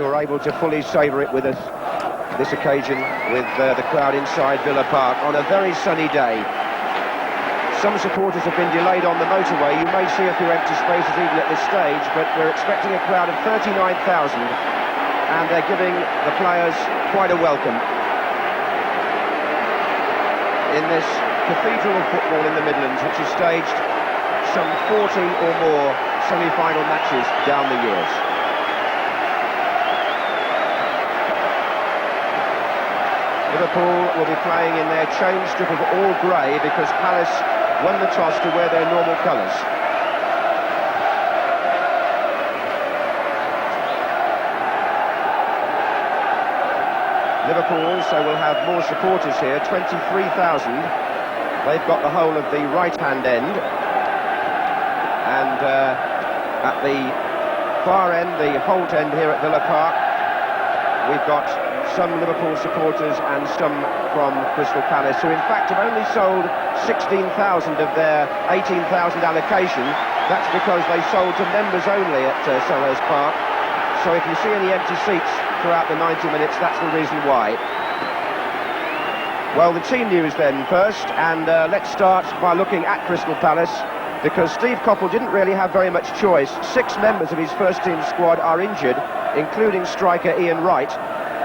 who are able to fully savour it with us this occasion with the crowd inside Villa Park on a very sunny day. Some supporters have been delayed on the motorway. You may see a few empty spaces even at this stage, but we're expecting a crowd of 39,000 and they're giving the players quite a welcome in this cathedral of football in the Midlands, which has staged some 40 or more semi-final matches down the years. Liverpool will be playing in their chain strip of all grey because Palace won the toss to wear their normal colours. Liverpool also will have more supporters here, 23,000. They've got the whole of the right-hand end. And at the far end, the Holt end here at Villa Park, we've got some Liverpool supporters and some from Crystal Palace, who in fact have only sold 16,000 of their 18,000 allocation. That's because they sold to members only at Selhurst Park. So if you see any empty seats throughout the 90 minutes, that's the reason why. Well, the team news then first, and let's start by looking at Crystal Palace, because Steve Coppell didn't really have very much choice. 6 members of his first-team squad are injured, including striker Ian Wright.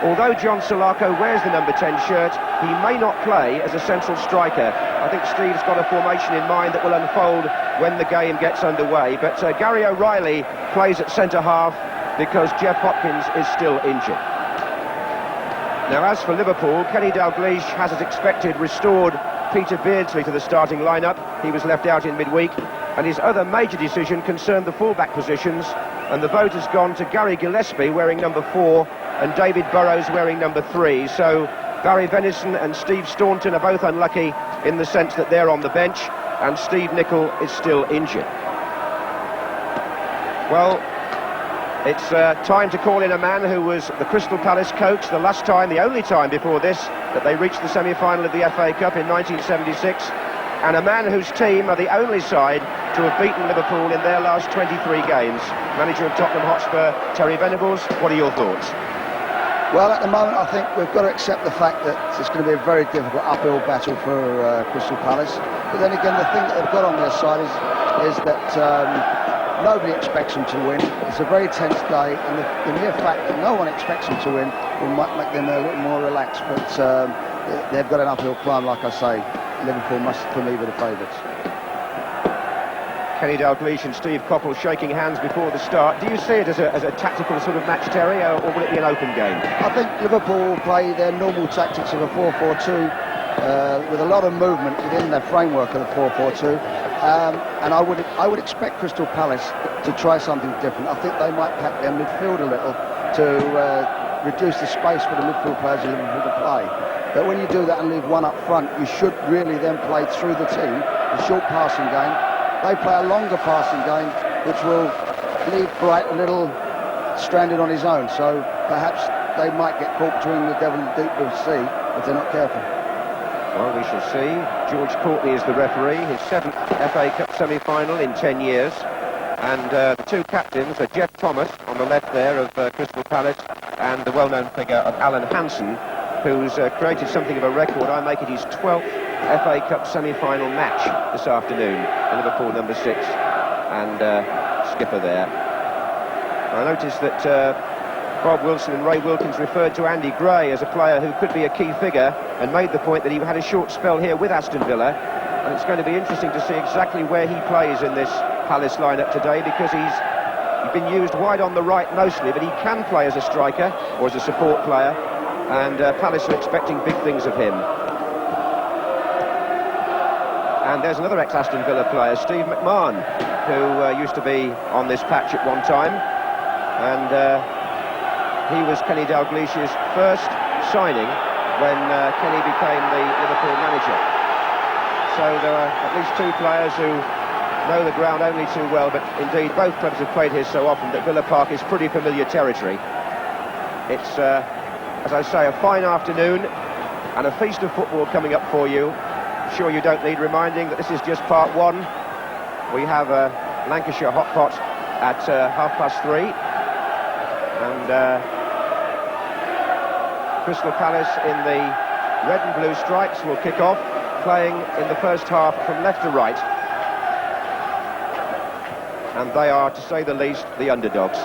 Although John Salako wears the number 10 shirt, he may not play as a central striker. I think Steve's got a formation in mind that will unfold when the game gets underway. But Gary O'Reilly plays at centre-half because Jeff Hopkins is still injured. Now, as for Liverpool, Kenny Dalglish has, as expected, restored Peter Beardsley to the starting lineup. He was left out in midweek, and his other major decision concerned the fullback positions, and the vote has gone to Gary Gillespie wearing number 4 and David Burrows wearing number 3. So Barry Venison and Steve Staunton are both unlucky in the sense that they're on the bench, and Steve Nicol is still injured. Well, it's time to call in a man who was the Crystal Palace coach the last time, the only time before this, that they reached the semi-final of the FA Cup in 1976, and a man whose team are the only side to have beaten Liverpool in their last 23 games. Manager of Tottenham Hotspur, Terry Venables, what are your thoughts? Well, at the moment, I think we've got to accept the fact that it's going to be a very difficult uphill battle for Crystal Palace. But then again, the thing that they've got on their side is that nobody expects them to win. It's a very tense day, and the mere fact that no one expects them to win will might make them a little more relaxed. But they've got an uphill climb, like I say. Liverpool must, for me, be the favourites. Kenny Dalglish and Steve Coppell shaking hands before the start. Do you see it as a tactical sort of match, Terry, or will it be an open game? I think Liverpool will play their normal tactics of a 4-4-2 with a lot of movement within the framework of the 4-4-2. And I would expect Crystal Palace to try something different. I think they might pack their midfield a little to reduce the space for the midfield players of Liverpool to play. But when you do that and leave one up front, you should really then play through the team, the short passing game. They play a longer passing game, which will leave Bright a little stranded on his own. So perhaps they might get caught between the devil and the deep blue sea if they're not careful. Well, we shall see. George Courtney is the referee, his 7th FA Cup semi-final in 10 years. And the 2 captains are Jeff Thomas on the left there of Crystal Palace, and the well-known figure of Alan Hansen, who's created something of a record. I make it his 12th FA Cup semi-final match this afternoon. Liverpool number 6 and skipper there. I noticed that Bob Wilson and Ray Wilkins referred to Andy Gray as a player who could be a key figure, and made the point that he had a short spell here with Aston Villa, and it's going to be interesting to see exactly where he plays in this Palace lineup today, because he's been used wide on the right mostly, but he can play as a striker or as a support player, and Palace are expecting big things of him. And there's another ex-Aston Villa player, Steve McMahon, who used to be on this patch at one time, and he was Kenny Dalglish's first signing when Kenny became the Liverpool manager. So there are at least 2 players who know the ground only too well, but indeed both clubs have played here so often that Villa Park is pretty familiar territory. It's, as I say, a fine afternoon and a feast of football coming up for you. Sure, you don't need reminding that this is just part 1. We have Lancashire Hot Pot at 3:30, and Crystal Palace in the red and blue stripes will kick off, playing in the first half from left to right. And they are, to say the least, the underdogs.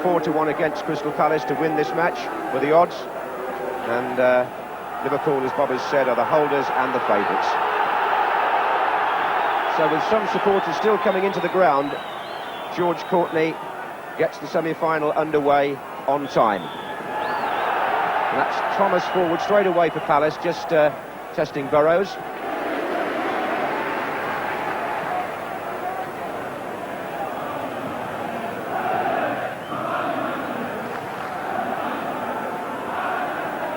4-1 against Crystal Palace to win this match were the odds. And Liverpool, as Bob has said, are the holders and the favourites. So with some supporters still coming into the ground, George Courtney gets the semi-final underway on time. And that's Thomas forward straight away for Palace, just testing Burrows.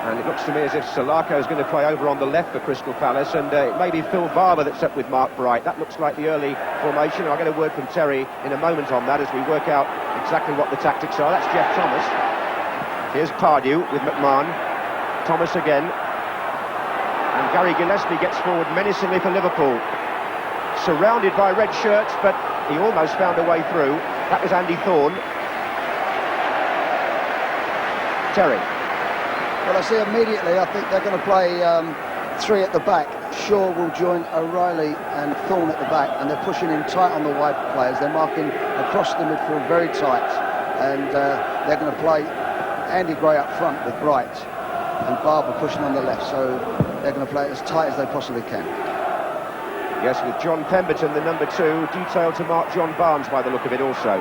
And it looks to me as if Salako is going to play over on the left for Crystal Palace, and it may be Phil Barber that's up with Mark Bright. That looks like the early formation. I'll get a word from Terry in a moment on that as we work out exactly what the tactics are. That's Jeff Thomas. Here's Pardew with McMahon. Thomas again. And Gary Gillespie gets forward menacingly for Liverpool. Surrounded by red shirts, but he almost found a way through. That was Andy Thorne. Terry. Well, I see immediately, I think they're going to play three at the back. Shaw will join O'Reilly and Thorne at the back, and they're pushing in tight on the wide players. They're marking across the midfield very tight, and they're going to play Andy Gray up front with Bright and Barber pushing on the left, so they're going to play it as tight as they possibly can. Yes, with John Pemberton, the number 2, detailed to mark John Barnes by the look of it also.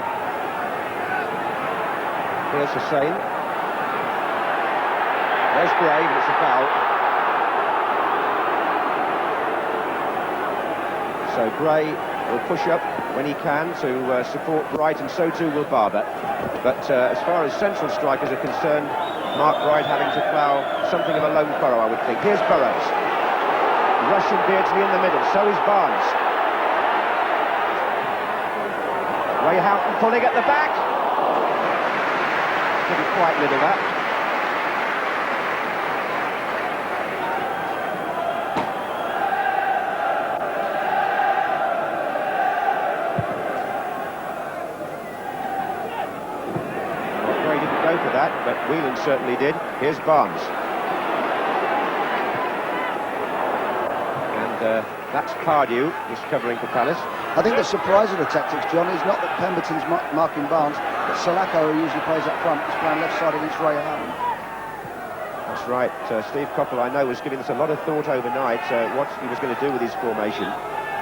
Here's Hussein. There's Gray, but it's a foul. So Gray will push up when he can to support Bright, and so too will Barber. But as far as central strikers are concerned, Mark Bright having to plough something of a lone furrow, I would think. Here's Burrows. Russian Beardsley in the middle, so is Barnes. Ray Houghton pulling at the back. Couldn't quite middle that. But Whelan certainly did. Here's Barnes. And that's Pardew, who's covering for Palace. I think the surprise of the tactics, John, is not that Pemberton's marking Barnes, but Salako, who usually plays up front, is playing left side against Ray Houghton. That's right. Steve Coppell, I know, was giving this a lot of thought overnight, what he was going to do with his formation.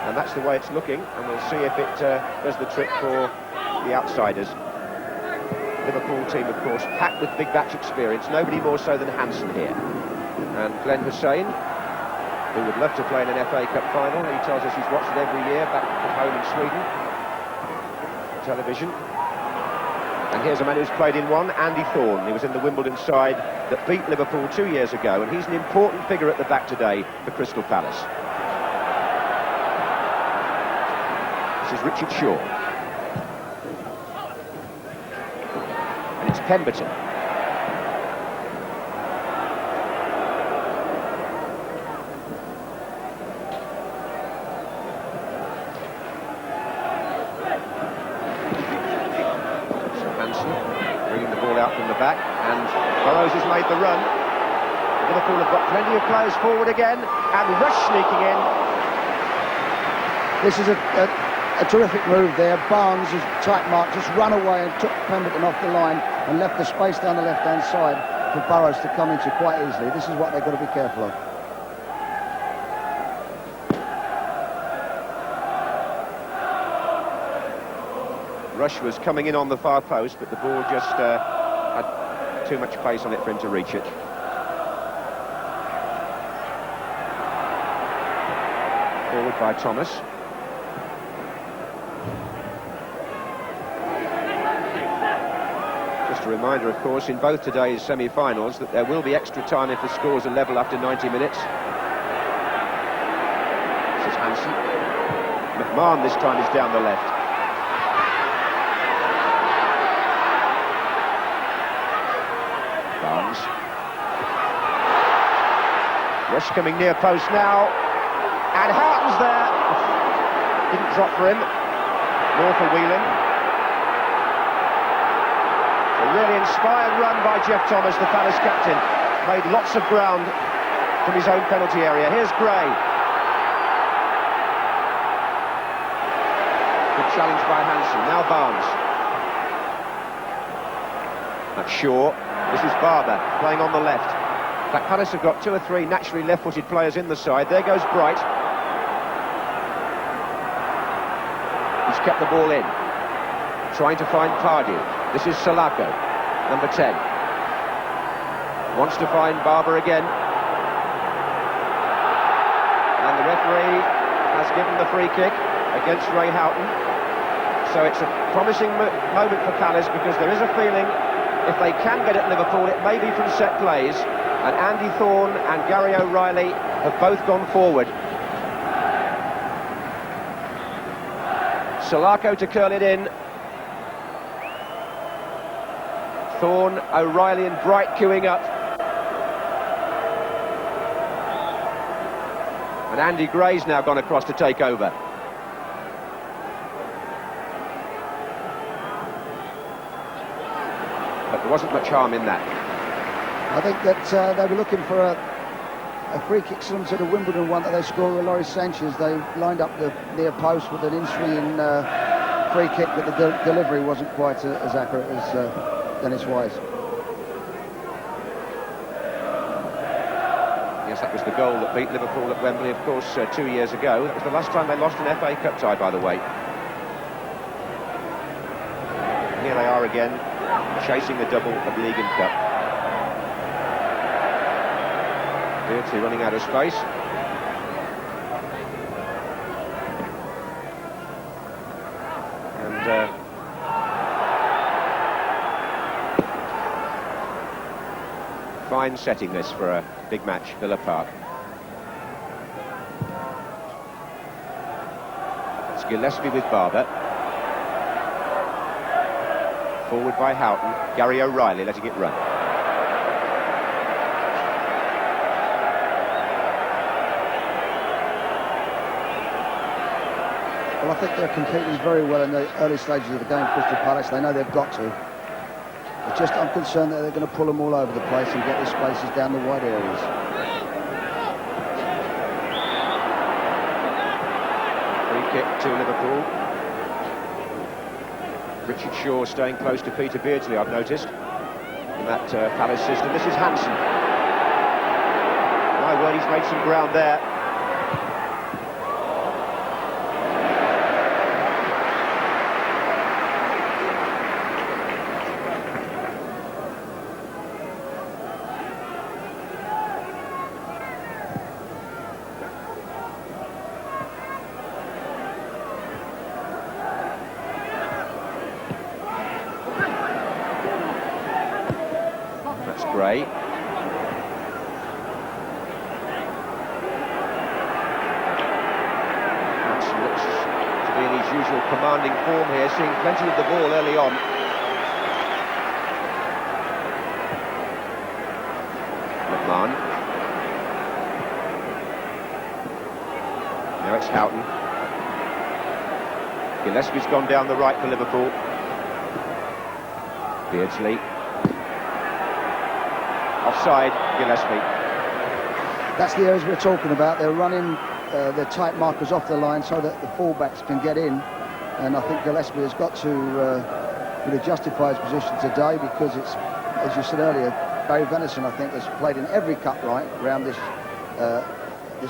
And that's the way it's looking, and we'll see if it does the trick for the outsiders. Liverpool team, of course, packed with big match experience, nobody more so than Hansen here. And Glenn Hussein, who would love to play in an FA Cup final. He tells us he's watched it every year back at home in Sweden. Television. And here's a man who's played in one, Andy Thorne. He was in the Wimbledon side that beat Liverpool 2 years ago, and he's an important figure at the back today for Crystal Palace. This is Richard Shaw. And it's Pemberton. Out from the back, and Burrows has made the run. Liverpool have got plenty of players forward again, and Rush sneaking in. This is a terrific move there. Barnes is tight mark, just run away and took Pemberton off the line and left the space down the left-hand side for Burrows to come into quite easily. This is what they've got to be careful of. Rush was coming in on the far post, but the ball just had too much pace on it for him to reach it. Forward by Thomas. Just a reminder, of course, in both today's semi-finals that there will be extra time if the scores are level after 90 minutes. This is Hansen. McMahon this time is down the left. Barnes. Rush coming near post now, and Houghton's there. Didn't drop for him, nor for Whelan. So really inspired run by Jeff Thomas, the Palace captain. Made lots of ground from his own penalty area. Here's Gray. Good challenge by Hansen. Now Barnes. That's Shaw. This is Barber playing on the left. In fact, Palace have got 2 or 3 naturally left-footed players in the side. There goes Bright. He's kept the ball in. Trying to find Pardew. This is Salako, number 10. Wants to find Barber again. And the referee has given the free kick against Ray Houghton. So it's a promising moment for Palace, because there is a feeling if they can get at Liverpool, it may be from set plays. And Andy Thorne and Gary O'Reilly have both gone forward. Salako to curl it in. Thorne, O'Reilly and Bright queuing up. And Andy Gray's now gone across to take over. But there wasn't much harm in that. I think that they were looking for a free kick similar to the Wimbledon one that they scored with Loris Sanchez. They lined up the near post with an in-swinging free kick, but the delivery wasn't quite as accurate as Dennis Wise. Yes, that was the goal that beat Liverpool at Wembley, of course, 2 years ago. That was the last time they lost an FA Cup tie, by the way. Here they are again, chasing the double of League and Cup. Beardsley running out of space. And fine setting this for a big match, Villa Park. It's Gillespie with Barber. Forward by Houghton. Gary O'Reilly letting it run. Well, I think they're competing very well in the early stages of the game, Crystal Palace. They know they've got to. It's just I'm concerned that they're going to pull them all over the place and get the spaces down the wide areas. Free kick to Liverpool. Richard Shaw staying close to Peter Beardsley, I've noticed, in that Palace system. This is Hansen. My word, he's made some ground there. Gray. Motson looks to be in his usual commanding form here, seeing plenty of the ball early on. McMahon. Now it's Houghton. Gillespie's gone down the right for Liverpool. Beardsley. Offside, Gillespie. That's the areas we're talking about. They're running their tight markers off the line so that the fullbacks can get in. And I think Gillespie has got to really justify his position today, because it's, as you said earlier, Barry Venison, I think, has played in every cup right around this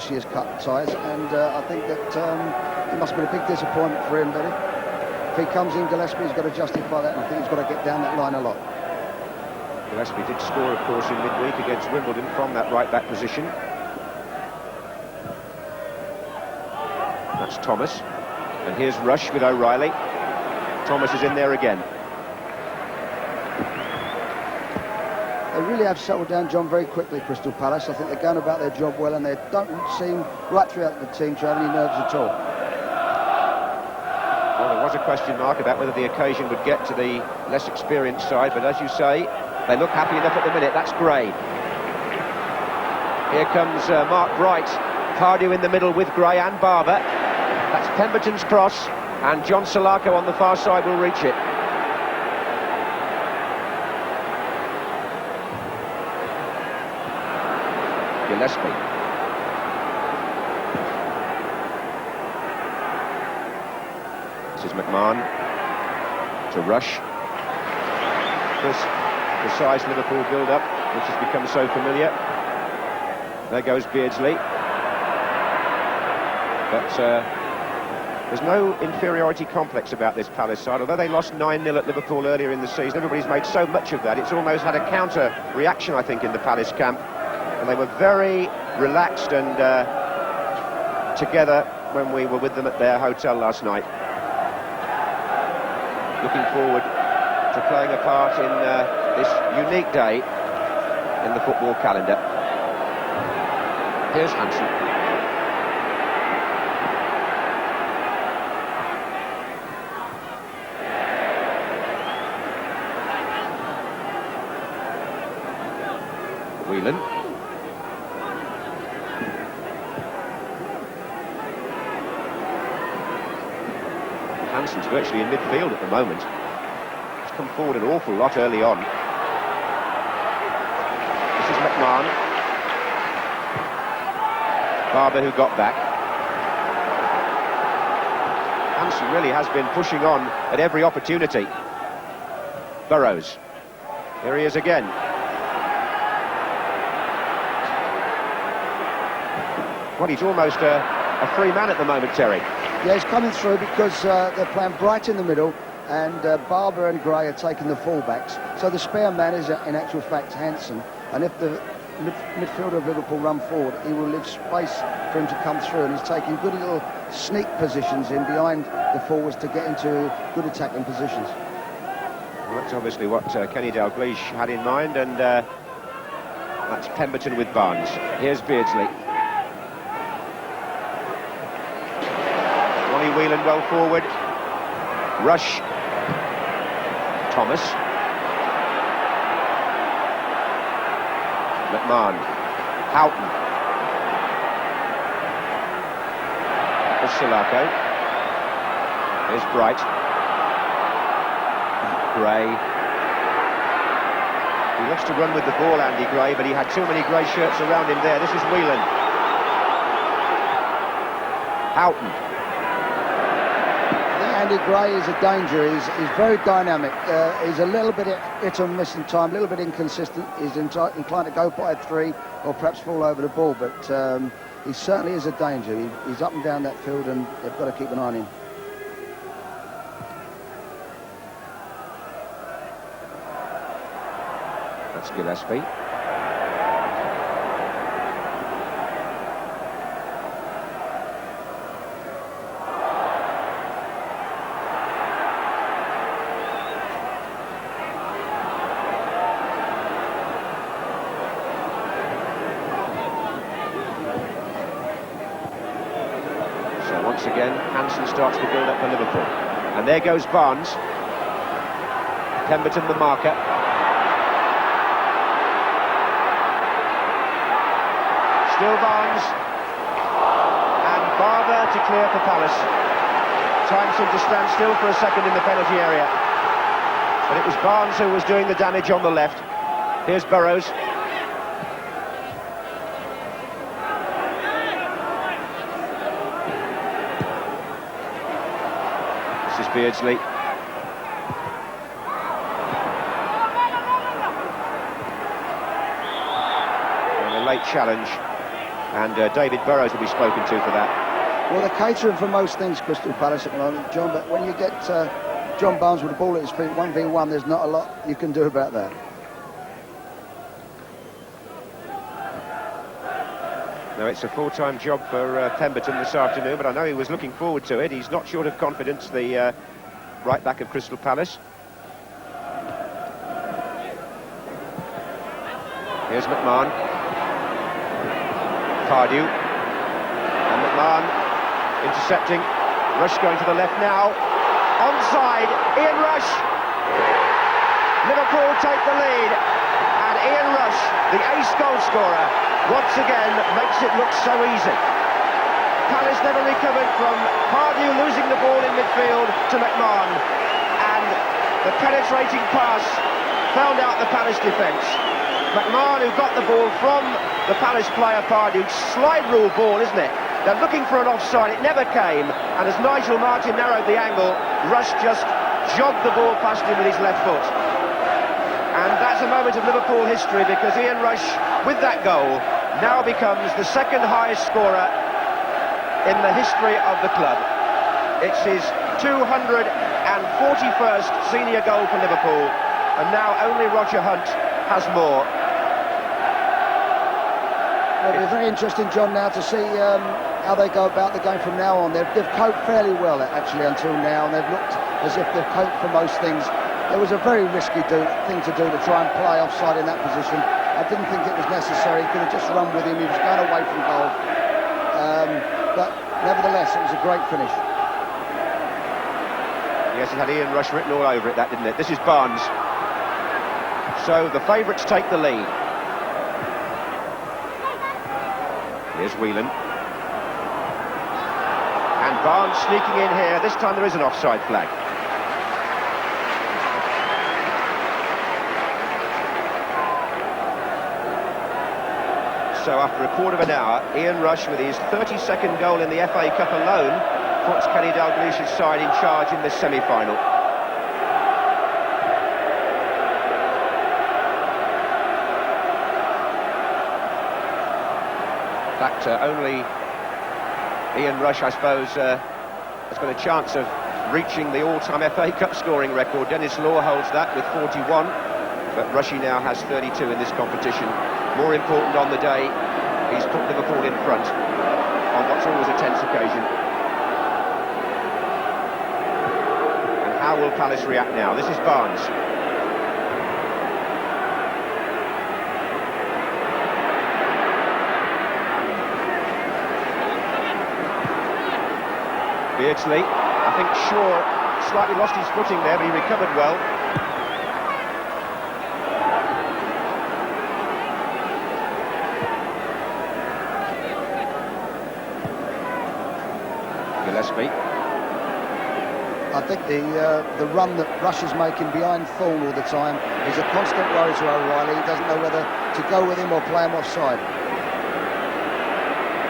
year's cup ties. And I think that it must have been a big disappointment for him. But if he comes in, Gillespie's got to justify that. And I think he's got to get down that line a lot. Gillespie did score, of course, in midweek against Wimbledon from that right-back position. That's Thomas. And here's Rush with O'Reilly. Thomas is in there again. They really have settled down, John, very quickly, Crystal Palace. I think they're going about their job well, and they don't seem, right throughout the team, to have any nerves at all. Well, there was a question mark about whether the occasion would get to the less experienced side, but as you say, they look happy enough at the minute. That's Gray. Here comes Mark Bright. Pardew in the middle with Gray and Barber. That's Pemberton's cross, and John Salako on the far side will reach it. Gillespie. This is McMahon to Rush. This precise Liverpool build-up, which has become so familiar. There goes Beardsley. But there's no inferiority complex about this Palace side. Although they lost 9-0 at Liverpool earlier in the season, everybody's made so much of that. It's almost had a counter reaction, I think, in the Palace camp. And they were very relaxed and together when we were with them at their hotel last night. Looking forward to playing a part in this unique day in the football calendar. Here's Hansen. Whelan. Hansen's virtually in midfield at the moment. He's come forward an awful lot early on. This is McMahon. Barber who got back. Hansen really has been pushing on at every opportunity. Burrows. Here he is again. Well, he's almost a free man at the moment, Terry. Yeah, he's coming through because they're playing Bright in the middle, and Barber and Gray are taking the fullbacks. So the spare man is, in actual fact, Hansen. And if the midfielder of Liverpool run forward, he will leave space for him to come through. And he's taking good little sneak positions in behind the forwards to get into good attacking positions. Well, that's obviously what Kenny Dalglish had in mind, and that's Pemberton with Barnes. Here's Beardsley. Whelan well forward. Rush. Thomas. McMahon. Houghton. There's Sulaco. Here's Bright. Gray. He loves to run with the ball, Andy Gray, but he had too many grey shirts around him there. This is Whelan. Houghton. Andy Gray is a danger. He's very dynamic. He's a little bit hit and miss in time, a little bit inconsistent. He's inclined to go by a three or perhaps fall over the ball, but he certainly is a danger. He's up and down that field, and they've got to keep an eye on him. That's Gillespie. Once again, Hansen starts to build up for Liverpool. And there goes Barnes. Pemberton the marker. Still Barnes. And Barber to clear for Palace. Time seemed to stand still for a second in the penalty area. But it was Barnes who was doing the damage on the left. Here's Burrows. Beardsley. And a late challenge, and David Burrows will be spoken to for that. Well, they're catering for most things, Crystal Palace at the moment, John, but when you get John Barnes with the ball at his feet, 1v1, there's not a lot you can do about that. Now, it's a full-time job for Pemberton this afternoon, but I know he was looking forward to it. He's not short of confidence, the right back of Crystal Palace. Here's McMahon. Cardew. And McMahon intercepting. Rush going to the left now. Onside, Ian Rush. Liverpool take the lead. And Ian Rush, the ace goal scorer, once again makes it look so easy. Palace never recovered from Cardew losing the ball in midfield to McMahon, and the penetrating pass found out the Palace defence. McMahon, who got the ball from the Palace player Pardew. Slide rule ball, isn't it? They're looking for an offside, it never came, and as Nigel Martin narrowed the angle, Rush just jogged the ball past him with his left foot. And that's a moment of Liverpool history, because Ian Rush, with that goal, now becomes the second highest scorer in the history of the club. It's his 241st senior goal for Liverpool, and now only Roger Hunt has more. It'll be very interesting, John, now to see how they go about the game from now on. They've coped fairly well, actually, until now, and they've looked as if they've coped for most things. It was a very risky thing to do to try and play offside in that position. I didn't think it was necessary. He could have just run with him. He was going away from goal. But nevertheless, it was a great finish. Yes, it had Ian Rush written all over it, that, didn't it? This is Barnes. So the favourites take the lead. Here's Whelan. And Barnes sneaking in here. This time there is an offside flag. So after a quarter of an hour, Ian Rush, with his 32nd goal in the FA Cup alone, puts Kenny Dalglish's side in charge in this semi-final. In fact, only Ian Rush, I suppose, has got a chance of reaching the all-time FA Cup scoring record. Dennis Law holds that with 41, but Rushy now has 32 in this competition. More important on the day, he's put Liverpool in front on what's always a tense occasion. And how will Palace react now? This is Barnes. Beardsley, I think Shaw slightly lost his footing there, but he recovered well. Gillespie. I think the run that Rush is making behind Thorne all the time is a constant worry to O'Reilly. He doesn't know whether to go with him or play him offside.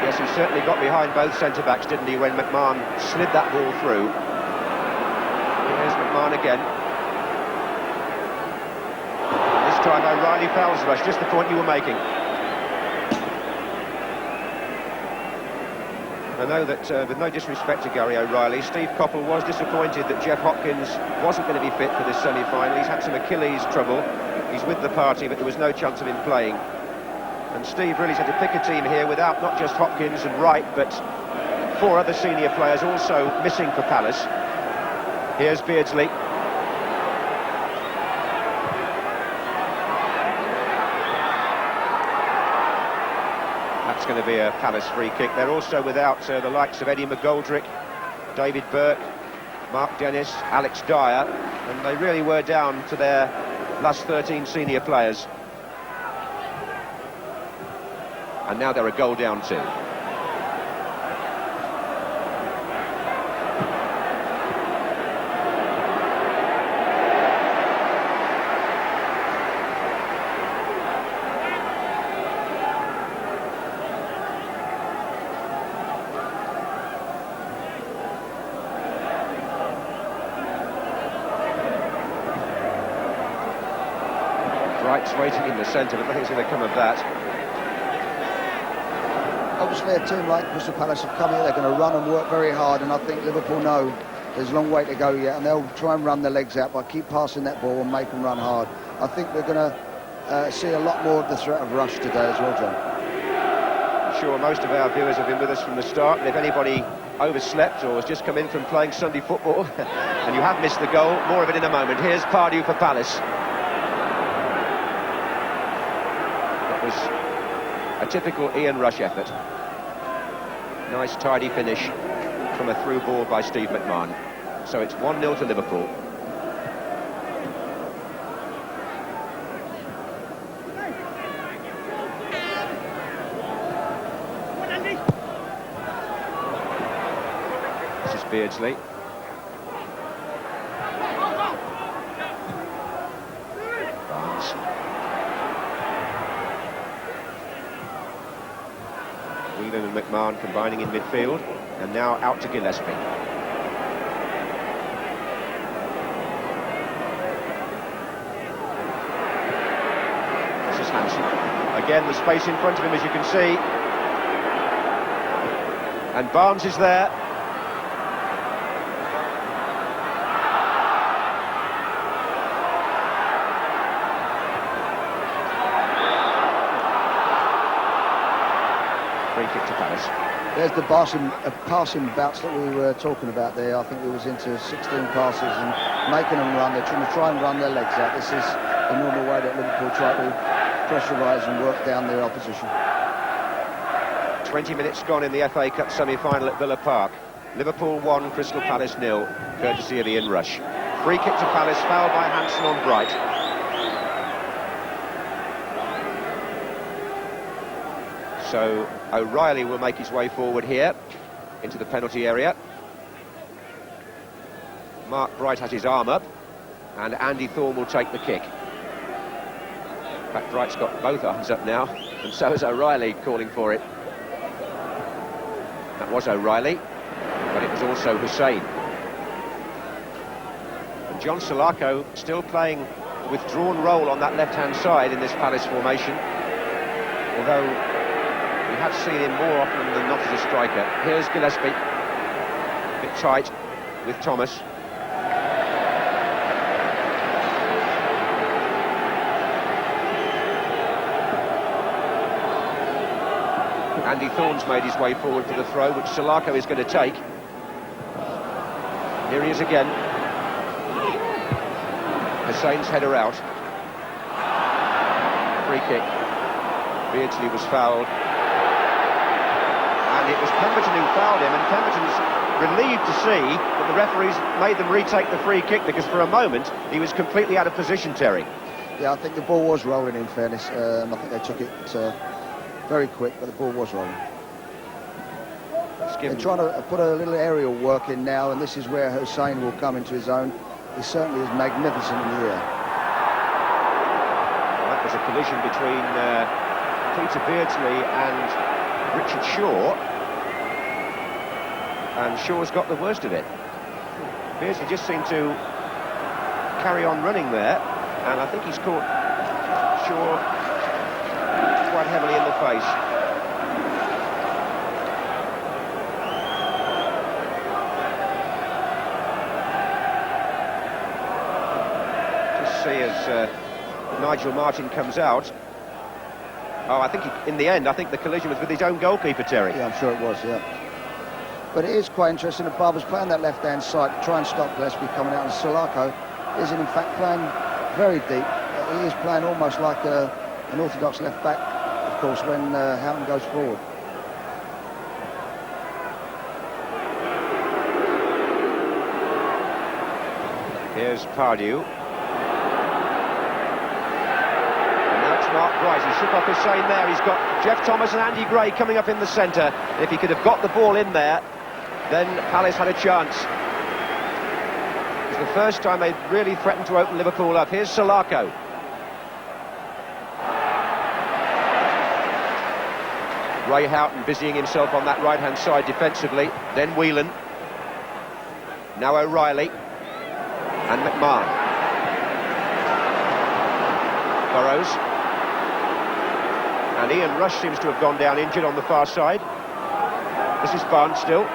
Yes, he certainly got behind both centre-backs, didn't he, when McMahon slid that ball through. Here's McMahon again. This time O'Reilly fouls Rush, just the point you were making. I know that, with no disrespect to Gary O'Reilly, Steve Coppell was disappointed that Jeff Hopkins wasn't going to be fit for this semi-final. He's had some Achilles trouble. He's with the party, but there was no chance of him playing. And Steve really had to pick a team here without not just Hopkins and Wright, but 4 other senior players also missing for Palace. Here's Beardsley. That's going to be a Palace free kick. They're also without the likes of Eddie McGoldrick, David Burke, Mark Dennis, Alex Dyer, and they really were down to their last 13 senior players. And now they're a goal down too. Wright's waiting in the centre, but nothing's going to come of that. Obviously, a team like Crystal Palace have come here, they're going to run and work very hard, and I think Liverpool know there's a long way to go yet, and they'll try and run their legs out by keep passing that ball and make them run hard. I think we're going to see a lot more of the threat of Rush today as well, John. I'm sure most of our viewers have been with us from the start, and if anybody overslept or has just come in from playing Sunday football and you have missed the goal, more of it in a moment. Here's Pardew for Palace. It was a typical Ian Rush effort. Nice tidy finish from a through ball by Steve McMahon. So it's 1-0 to Liverpool. This is Beardsley. Barnes. Whelan and McMahon combining in midfield, and now out to Gillespie. This is Hansen. Again, the space in front of him, as you can see. And Barnes is there. Free kick to Palace. There's the passing bouts that we were talking about there. I think it was into 16 passes and making them run. They're trying to run their legs out. This is the normal way that Liverpool try to pressurise and work down their opposition. 20 minutes gone in the FA Cup semi-final at Villa Park. Liverpool 1, Crystal Palace 0, courtesy of Ian Rush. Free kick to Palace, foul by Hansen on Bright. So O'Reilly will make his way forward here into the penalty area. Mark Bright has his arm up, and Andy Thorne will take the kick. In fact, Bright's got both arms up now, and so is O'Reilly calling for it. That was O'Reilly, but it was also Hussein. And John Salako still playing a withdrawn role on that left-hand side in this Palace formation, although we have seen him more often than not as a striker. Here's Gillespie, a bit tight with Thomas. Andy Thorne's made his way forward for the throw, which Salako is going to take. Here he is again. Hussein's header out. Free kick. Beardsley was fouled. And it was Pemberton who fouled him, and Pemberton's relieved to see that the referees made them retake the free kick, because for a moment he was completely out of position, Terry. Yeah, I think the ball was rolling, in fairness. I think they took it very quick, but the ball was rolling. They're trying to put a little aerial work in now, and this is where Hussein will come into his own. He certainly is magnificent in the air. Well, that was a collision between Peter Beardsley and Richard Shaw, and Shaw's got the worst of it. Beardsley just seemed to carry on running there, and I think he's caught Shaw quite heavily in the face. Just see as Nigel Martin comes out. Oh, I think in the end, I think the collision was with his own goalkeeper, Terry. Yeah, I'm sure it was, yeah. But it is quite interesting that Barber's playing that left-hand side to try and stop Gillespie coming out, and Salako is in fact playing very deep. He is playing almost like an orthodox left-back, of course, when Houghton goes forward. Here's Pardew. And now it's Mark Bright. He shook off Hussein there. He's got Jeff Thomas and Andy Gray coming up in the centre. If he could have got the ball in there, then Palace had a chance. It's the first time they've really threatened to open Liverpool up. Here's Salako. Ray Houghton busying himself on that right-hand side defensively. Then Whelan. Now O'Reilly. And McMahon. Burrows. And Ian Rush seems to have gone down injured on the far side. This is Barnes still.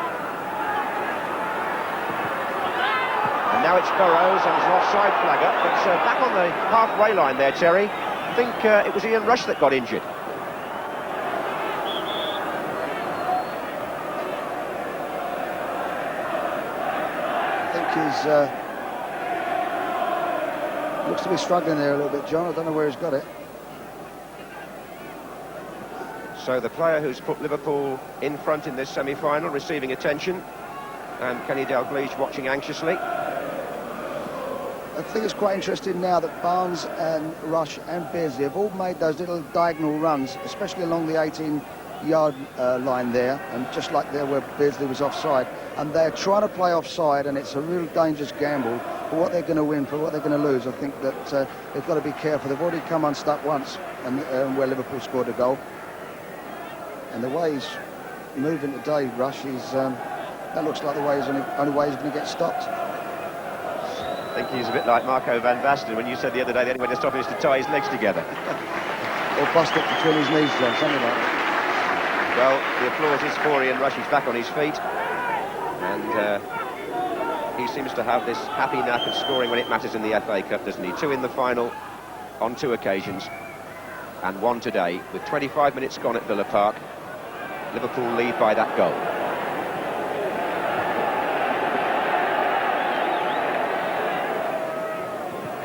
And now it's Burrows, and there's an offside flag up. But back on the halfway line there, Terry. I think it was Ian Rush that got injured. He's looks to be struggling there a little bit, John. I don't know where he's got it. So the player who's put Liverpool in front in this semi-final receiving attention, and Kenny Dalglish watching anxiously. I think it's quite interesting now that Barnes and Rush and Beardsley have all made those little diagonal runs, especially along the 18-yard line there, and just like there where Beardsley was offside, and they're trying to play offside, and it's a real dangerous gamble for what they're going to win, for what they're going to lose. I think that they've got to be careful. They've already come unstuck once, and where Liverpool scored a goal, and the way he's moving today, Rush. That looks like the way only way he's going to get stopped. I think he's a bit like Marco van Basten when you said the other day the only way to stop him is to tie his legs together. Or bust it between his knees, John, something like that. Well, the applause is for Ian Rush. He's back on his feet. And he seems to have this happy knack of scoring when it matters in the FA Cup, doesn't he? 2 in the final on 2 occasions. And 1 today. With 25 minutes gone at Villa Park, Liverpool lead by that goal.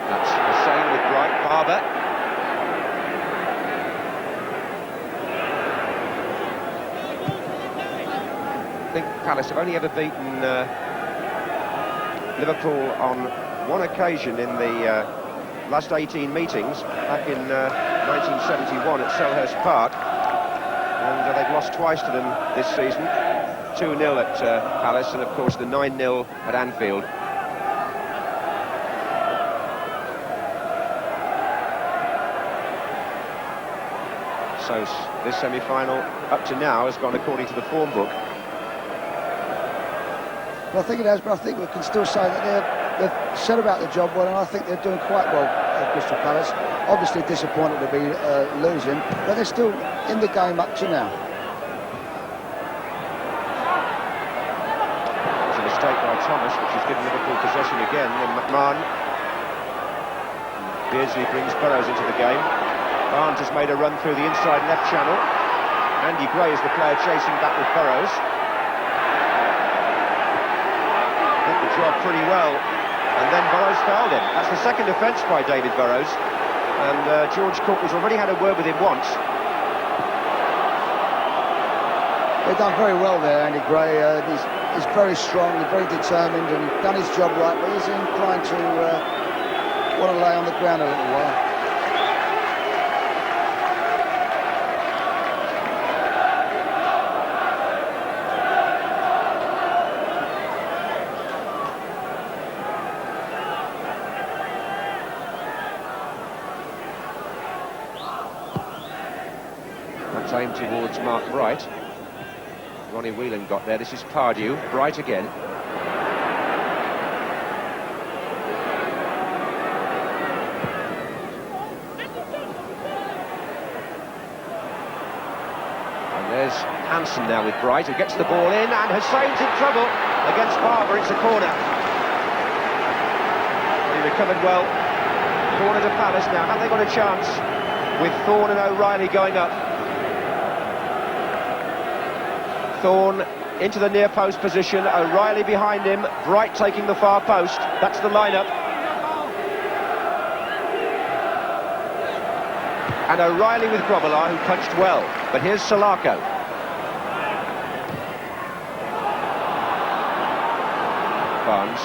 That's Hussein with Bright. Barber. I think Palace have only ever beaten Liverpool on 1 occasion in the last 18 meetings, back in 1971 at Selhurst Park, and they've lost twice to them this season. 2-0 at Palace, and of course the 9-0 at Anfield. So this semi-final up to now has gone according to the form book. Well, I think it has, but I think we can still say that they've set about the job well, and I think they're doing quite well at Crystal Palace. Obviously disappointed to be losing, but they're still in the game up to now. It's a mistake by Thomas, which has given Liverpool possession again. And McMahon. Beardsley brings Burrows into the game. Barnes has made a run through the inside left channel. Andy Gray is the player chasing back with Burrows. Did the job pretty well. And then Burrows fouled him. That's the second offence by David Burrows. And George Cookle's already had a word with him once. They've done very well there, Andy Gray. He's very strong, he's very determined, and he's done his job right, but he's inclined to want to lay on the ground a little while. That's aimed towards Mark Bright. Ronnie Whelan got there. This is Pardew. Bright again. And there's Hansen now with Bright, who gets the ball in, and Hussein's in trouble against Barber. It's a corner. He recovered well. Corner to Palace now. Have they got a chance with Thorne and O'Reilly going up? Thorne into the near post position, O'Reilly behind him, Bright taking the far post. That's the lineup. And O'Reilly with Grobbelaar, who punched well. But here's Salako. Barnes.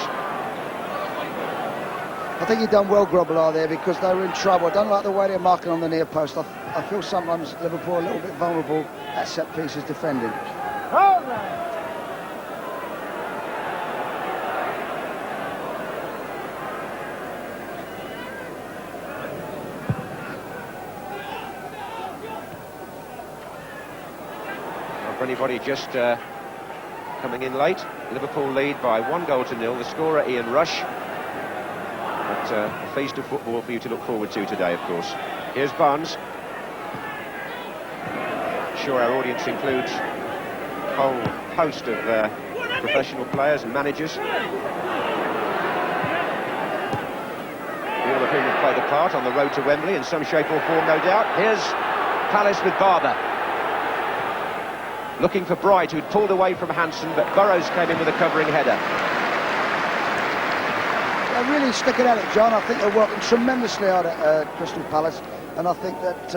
I think he done well, Grobbelaar, there, because they were in trouble. I don't like the way they're marking on the near post. I feel sometimes Liverpool are a little bit vulnerable at set pieces defending. For anybody just coming in late, Liverpool lead by 1-0. The scorer Ian Rush. But a feast of football for you to look forward to today, of course. Here's Barnes. I'm sure our audience includes a whole host of professional players and managers, all of whom have played a part on the road to Wembley in some shape or form, no doubt. Here's Palace with Barber. Looking for Bright, who'd pulled away from Hansen, but Burrows came in with a covering header. They're really sticking at it, John. I think they're working tremendously hard at Crystal Palace, and I think that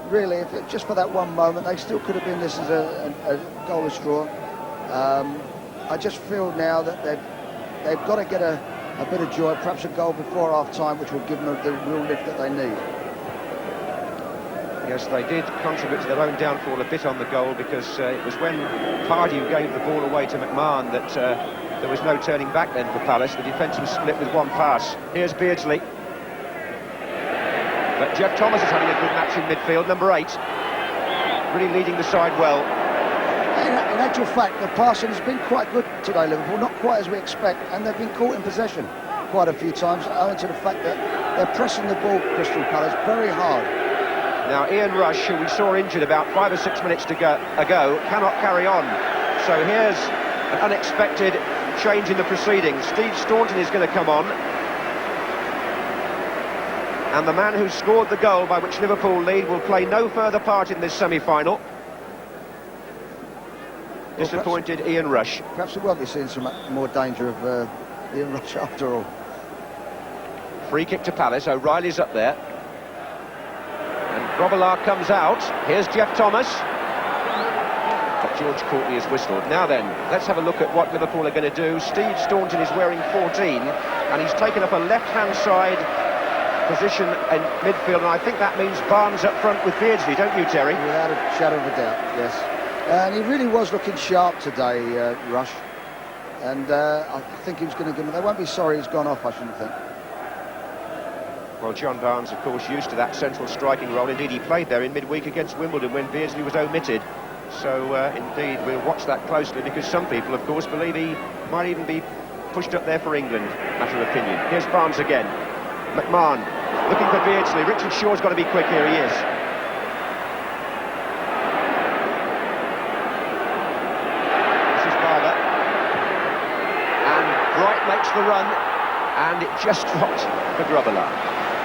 really, if just for that one moment, they still could have been this as a goalless draw. I just feel now that they've got to get a bit of joy, perhaps a goal before half-time, which will give them the real lift that they need. Yes, they did contribute to their own downfall a bit on the goal, because it was when Pardew gave the ball away to McMahon that there was no turning back then for Palace. The defence was split with one pass. Here's Beardsley. But Jeff Thomas is having a good match in midfield, number 8. Really leading the side well. in actual fact, the passing has been quite good today, Liverpool. Not quite as we expect, and they've been caught in possession quite a few times, owing to the fact that they're pressing the ball, Crystal Palace, very hard. Now, Ian Rush, who we saw injured about 5 or 6 minutes ago, cannot carry on. So here's an unexpected change in the proceedings. Steve Staunton is going to come on. And the man who scored the goal by which Liverpool lead will play no further part in this semi-final. Disappointed Ian Rush. Perhaps we won't be seeing some more danger of Ian Rush after all. Free kick to Palace. O'Reilly's up there. And Grobbelaar comes out. Here's Jeff Thomas. But George Courtney has whistled. Now then, let's have a look at what Liverpool are going to do. Steve Staunton is wearing 14, and he's taken up a left-hand side position in midfield, and I think that means Barnes up front with Beardsley, don't you, Terry? Without a shadow of a doubt, yes. And he really was looking sharp today, Rush. And I think he was going to give him... They won't be sorry he's gone off, I shouldn't think. Well, John Barnes, of course, used to that central striking role. Indeed, he played there in midweek against Wimbledon when Beardsley was omitted. So, indeed, we'll watch that closely, because some people, of course, believe he might even be pushed up there for England, matter of opinion. Here's Barnes again. McMahon looking for Beardsley. Richard Shaw's got to be quick here, he is. This is Barber. And Bright makes the run, and it just dropped for Grobbelaar.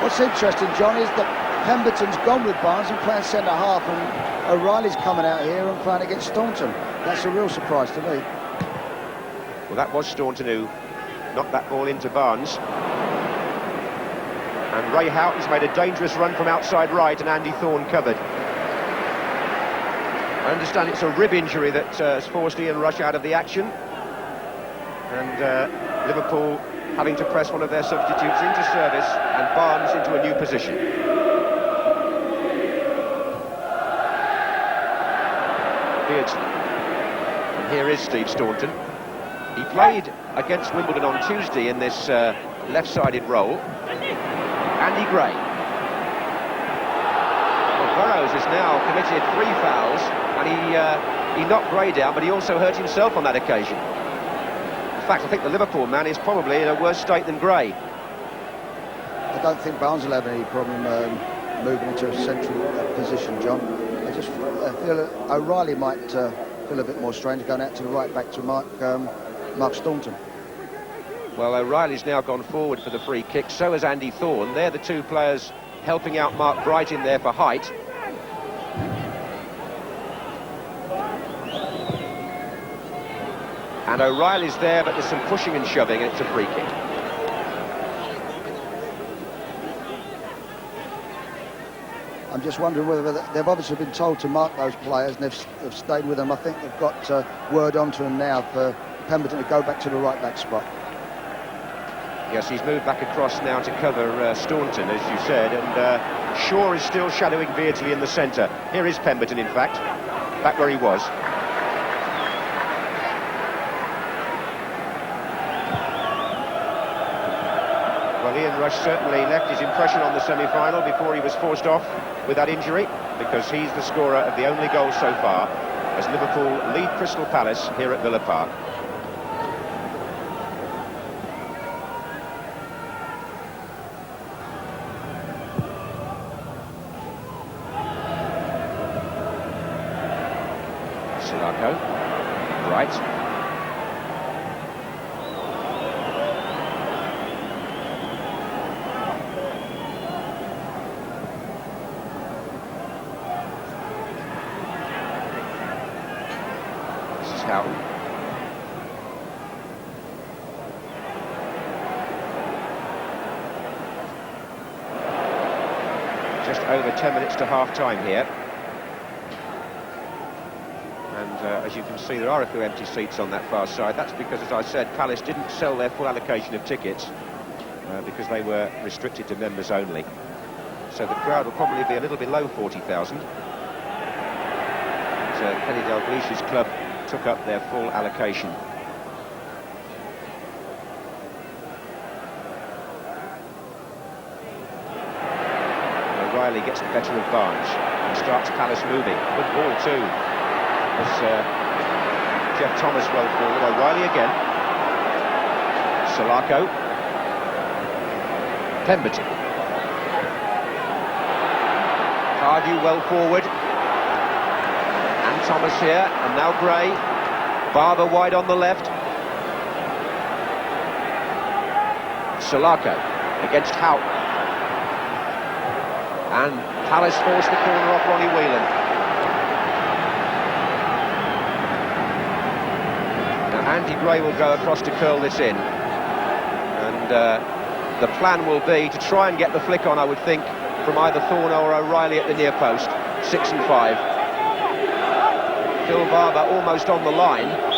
What's interesting, John, is that Pemberton's gone with Barnes and playing centre-half, and O'Reilly's coming out here and playing against Staunton. That's a real surprise to me. Well, that was Staunton who knocked that ball into Barnes. And Ray Houghton's made a dangerous run from outside right, and Andy Thorne covered. I understand it's a rib injury that has forced Ian Rush out of the action. And Liverpool having to press one of their substitutes into service, and Barnes into a new position. Beardsley. And here is Steve Staunton. He played against Wimbledon on Tuesday in this left-sided role. Andy Gray. Well, Burrows has now committed 3 fouls, and he knocked Gray down, but he also hurt himself on that occasion. In fact, I think the Liverpool man is probably in a worse state than Gray. I don't think Barnes will have any problem moving into a central position, John. I just feel that O'Reilly might feel a bit more strange going out to the right back to Mark Staunton. Well, O'Reilly's now gone forward for the free kick, so has Andy Thorne. They're the two players helping out Mark Bright in there for height. And O'Reilly's there, but there's some pushing and shoving, and it's a free kick. I'm just wondering whether they've obviously been told to mark those players, and they've stayed with them. I think they've got word onto them now for Pemberton to go back to the right back spot. Yes, he's moved back across now to cover Staunton, as you said, and Shaw is still shadowing Beardsley in the centre. Here is Pemberton, in fact, back where he was. Well, Ian Rush certainly left his impression on the semi-final before he was forced off with that injury, because he's the scorer of the only goal so far as Liverpool lead Crystal Palace here at Villa Park. Right. This is Houghton. Just over 10 minutes to half-time here. As you can see, there are a few empty seats on that far side. That's because, as I said, Palace didn't sell their full allocation of tickets because they were restricted to members only. So the crowd will probably be a little below 40,000. Kenny Dalglish's club took up their full allocation. O'Reilly gets the better of Barnes and starts Palace moving. Good ball too. As Jeff Thomas well forward. O'Reilly again. Salako. Pemberton. Cardew well forward. And Thomas here. And now Gray. Barber wide on the left. Salako against Howe. And Palace forced the corner off Ronnie Whelan. Now Andy Gray will go across to curl this in. And the plan will be to try and get the flick on, I would think, from either Thorne or O'Reilly at the near post. 6 and 5. Phil Barber almost on the line.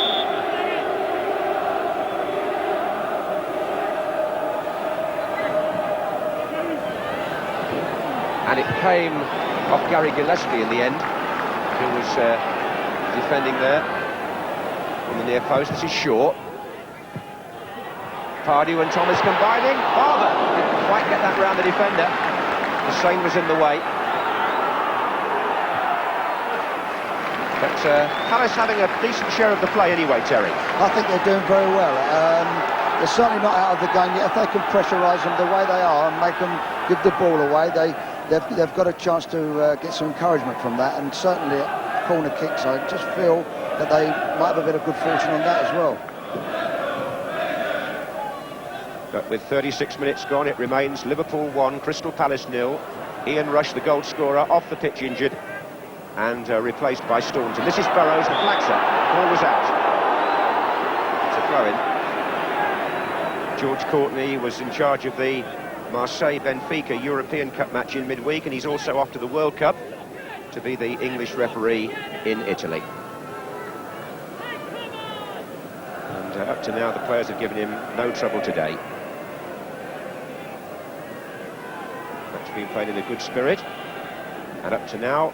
And it came off Gary Gillespie in the end, who was defending there on the near post. This is Shaw. Pardew and Thomas combining. Barber didn't quite get that round the defender. Hussain was in the way. But Palace having a decent share of the play anyway, Terry. I think they're doing very well. They're certainly not out of the game yet. If they can pressurise them the way they are and make them give the ball away, they've got a chance to get some encouragement from that. And certainly at corner kicks, I just feel that they might have a bit of good fortune on that as well. But with 36 minutes gone, it remains Liverpool 1, Crystal Palace 0. Ian Rush, the goal scorer, off the pitch injured and replaced by Staunton. This is Burrows, the flag's up. Ball was out. It's a throw-in. George Courtney was in charge of the Marseille-Benfica European Cup match in midweek, and he's also off to the World Cup to be the English referee in Italy. And up to now, the players have given him no trouble today. Match being played in a good spirit, and up to now,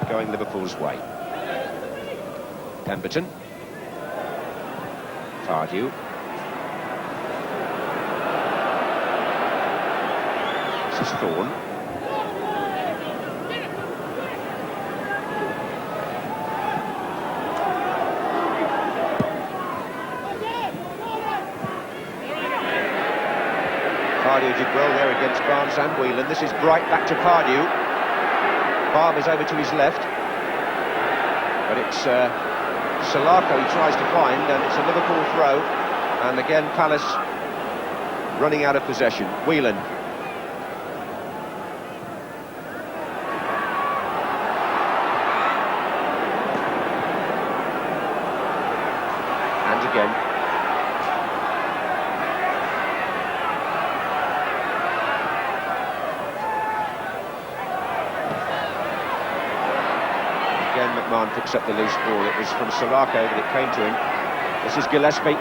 going Liverpool's way. Pemberton. Pardew. This is Thorne. Pardew did well there against Barnes and Whelan. This is Bright back to Pardew. Barber's over to his left. But it's Salako he tries to find, and it's a Liverpool throw. And again, Palace running out of possession. Whelan. And again. McMahon picks up the loose ball. It was from Salako that it came to him. This is Gillespie.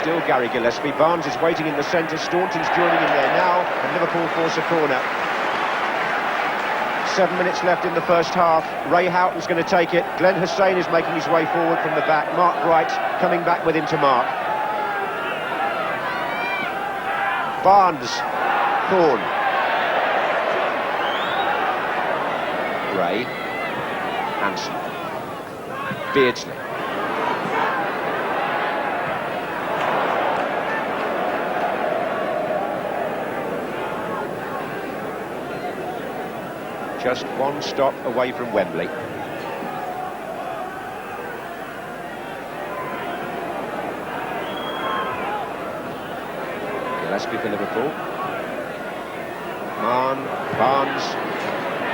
Still Gary Gillespie. Barnes is waiting in the centre. Staunton's joining in there now, and Liverpool force a corner. 7 minutes left in the first half. Ray Houghton's going to take it. Glenn Hussain is making his way forward from the back. Mark Wright coming back with him to mark. Barnes. Thorne. Ray, Hansen, Beardsley. Just one stop away from Wembley. Gillespie for Liverpool. Barnes.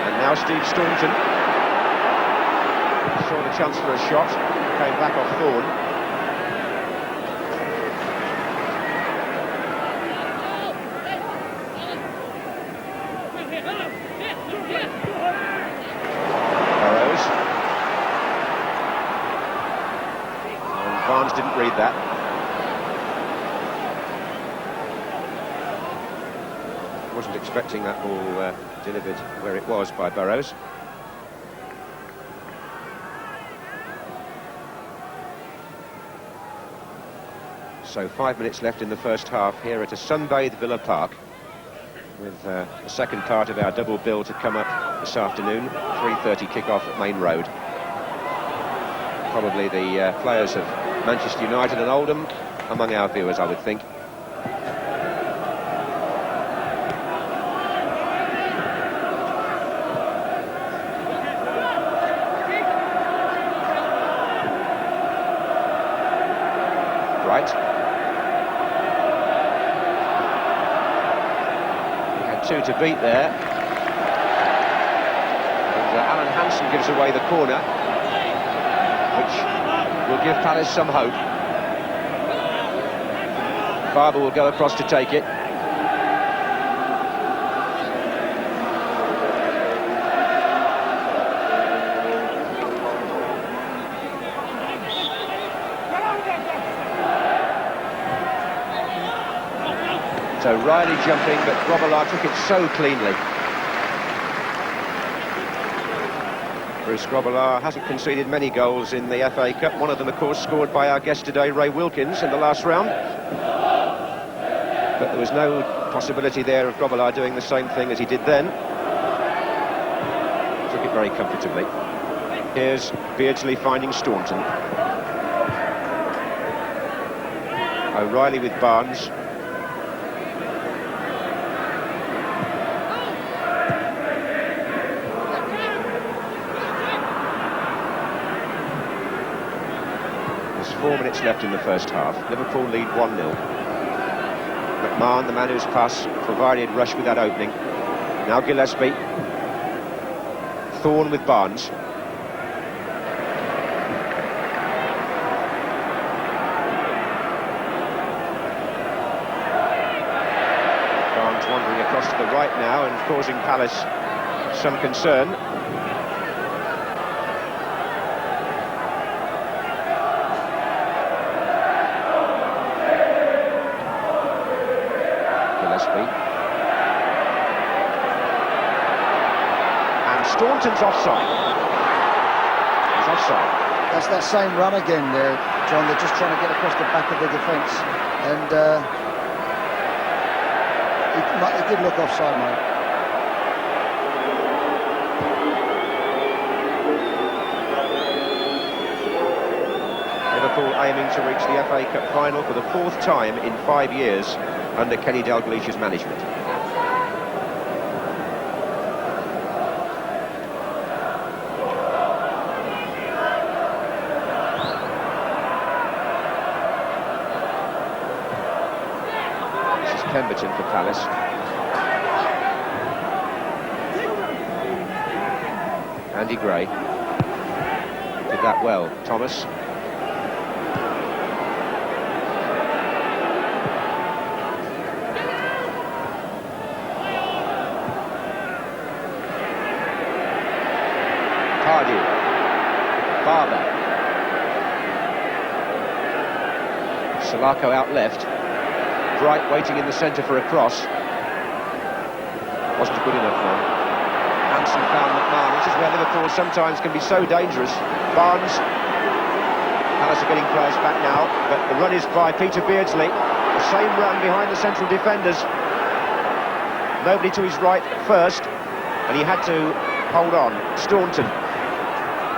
And now Steve Staunton saw the chance for a shot, came back off Thorne. Burrows. And Barnes didn't read that. Wasn't expecting that ball delivered where it was by Burrows. So 5 minutes left in the first half here at a sunbathed Villa Park. with the second part of our double bill to come up this afternoon. 3:30 kick-off at Main Road. Probably the players of Manchester United and Oldham among our viewers, I would think. Right. He had two to beat there. And Alan Hansen gives away the corner, which will give Palace some hope. Barber will go across to take it. So Riley jumping, but Grobbelaar took it so cleanly. Bruce Grobbelaar hasn't conceded many goals in the FA Cup. One of them, of course, scored by our guest today, Ray Wilkins, in the last round. But there was no possibility there of Grobbelaar doing the same thing as he did then. Took it very comfortably. Here's Beardsley finding Staunton. O'Reilly with Barnes. There's 4 minutes left in the first half. Liverpool lead 1-0. McMahon, the man whose pass provided Rush with that opening. Now Gillespie. Thorne with Barnes. Barnes wandering across to the right now and causing Palace some concern. And Staunton's offside. He's offside. That's that same run again there, John. They're just trying to get across the back of the defence. And it did look offside, mate. Liverpool aiming to reach the FA Cup final for the 4th time in 5 years under Kenny Dalglish's management. This is Pemberton for Palace. Andy Gray did that well. Thomas. Barber. Salako out left. Bright waiting in the centre for a cross. Wasn't a good enough one. Hansen found McMahon. This is where Liverpool sometimes can be so dangerous. Barnes. Palace are getting players back now, but the run is by Peter Beardsley. The same run behind the central defenders. Nobody to his right first, and he had to hold on. Staunton.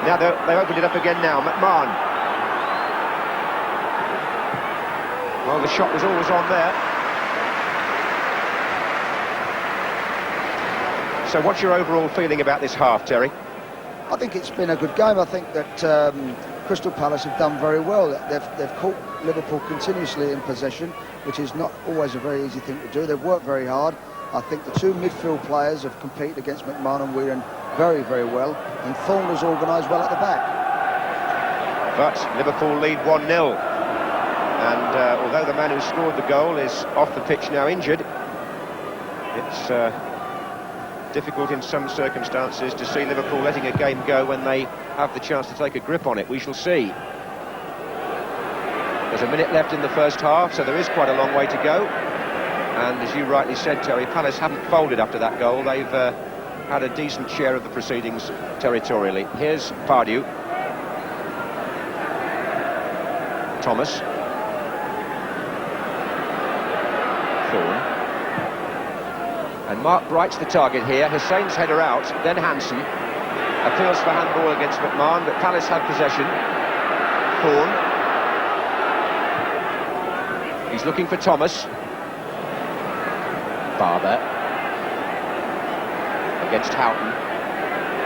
Now they've opened it up again now. McMahon. Well, the shot was always on there. So what's your overall feeling about this half, Terry? I think it's been a good game. I think that Crystal Palace have done very well. They've caught Liverpool continuously in possession, which is not always a very easy thing to do. They've worked very hard. I think the two midfield players have competed against McMahon and Whelan very, very well, and Thorne was organised well at the back. But Liverpool lead 1-0, and although the man who scored the goal is off the pitch now injured, it's difficult in some circumstances to see Liverpool letting a game go when they have the chance to take a grip on it. We shall see. There's a minute left in the first half, so there is quite a long way to go. And as you rightly said, Terry, Palace haven't folded after that goal. They've had a decent share of the proceedings territorially. Here's Pardew. Thomas. Thorne. And Mark Bright's the target here. Hussein's header out, then Hansen. Appeals for handball against McMahon, but Palace had possession. Horn. He's looking for Thomas. Barber. Against Houghton.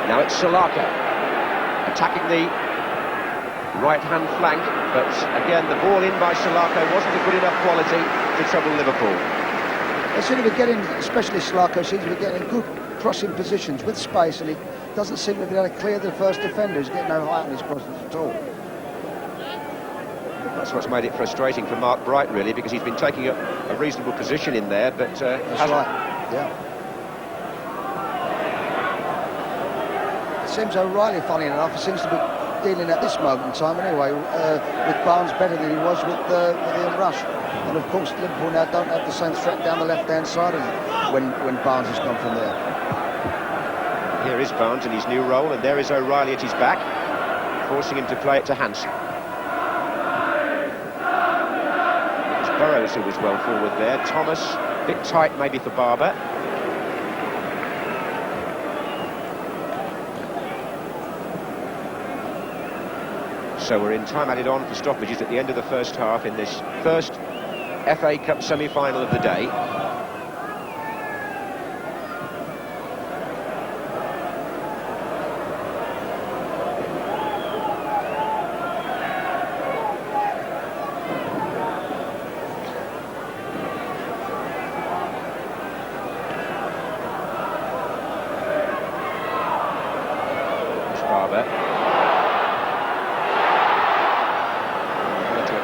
Now it's Salaka. Attacking the right-hand flank, but again, the ball in by Salaka wasn't of good enough quality to trouble Liverpool. They seem to be getting, especially Salaka, seems to be getting good crossing positions with space, and he doesn't seem to be able to clear the first defender. He's getting no height on his crosses at all. That's what's made it frustrating for Mark Bright, really, because he's been taking a reasonable position in there, but that's right. Yeah. It seems O'Reilly, funny enough, seems to be dealing at this moment in time anyway with Barnes better than he was with Ian Rush. And of course Liverpool now don't have the same threat down the left-hand side when Barnes has gone from there. Here is Barnes in his new role, and there is O'Reilly at his back, forcing him to play it to Hansen. It was Burrows who was well forward there. Thomas, a bit tight maybe for Barber. So we're in time added on for stoppages at the end of the first half in this first FA Cup semi-final of the day.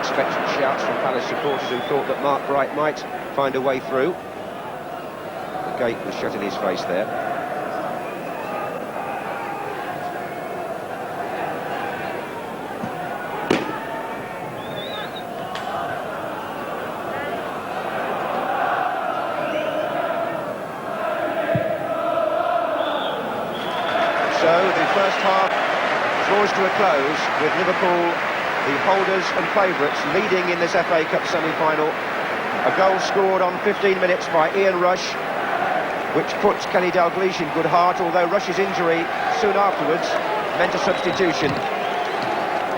Expectant shouts from Palace supporters who thought that Mark Bright might find a way through. The gate was shut in his face there. So the first half draws to a close with Liverpool, the holders and favourites, leading in this FA Cup semi-final. A goal scored on 15 minutes by Ian Rush, which puts Kenny Dalglish in good heart, although Rush's injury soon afterwards meant a substitution.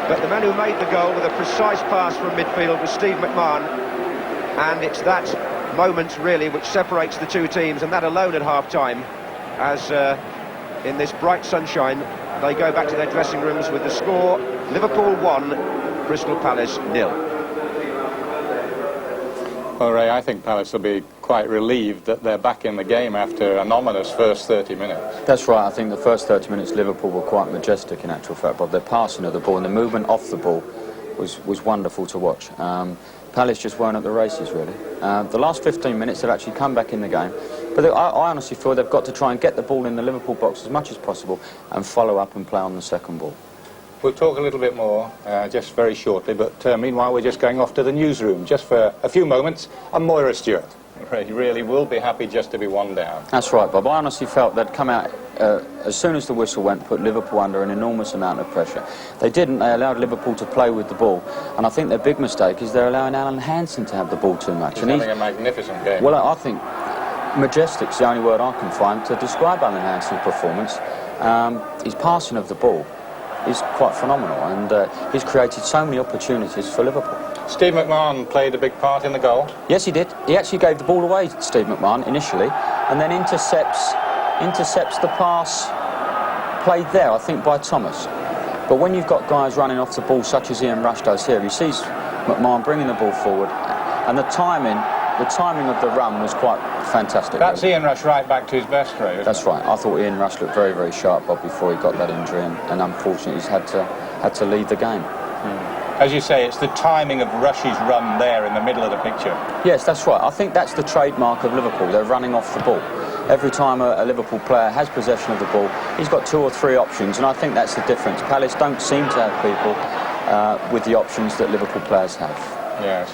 But the man who made the goal with a precise pass from midfield was Steve McMahon, and it's that moment really which separates the two teams, and that alone at half-time, as in this bright sunshine they go back to their dressing rooms with the score: Liverpool 1, Crystal Palace 0. Well, Ray, I think Palace will be quite relieved that they're back in the game after an ominous first 30 minutes. That's right. I think the first 30 minutes Liverpool were quite majestic in actual fact, Bob. Their passing of the ball and the movement off the ball was wonderful to watch. Palace just weren't at the races, really. The last 15 minutes they've actually come back in the game, but I honestly feel they've got to try and get the ball in the Liverpool box as much as possible and follow up and play on the second ball. We'll talk a little bit more just very shortly, but meanwhile we're just going off to the newsroom just for a few moments. And Moira Stewart. Ray really will be happy just to be one down. That's right, Bob. I honestly felt they'd come out as soon as the whistle went, put Liverpool under an enormous amount of pressure. They didn't. They allowed Liverpool to play with the ball, and I think their big mistake is they're allowing Alan Hansen to have the ball too much. He's having a magnificent game. Well, I think majestic's the only word I can find to describe Alan Hansen's performance. His passing of the ball is quite phenomenal, and he's created so many opportunities for Liverpool. Steve McMahon played a big part in the goal. Yes, he did. He actually gave the ball away, Steve McMahon, initially, and then intercepts the pass played there, I think, by Thomas. But when you've got guys running off the ball, such as Ian Rush does here, he sees McMahon bringing the ball forward, and the timing of the run was quite fantastic. That's really. Ian Rush right back to his best, Ray. That's right. I thought Ian Rush looked very, very sharp, Bob, before he got that injury, and unfortunately he's had to leave the game. As you say, it's the timing of Rush's run there in the middle of the picture. Yes, that's right. I think that's the trademark of Liverpool. They're running off the ball. Every time a Liverpool player has possession of the ball, he's got 2 or 3 options, and I think that's the difference. Palace don't seem to have people with the options that Liverpool players have. Yes.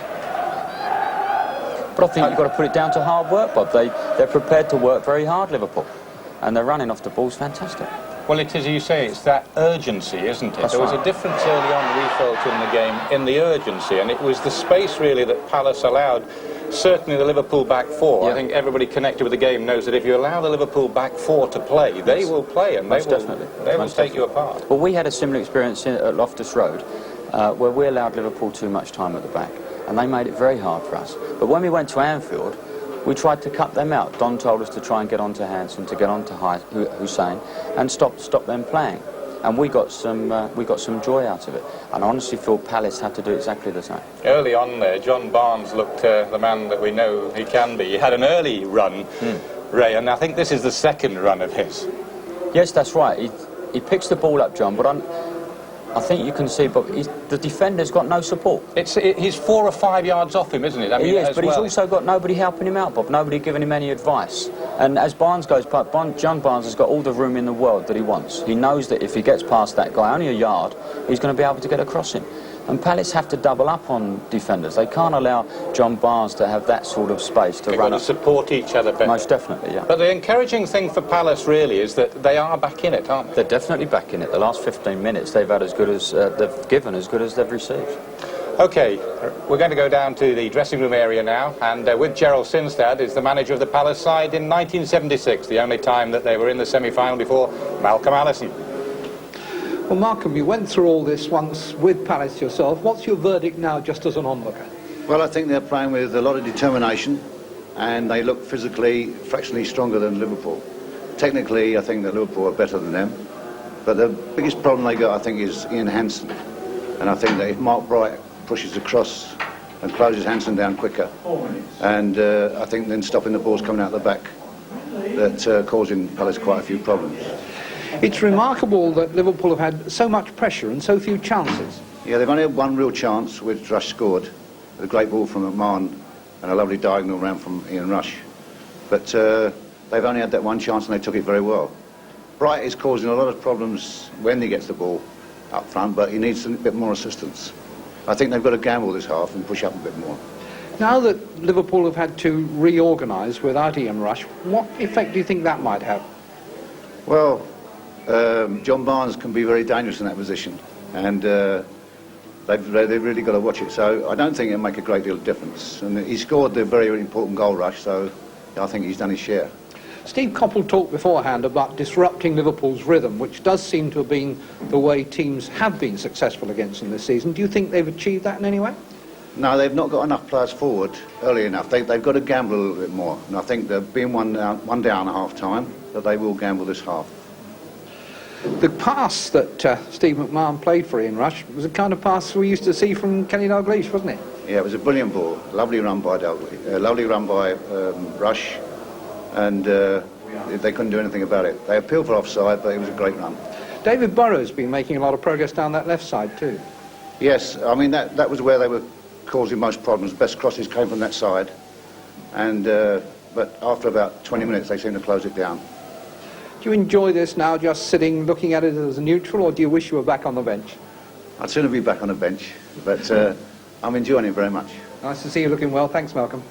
But I think you've got to put it down to hard work, Bob. They're prepared to work very hard, Liverpool, and their running off the ball's fantastic. Well, it is, as you say, it's that urgency, isn't it? That's there was right. a difference early on, we felt, in the game, in the urgency, and it was the space, really, that Palace allowed certainly the Liverpool back four. Yeah. I think everybody connected with the game knows that if you allow the Liverpool back four to play, they will play and they will take you apart. Well, we had a similar experience at Loftus Road, where we allowed Liverpool too much time at the back, and they made it very hard for us. But when we went to Anfield, we tried to cut them out. Don told us to try and get onto Hansen, to get onto Hussein, and stop them playing. And we got some joy out of it. And I honestly feel Palace had to do exactly the same. Early on there, John Barnes looked the man that we know he can be. He had an early run, Ray, and I think this is the second run of his. Yes, that's right. He picks the ball up, John, but I think you can see, but the defender's got no support. He's 4 or 5 yards off him, isn't it? I mean, he is, but he's also got nobody helping him out, Bob. Nobody giving him any advice. And as Barnes goes past, John Barnes has got all the room in the world that he wants. He knows that if he gets past that guy only a yard, he's going to be able to get across him. And Palace have to double up on defenders. They can't allow John Barnes to have that sort of space to run up. They've got to support each other better. Most definitely, yeah. But the encouraging thing for Palace really is that they are back in it, aren't they? They're definitely back in it. The last 15 minutes they've had as good as they've given, as good as they've received. OK, we're going to go down to the dressing room area now, and with Gerald Sinstad is the manager of the Palace side in 1976, the only time that they were in the semi-final before Malcolm Allison. Well, Malcolm, you went through all this once with Palace yourself. What's your verdict now, just as an onlooker? Well, I think they're playing with a lot of determination, and they look physically, fractionally stronger than Liverpool. Technically, I think that Liverpool are better than them, but the biggest problem they got, I think, is Ian Hansen. And I think that if Mark Bright pushes across and closes Hansen down quicker, and I think then stopping the balls coming out the back, that causing Palace quite a few problems. It's remarkable that Liverpool have had so much pressure and so few chances. Yeah, they've only had one real chance, which Rush scored. A great ball from McMahon and a lovely diagonal round from Ian Rush. But they've only had that one chance and they took it very well. Bright is causing a lot of problems when he gets the ball up front, but he needs a bit more assistance. I think they've got to gamble this half and push up a bit more. Now that Liverpool have had to reorganise without Ian Rush, what effect do you think that might have? Well, John Barnes can be very dangerous in that position, and they've really got to watch it. So I don't think it'll make a great deal of difference. And he scored the very, very important goal, Rush, so I think he's done his share. Steve Coppell talked beforehand about disrupting Liverpool's rhythm, which does seem to have been the way teams have been successful against them this season. Do you think they've achieved that in any way? No, they've not got enough players forward early enough. They've got to gamble a little bit more. And I think they've been one down at half-time, that they will gamble this half. The pass that Steve McMahon played for Ian Rush was the kind of pass we used to see from Kenny Dalglish, wasn't it? Yeah, it was a brilliant ball. Lovely run by Dalglish, lovely run by Rush, and they couldn't do anything about it. They appealed for offside, but it was a great run. David Burrow's been making a lot of progress down that left side too. Yes, I mean that was where they were causing most problems. Best crosses came from that side, and but after about 20 minutes they seemed to close it down. Do you enjoy this now, just sitting, looking at it as a neutral, or do you wish you were back on the bench? I'd sooner be back on the bench, but I'm enjoying it very much. Nice to see you looking well. Thanks, Malcolm.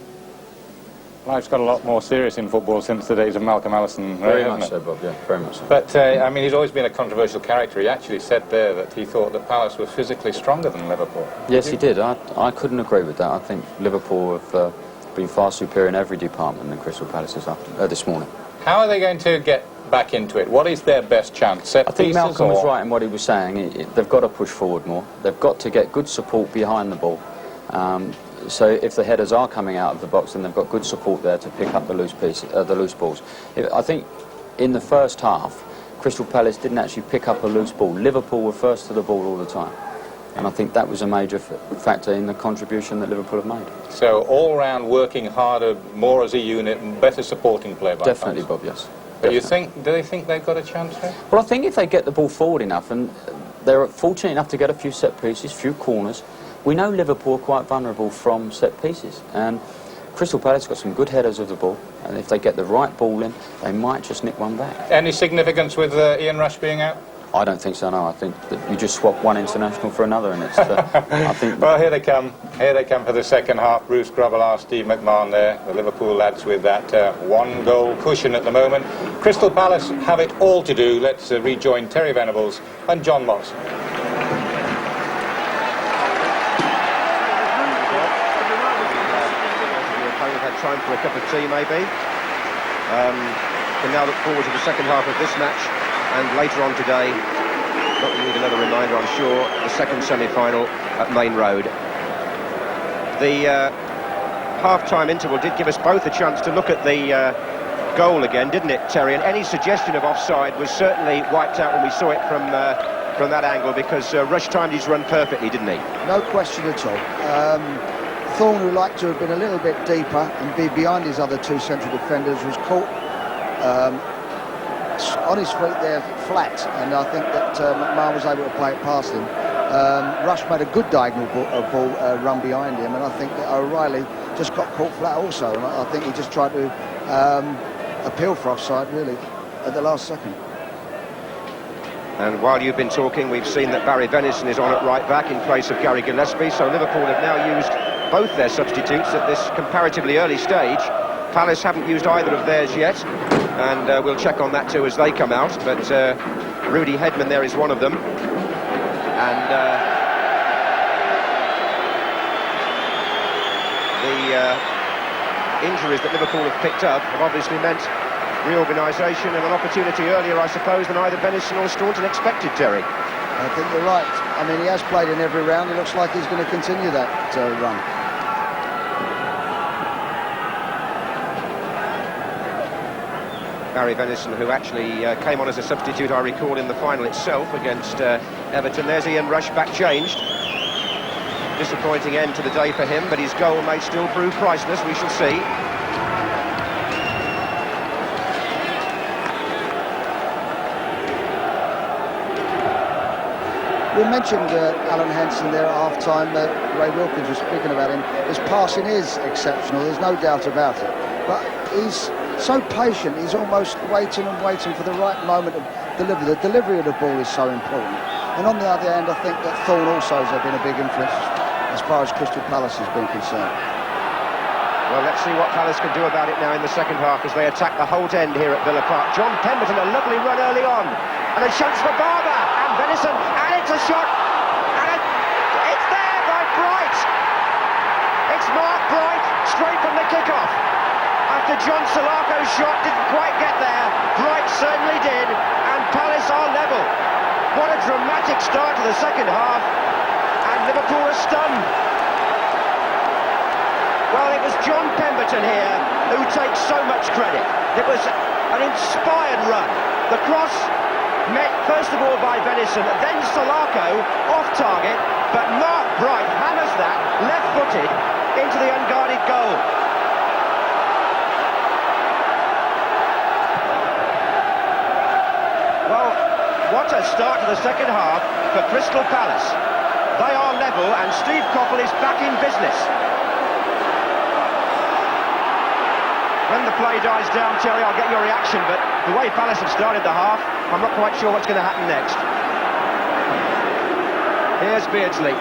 Life's got a lot more serious in football since the days of Malcolm Allison. Very much so, Bob, yeah, very much so. But, I mean, he's always been a controversial character. He actually said there that he thought that Palace was physically stronger than Liverpool. Yes, he did. I couldn't agree with that. I think Liverpool have been far superior in every department than Crystal Palace this morning. How are they going to get back into it? What is their best chance? Set I think pieces, Malcolm was or? right in what he was saying. They've got to push forward more. They've got to get good support behind the ball. So if the headers are coming out of the box, then they've got good support there to pick up the loose balls. I think in the first half, Crystal Palace didn't actually pick up a loose ball. Liverpool were first to the ball all the time. And I think that was a major factor in the contribution that Liverpool have made. So all round working harder, more as a unit, and better supporting play by Definitely, Palace. Bob, yes. But Definitely. do they think they've got a chance here? Well, I think if they get the ball forward enough, and they're fortunate enough to get a few set pieces, few corners. We know Liverpool are quite vulnerable from set pieces, and Crystal Palace got some good headers of the ball, and if they get the right ball in, they might just nick one back. Any significance with Ian Rush being out? I don't think so, no. I think that you just swap one international for another, and it's, I think... Well, here they come. Here they come for the second half. Bruce Grobbelaar, Steve McMahon there, the Liverpool lads with that one-goal cushion at the moment. Crystal Palace have it all to do. Let's rejoin Terry Venables and John Motson. time for a cup of tea, maybe. Can now look forward to the second half of this match, and later on today, not to need another reminder, I'm sure, the second semi-final at Main Road. The half-time interval did give us both a chance to look at the goal again, didn't it, Terry? And any suggestion of offside was certainly wiped out when we saw it from that angle, because Rush timed his run perfectly, didn't he? No question at all. Thorne, who liked to have been a little bit deeper and be behind his other two central defenders, was caught on his feet there flat, and I think that McMahon was able to play it past him. Rush made a good diagonal ball run behind him, and I think that O'Reilly just got caught flat also, and I think he just tried to appeal for offside, really, at the last second. And while you've been talking, we've seen that Barry Venison is on at right back in place of Gary Gillespie, so Liverpool have now used both their substitutes at this comparatively early stage. Palace haven't used either of theirs yet, and we'll check on that too as they come out, but Rudy Hedman there is one of them. And the injuries that Liverpool have picked up have obviously meant reorganisation and an opportunity earlier, I suppose, than either Venison or Staunton expected, Terry. I think you're right. I mean, he has played in every round. It looks like he's going to continue that run. Barry Venison, who actually came on as a substitute, I recall, in the final itself against Everton. There's Ian Rush back changed. Disappointing end to the day for him, but his goal may still prove priceless. We shall see. We mentioned Alan Henson there at half-time. Ray Wilkins was speaking about him. His passing is exceptional, there's no doubt about it. But he's so patient, he's almost waiting and waiting for the right moment of delivery. The delivery of the ball is so important. And on the other hand, I think that Thorne also has been a big influence as far as Crystal Palace has been concerned. Well, let's see what Palace can do about it now in the second half as they attack the Holt end here at Villa Park. John Pemberton, a lovely run early on. And a chance for Barber and Venison, and it's a shot. And it's there by Bright. It's Mark Bright, straight from the kick-off. After John Solako's shot didn't quite get there, Bright certainly did, and Palace are level. What a dramatic start to the second half, and Liverpool are stunned. Well, it was John Pemberton here who takes so much credit. It was an inspired run. The cross met first of all by Venison, then Solako off target, but Mark Bright hammers that left-footed into the unguarded goal. Well, what a start to the second half for Crystal Palace. They are level, and Steve Coppell is back in business. When the play dies down, Terry, I'll get your reaction, but the way Palace have started the half, I'm not quite sure what's going to happen next. Here's Beardsley.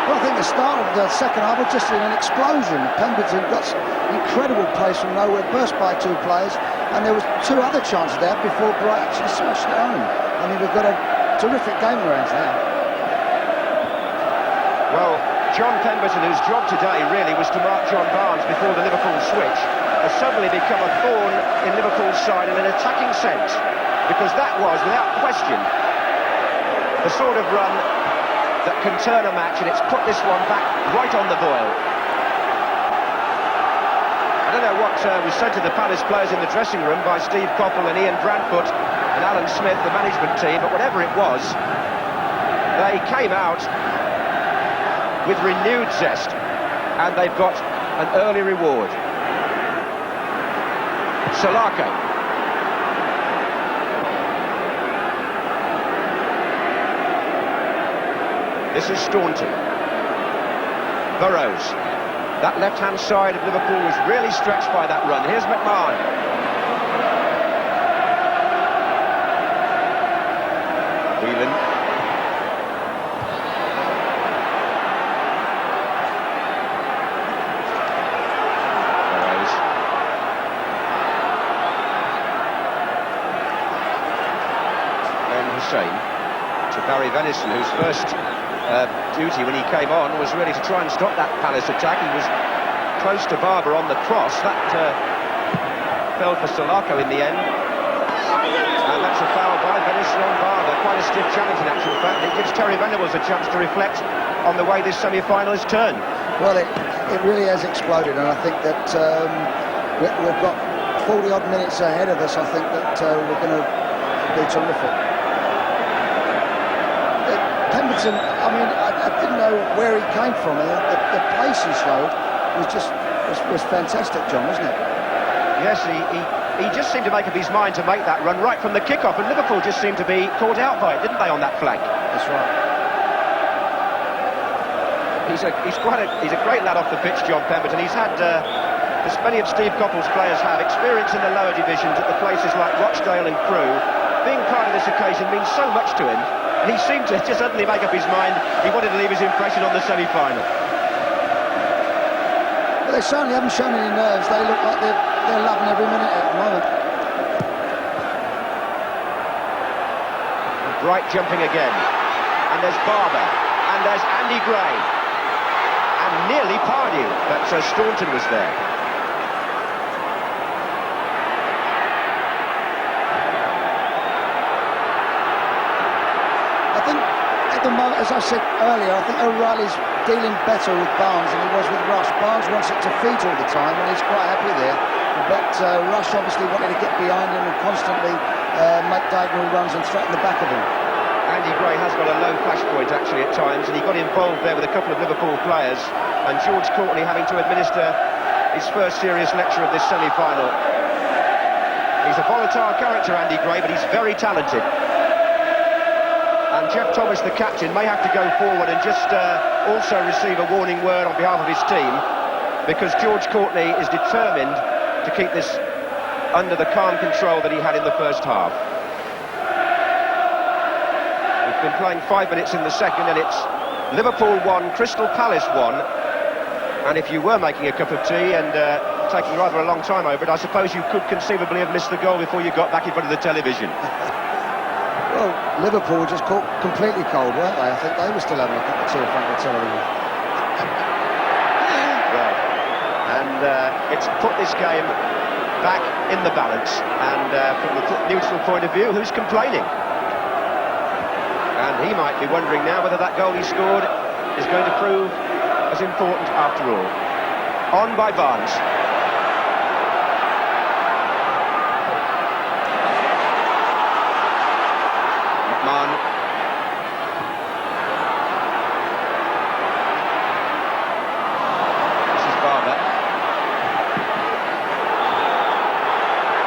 Well, I think the start of the second half was just an explosion. Pemberton got incredible pace from nowhere, burst by two players, and there was two other chances there before Bright actually smashed it home. I mean, we've got a terrific game around now. Well, John Pemberton, whose job today really was to mark John Barnes before the Liverpool switch, has suddenly become a thorn in Liverpool's side in an attacking sense, because that was, without question, the sort of run that can turn a match, and it's put this one back right on the boil. I don't know what was said to the Palace players in the dressing room by Steve Coppell and Ian Brandfoot and Alan Smith, the management team, but whatever it was, they came out with renewed zest, and they've got an early reward. Solako. This is Staunton. Burrows. That left-hand side of Liverpool was really stretched by that run. Here's McMahon. Whelan. Burrows. to Barry Venison, whose first duty when he came on was really to try and stop that Palace attack. He was close to Barber on the cross. That fell for Solako in the end. And that's a foul by Venison on Barber. Quite a stiff challenge in actual fact. It gives Terry Venables a chance to reflect on the way this semi-final has turned. Well, it really has exploded, and I think that we've got 40-odd minutes ahead of us. I think that we're going to be terrific. Pemberton, I mean, I didn't know where he came from. The pace he showed was fantastic, John, wasn't it? Yes, he just seemed to make up his mind to make that run right from the kick-off, and Liverpool just seemed to be caught out by it, didn't they, on that flank? That's right. He's a great lad off the pitch, John Pemberton. He's had, as many of Steve Coppell's players have, experience in the lower divisions at the places like Rochdale and Crewe. Being part of this occasion means so much to him. And he seemed to just suddenly make up his mind. He wanted to leave his impression on the semi-final. Well, they certainly haven't shown any nerves. They look like they're loving every minute at the moment. Bright jumping again. And there's Barber. And there's Andy Gray. And nearly Pardew, but Staunton was there. I think at the moment, as I said earlier, I think O'Reilly's dealing better with Barnes than he was with Rush. Barnes wants it to feed all the time, and he's quite happy there. But Rush obviously wanted to get behind him and constantly make diagonal runs and threaten the back of him. Andy Gray has got a low flash point actually at times, and he got involved there with a couple of Liverpool players, and George Courtney having to administer his first serious lecture of this semi-final. He's a volatile character, Andy Gray, but he's very talented. And Jeff Thomas, the captain, may have to go forward and just also receive a warning word on behalf of his team, because George Courtney is determined to keep this under the calm control that he had in the first half. Been playing 5 minutes in the second, and it's Liverpool 1, Crystal Palace 1. And if you were making a cup of tea and taking rather a long time over it, I suppose you could conceivably have missed the goal before you got back in front of the television. Well, Liverpool were just caught completely cold, weren't they? I think they were still having a cup of tea in front of the television. Right. And it's put this game back in the balance. And from the neutral point of view, who's complaining? And he might be wondering now whether that goal he scored is going to prove as important after all. On by Barnes. McMahon. This is Barber.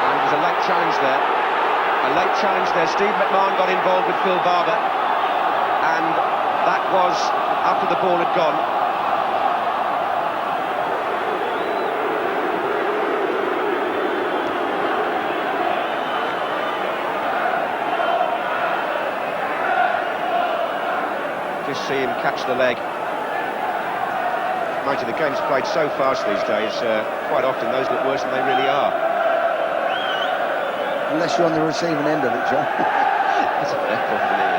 And there's a late challenge there. A late challenge there. Steve McMahon got involved with Phil Barber. And that was after the ball had gone. Just see him catch the leg. Mind you, the game's played so fast these days, quite often those look worse than they really are. Unless you're on the receiving end of it, John. That's a fair point, isn't it?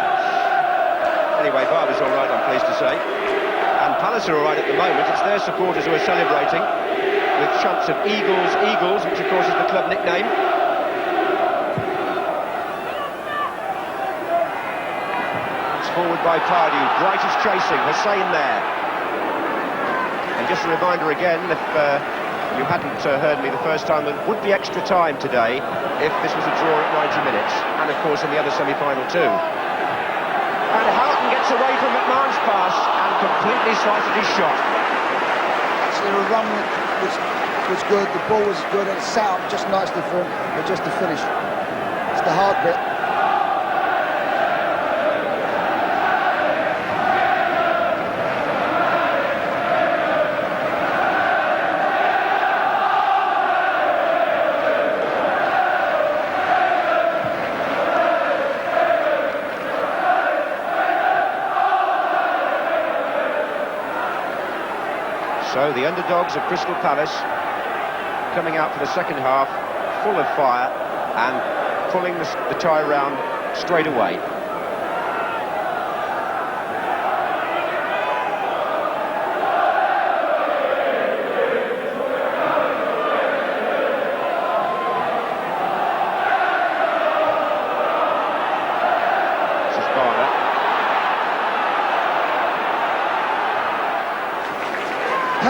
Anyway, Barber's all right, I'm pleased to say. And Palace are all right at the moment. It's their supporters who are celebrating with chants of Eagles, Eagles, which of course is the club nickname. It's forward by Pardew. Bright is chasing. Hussein there. And just a reminder again, if you hadn't heard me the first time, there would be extra time today if this was a draw at 90 minutes. And of course in the other semi-final too. And Houghton gets away from McMahon's pass and completely slices his shot. Actually, the run was good, the ball was good, and it set up just nicely for him, but just to finish. It's the hard bit. So the underdogs of Crystal Palace coming out for the second half, full of fire and pulling the tie round straight away.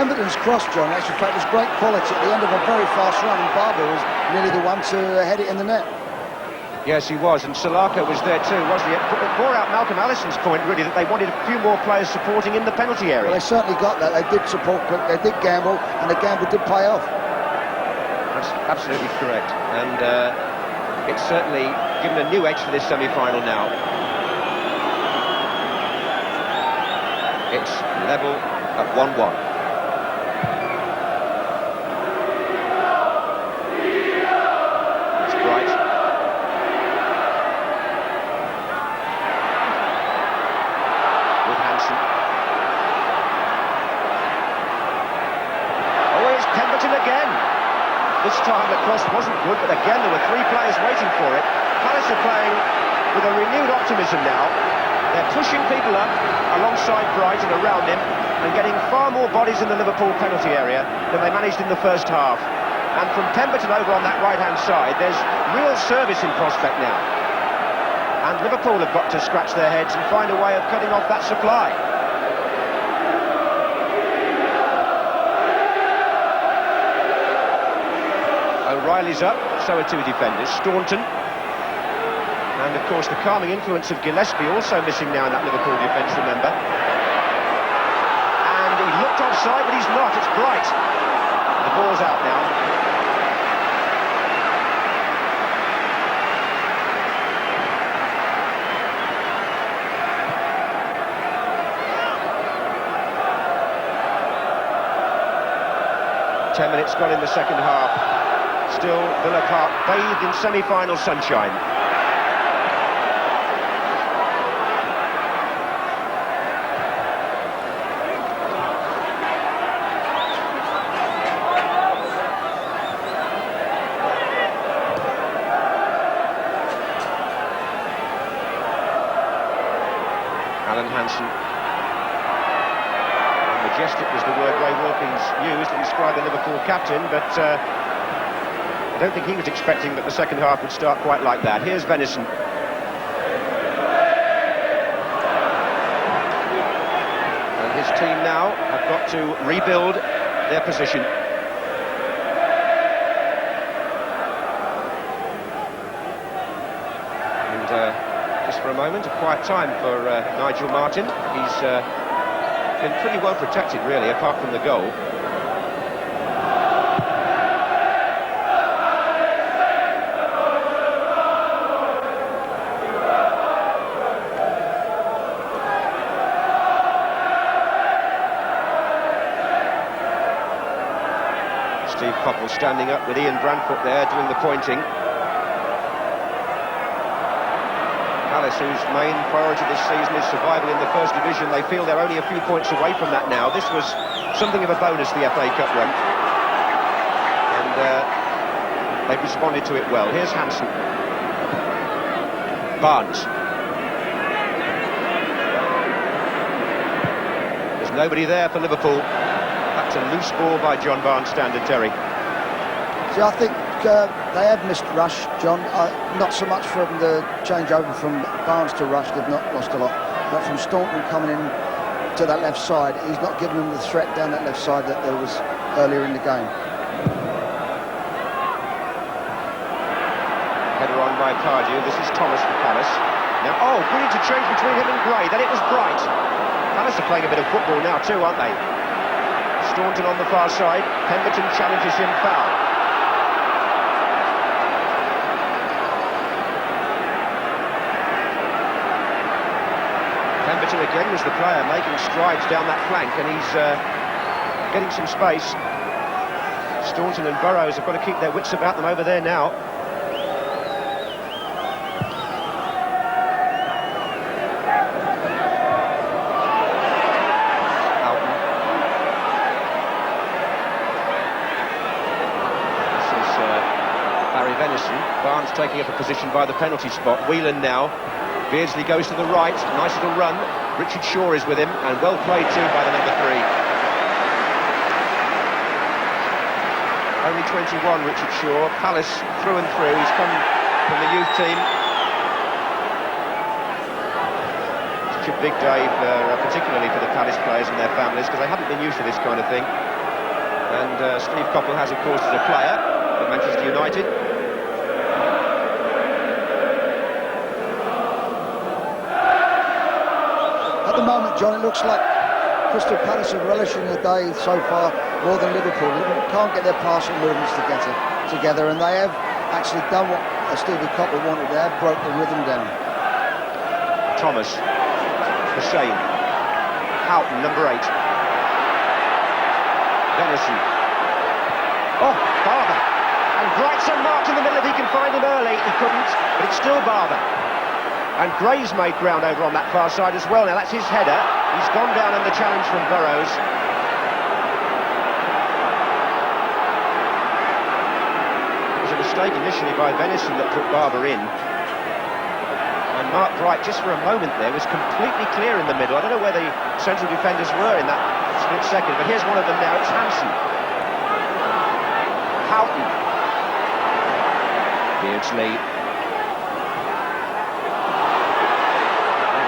Pemberton's cross, John, in actual fact, was great quality at the end of a very fast run, and Barber was nearly the one to head it in the net. Yes, he was, and Salako was there too, wasn't he? It bore out Malcolm Allison's point, really, that they wanted a few more players supporting in the penalty area. Well, they certainly got that. They did support, but they did gamble, and the gamble did pay off. That's absolutely correct, and it's certainly given a new edge for this semi-final now. It's level at 1-1. This time the cross wasn't good, but again there were three players waiting for it. Palace are playing with a renewed optimism now. They're pushing people up alongside Bright and around him and getting far more bodies in the Liverpool penalty area than they managed in the first half. And from Pemberton over on that right-hand side, there's real service in prospect now. And Liverpool have got to scratch their heads and find a way of cutting off that supply. O'Reilly's up, so are two defenders, Staunton. And of course the calming influence of Gillespie also missing now in that Liverpool defence, remember. And he looked offside, but he's not, it's Bright. The ball's out now. Ten minutes gone in the second half. Still Villa Park bathed in semi-final sunshine. Alan Hansen. Majestic was the word Ray Wilkins used to describe the Liverpool captain, but I don't think he was expecting that the second half would start quite like that. Here's Venison. And his team now have got to rebuild their position. And just for a moment, a quiet time for Nigel Martin. He's been pretty well protected, really, apart from the goal. Steve Coppell standing up with Ian Brandfoot there doing the pointing. Palace, whose main priority this season is survival in the First Division, they feel they're only a few points away from that now. This was something of a bonus, the FA Cup run. And they've responded to it well. Here's Hansen. Barnes. There's nobody there for Liverpool. That's a loose ball by John Barnes standard, Terry. See, I think they have missed Rush, John. Not so much from the changeover from Barnes to Rush, they've not lost a lot. But from Staunton coming in to that left side, he's not given them the threat down that left side that there was earlier in the game. Header on by Cardew. This is Thomas for Palace. Now, good interchange between him and Gray. Then it was Bright. Palace are playing a bit of football now too, aren't they? Staunton on the far side. Pemberton challenges him foul. Pemberton again was the player making strides down that flank, and he's getting some space. Staunton and Burrows have got to keep their wits about them over there now. Venison. Barnes taking up a position by the penalty spot. Whelan now. Beardsley goes to the right. Nice little run. Richard Shaw is with him, and well played too by the number 3. Only 21, Richard Shaw. Palace through and through. He's come from the youth team. Such a big day, particularly for the Palace players and their families, because they haven't been used to this kind of thing. And Steve Coppell has, of course, as a player at Manchester United. At the moment, John, it looks like Crystal Palace are relishing the day so far more than Liverpool. Liverpool can't get their passing movements together, and they have actually done what Stevie Coppell wanted. They have broke the rhythm down. Thomas, Hussein, Houghton, number 8. Venison. Oh, Barber. And Wrightson marked in the middle if he can find him early. He couldn't, but it's still Barber. And Gray's made ground over on that far side as well. Now that's his header. He's gone down in the challenge from Burrows. It was a mistake initially by Venison that put Barber in. And Mark Wright, just for a moment there, was completely clear in the middle. I don't know where the central defenders were in that split second, but here's one of them now. It's Hansen. Houghton. Beardsley.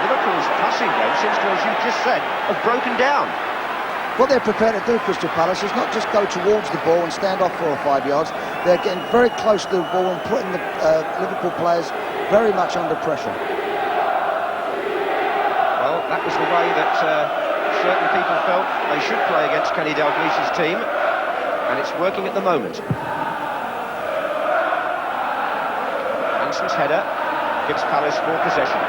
Liverpool's passing game seems to, as you just said, have broken down. What they're prepared to do, Crystal Palace, is not just go towards the ball and stand off 4 or 5 yards. They're getting very close to the ball and putting the Liverpool players very much under pressure. Well, that was the way that certain people felt they should play against Kenny Dalglish's team, and it's working at the moment. Hansen's header gives Palace more possession.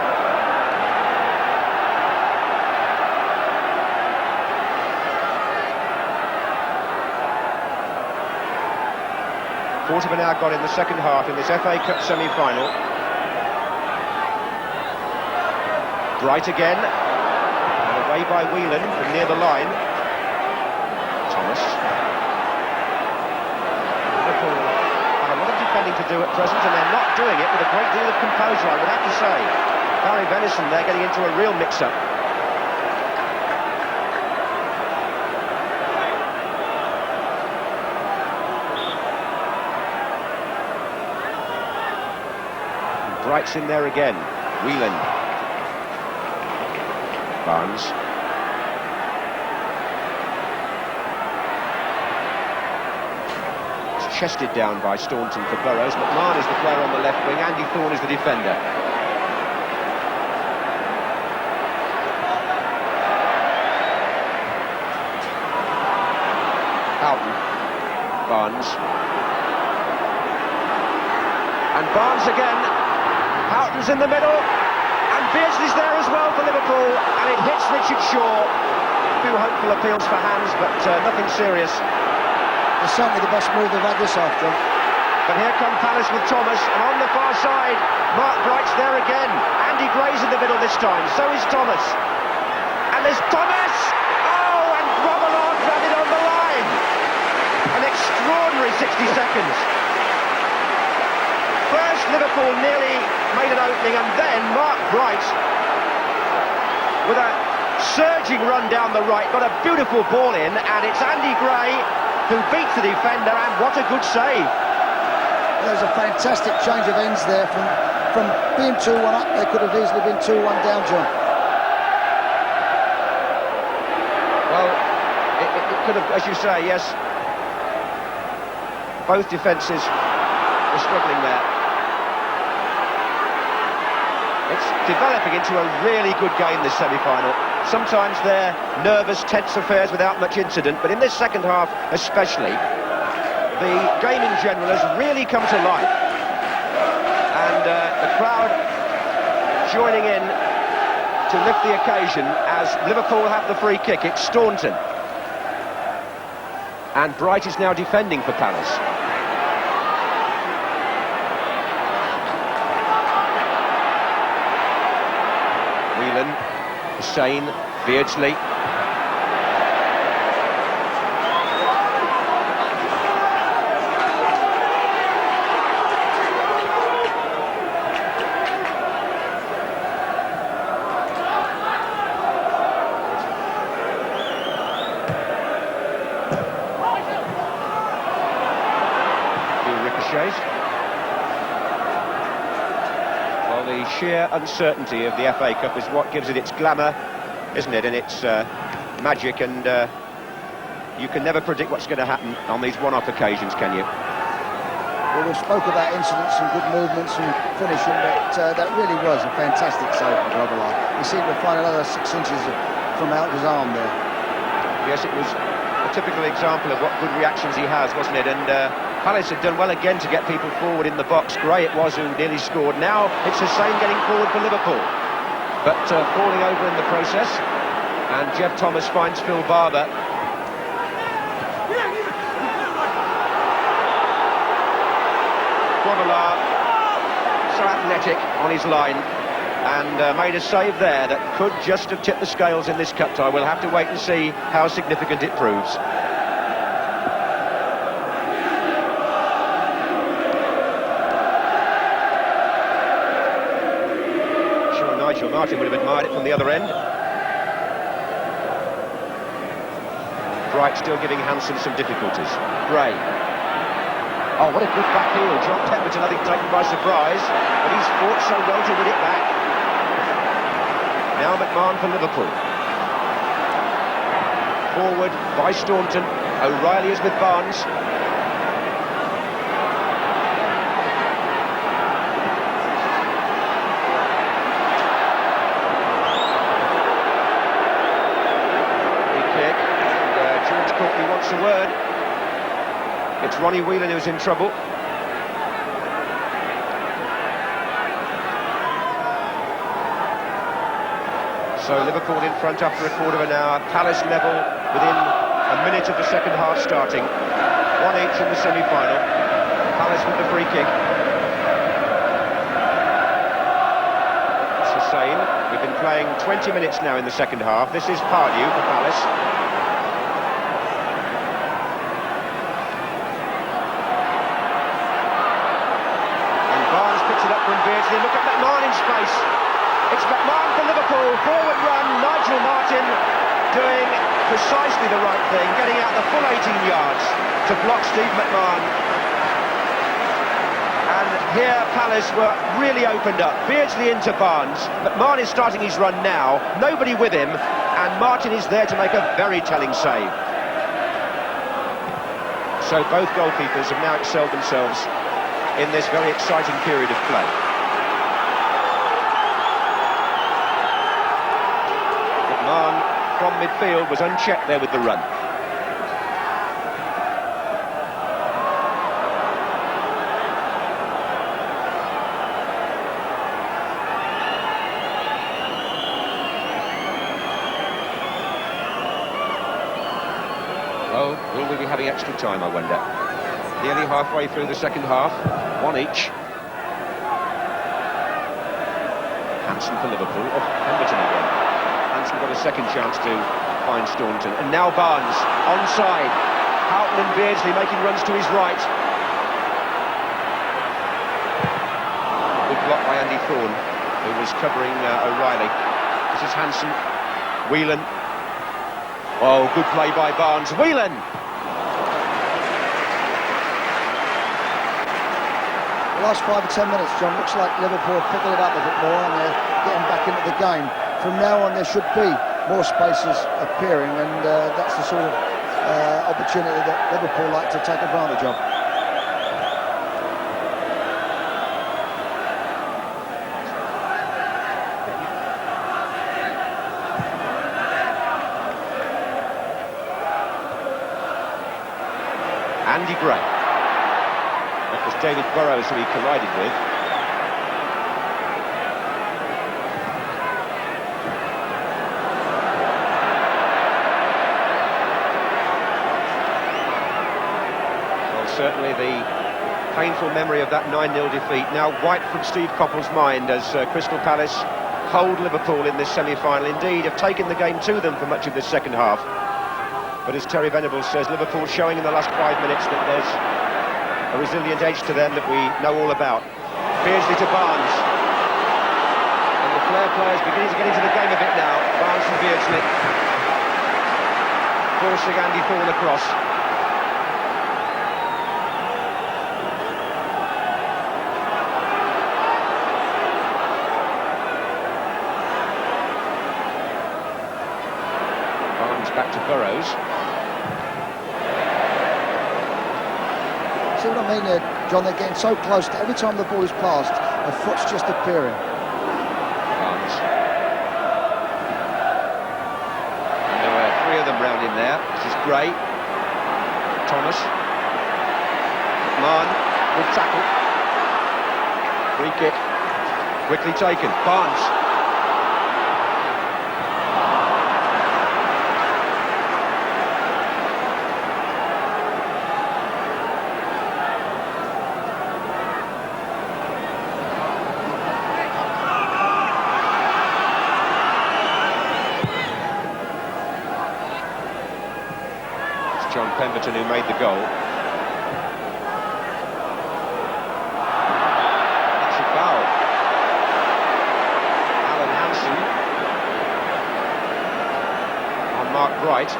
Quarter of an hour gone in the second half in this FA Cup semi-final. Bright again, and away by Whelan from near the line. Thomas. Liverpool have a lot of defending to do at present, and they're not doing it with a great deal of composure, I would have to say. Barry Venison, they're getting into a real mix-up. Bright's in there again. Whelan. Barnes. It's chested down by Staunton for Burrows. McMahon is the player on the left wing. Andy Thorne is the defender. Houghton. Barnes. And Barnes again. Houghton's in the middle, and Beardsley's there as well for Liverpool, and it hits Richard Shaw. A few hopeful appeals for hands, but nothing serious. It's certainly the best move they've had this afternoon. But here come Palace with Thomas, and on the far side, Mark Wright's there again. Andy Gray's in the middle this time, so is Thomas. And there's Thomas! Oh, and Grobbelaar grabbed it on the line. An extraordinary 60 seconds. First, Liverpool nearly made an opening, and then Mark Wright, with a surging run down the right, got a beautiful ball in, and it's Andy Gray who beats the defender, and what a good save. There's a fantastic change of ends there. From being 2-1 up, they could have easily been 2-1 down, John. Well, it could have, as you say, yes. Both defences were struggling there. It's developing into a really good game, this semi-final. Sometimes they're nervous, tense affairs without much incident, but in this second half especially, the game in general has really come to life. And the crowd joining in to lift the occasion as Liverpool have the free kick. It's Staunton. And Bright is now defending for Palace. Whelan, Hussein, Beardsley. Well, the sheer uncertainty of the FA Cup is what gives it its glamour, isn't it, and its magic and you can never predict what's going to happen on these one-off occasions, can you? Well, we spoke about incidents and good movements and finishing, but that really was a fantastic save from Grobbelaar. He seemed to find another 6 inches from out his arm there. Yes, it was a typical example of what good reactions he has, wasn't it? And Palace had done well again to get people forward in the box. Gray it was who nearly scored. Now it's Hussein getting forward for Liverpool, but falling over in the process. And Jeff Thomas finds Phil Barber. Grobbelaar, so athletic on his line, and made a save there that could just have tipped the scales in this cup tie. We'll have to wait and see how significant it proves. Sure, Nigel Martin would have admired it from the other end. Bright still giving Hansen some difficulties. Gray. Oh, what a good back heel. John Pemberton, I think, taken by surprise, but he's fought so well to win it back. Now McMahon for Liverpool. Forward by Staunton. O'Reilly is with Barnes. Free kick. And George Courtney wants a word. It's Ronnie Whelan who's in trouble. So Liverpool in front after a quarter of an hour. Palace level within a minute of the second half starting. 1-1 in the semi-final. Palace with the free kick. It's Hussein. We've been playing 20 minutes now in the second half. This is Pardew for Palace. Beardsley, look at McMahon in space. It's McMahon for Liverpool, forward run, Nigel Martin doing precisely the right thing, getting out the full 18 yards to block Steve McMahon. And here Palace were really opened up. Beardsley into Barnes. McMahon is starting his run now, nobody with him, and Martin is there to make a very telling save. So both goalkeepers have now excelled themselves in this very exciting period of play. McMahon from midfield was unchecked there with the run. Oh, will we be having extra time, I wonder? Nearly halfway through the second half, one each. Hansen for Liverpool. Oh, Pemberton again. Hansen got a second chance to find Staunton. And now Barnes, onside. Houghton and Beardsley making runs to his right. Good block by Andy Thorne, who was covering O'Reilly. This is Hansen. Whelan. Oh, good play by Barnes. Whelan! The last 5 or 10 minutes, John, looks like Liverpool are picking it up a bit more and they're getting back into the game. From now on, there should be more spaces appearing, and that's the sort of opportunity that Liverpool like to take advantage of. Andy Gray. That was David Burrows who he collided with. Well, certainly the painful memory of that 9-0 defeat now wiped from Steve Coppell's mind as Crystal Palace hold Liverpool in this semi-final. Indeed, have taken the game to them for much of this second half. But as Terry Venables says, Liverpool showing in the last 5 minutes that there's a resilient edge to them that we know all about. Beardsley to Barnes. And the Flair players beginning to get into the game a bit now. Barnes and Beardsley. Forcing Andy Thorne across. Barnes back to Burrows. see what I mean there, John? They're getting so close that every time the ball is passed, a foot's just appearing. Barnes. And there were three of them round him there. This is Gray. Thomas. Mann. Good tackle. Free kick. Quickly taken. Barnes. John Pemberton who made the goal. That's a foul. Alan Hansen on Mark Bright.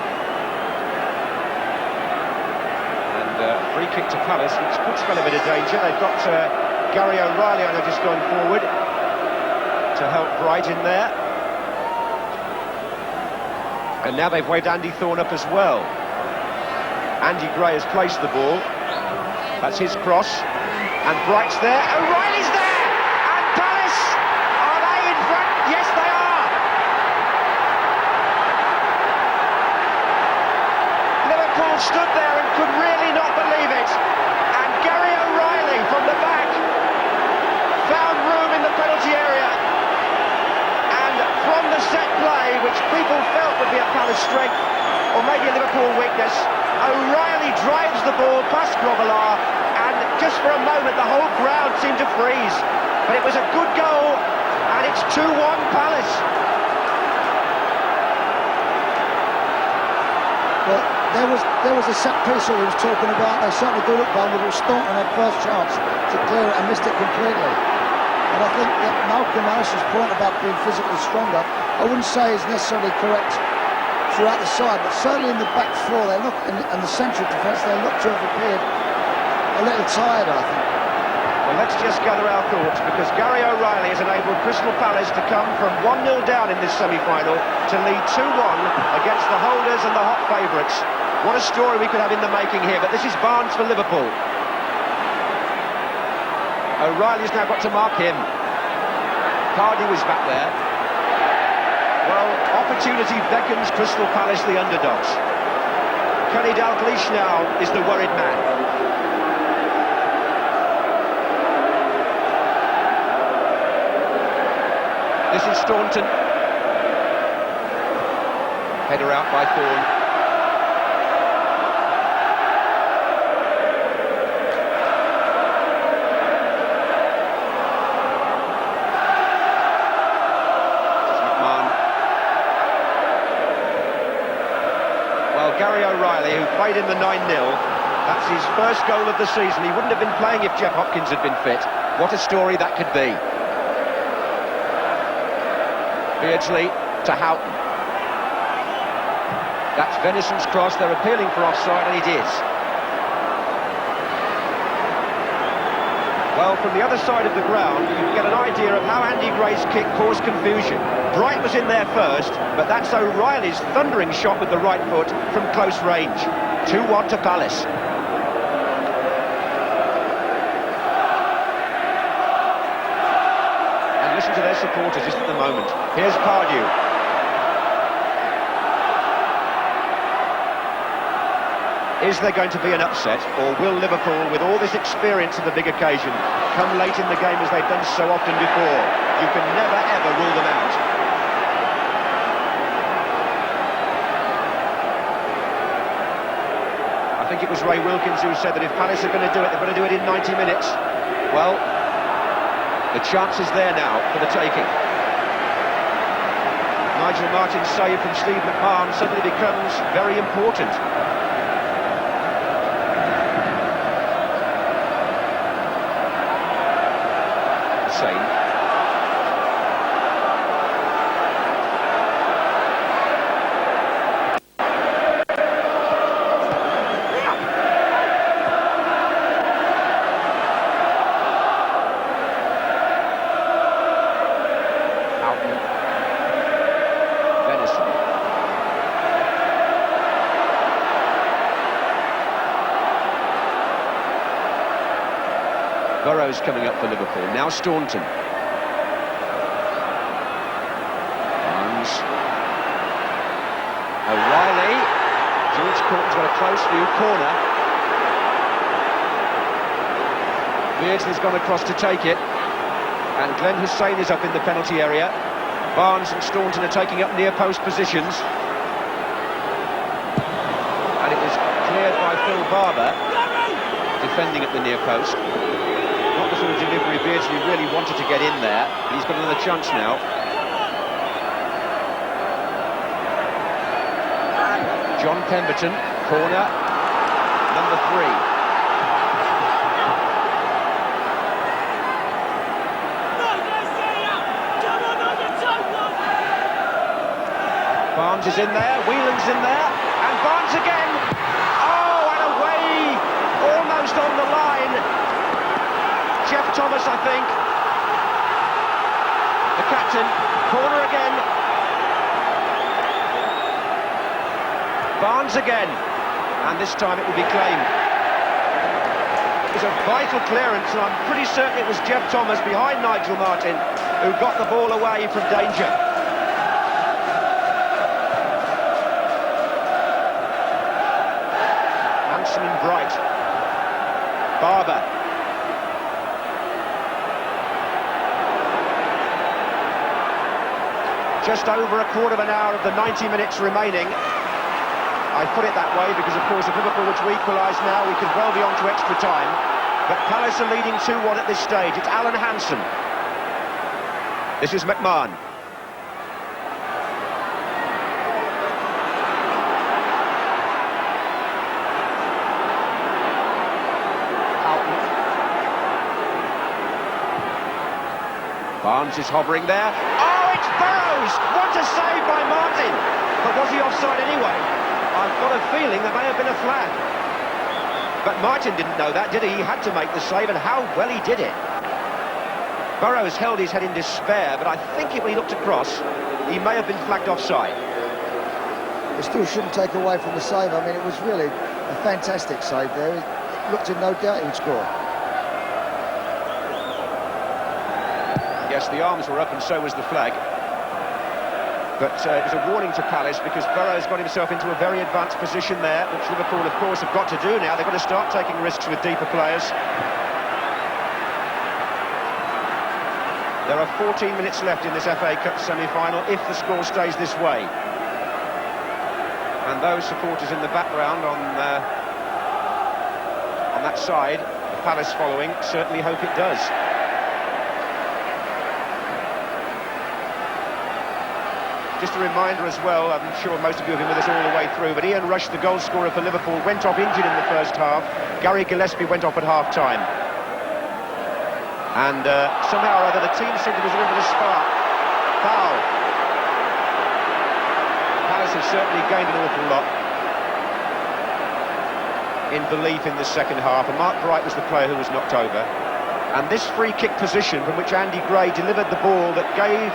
And free kick to Palace, which puts them in a bit of danger. They've got Gary O'Reilly, I know, just going forward to help Bright in there. And now they've waved Andy Thorne up as well. Andy Gray has placed the ball. That's his cross. And Bright's there. O'Reilly's there! And Palace! Are they in front? Yes, they are! Liverpool stood there and could really not believe it. And Gary O'Reilly from the back found room in the penalty area. And from the set play, which people felt would be a Palace strength, or maybe a Liverpool weakness, O'Reilly drives the ball past Grobbelaar, and just for a moment the whole ground seemed to freeze. But it was a good goal, and it's 2-1 Palace. Well, there was a set piece that he was talking about. They certainly do look vulnerable. Staunton had first chance to clear it and missed it completely. And I think that Malcolm Harrison's point about being physically stronger, I wouldn't say is necessarily correct throughout the side, but certainly in the back four, they look, and the central defence, they look to have appeared a little tired, I think. Well, let's just gather our thoughts, because Gary O'Reilly has enabled Crystal Palace to come from 1-0 down in this semi-final to lead 2-1 against the holders and the hot favourites. What a story we could have in the making here, but this is Barnes for Liverpool. O'Reilly's now got to mark him. Cardew is back there. Well, opportunity beckons Crystal Palace, the underdogs. Kenny Dalglish now is the worried man. This is Staunton. Header out by Thorne. Gary O'Reilly, who played in the 9-0, that's his first goal of the season. He wouldn't have been playing if Jeff Hopkins had been fit. What a story that could be. Beardsley to Houghton. That's Venison's cross. They're appealing for offside, and it is. Well, from the other side of the ground, you can get an idea of how Andy Gray's kick caused confusion. Bright was in there first, but that's O'Reilly's thundering shot with the right foot from close range. 2-1 to Palace. And listen to their supporters just at the moment. Here's Cardew. Is there going to be an upset, or will Liverpool, with all this experience of the big occasion, come late in the game as they've done so often before? You can never, ever rule them out. I think it was Ray Wilkins who said that if Palace are going to do it, they're going to do it in 90 minutes. Well, the chance is there now for the taking. Nigel Martin's save from Steve McMahon suddenly becomes very important. Burrows coming up for Liverpool. Now Staunton. Barnes. O'Reilly. George Court's got a close view. Corner. Beardsley's gone across to take it. And Glenn Hussein is up in the penalty area. Barnes and Staunton are taking up near post positions. And it was cleared by Phil Barber, defending at the near post. Not the sort of delivery Beardsley really wanted to get in there, but he's got another chance now. John Pemberton, corner, number 3. Barnes is in there, Whelan's in there, and Barnes again! Oh, and away! Almost on the line. Jeff Thomas, I think. The captain, corner again. Barnes again, and this time it will be claimed. It was a vital clearance, and I'm pretty certain it was Jeff Thomas behind Nigel Martin who got the ball away from danger. And Bright. Barber. Just over a quarter of an hour of the 90 minutes remaining. I put it that way because, of course, if Liverpool were to equalise now, we could well be on to extra time. But Palace are leading 2-1 at this stage. It's Alan Hansen. This is McMahon. Barnes is hovering there. Oh, it's Burrows! What a save by Martin! But was he offside anyway? I've got a feeling there may have been a flag. But Martin didn't know that, did he? He had to make the save, and how well he did it. Burrows held his head in despair, but I think when he looked across, he may have been flagged offside. It still shouldn't take away from the save. I mean, it was really a fantastic save there. It looked in no doubt he'd score. Yes, the arms were up and so was the flag. But it was a warning to Palace because Burrows got himself into a very advanced position there, which Liverpool, of course, have got to do now. They've got to start taking risks with deeper players. There are 14 minutes left in this FA Cup semi-final if the score stays this way. And those supporters in the background on that side, the Palace following, certainly hope it does. Just a reminder as well, I'm sure most of you have been with us all the way through, but Ian Rush, the goal scorer for Liverpool, went off injured in the first half. Gary Gillespie went off at half-time. And somehow or other, the team seemed to be a little bit of a spark. Foul. Palace have certainly gained an awful lot in belief in the second half, and Mark Bright was the player who was knocked over. And this free-kick position from which Andy Gray delivered the ball that gave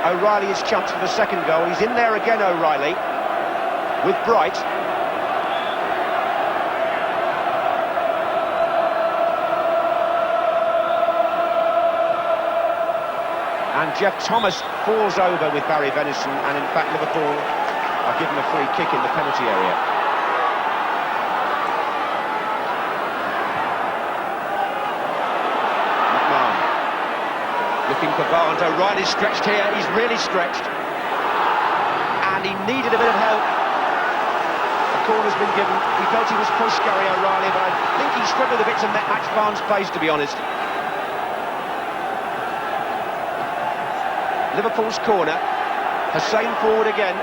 O'Reilly his chance for the second goal. He's in there again, O'Reilly, with Bright. And Jeff Thomas falls over with Barry Venison, and in fact Liverpool are given a free kick in the penalty area. Looking for Barnes. O'Reilly's stretched here. He's really stretched. And he needed a bit of help. The corner's been given. He felt he was pushed, Gary O'Reilly, but I think he struggled a bit to match Barnes' pace, to be honest. Liverpool's corner. Hussein forward again.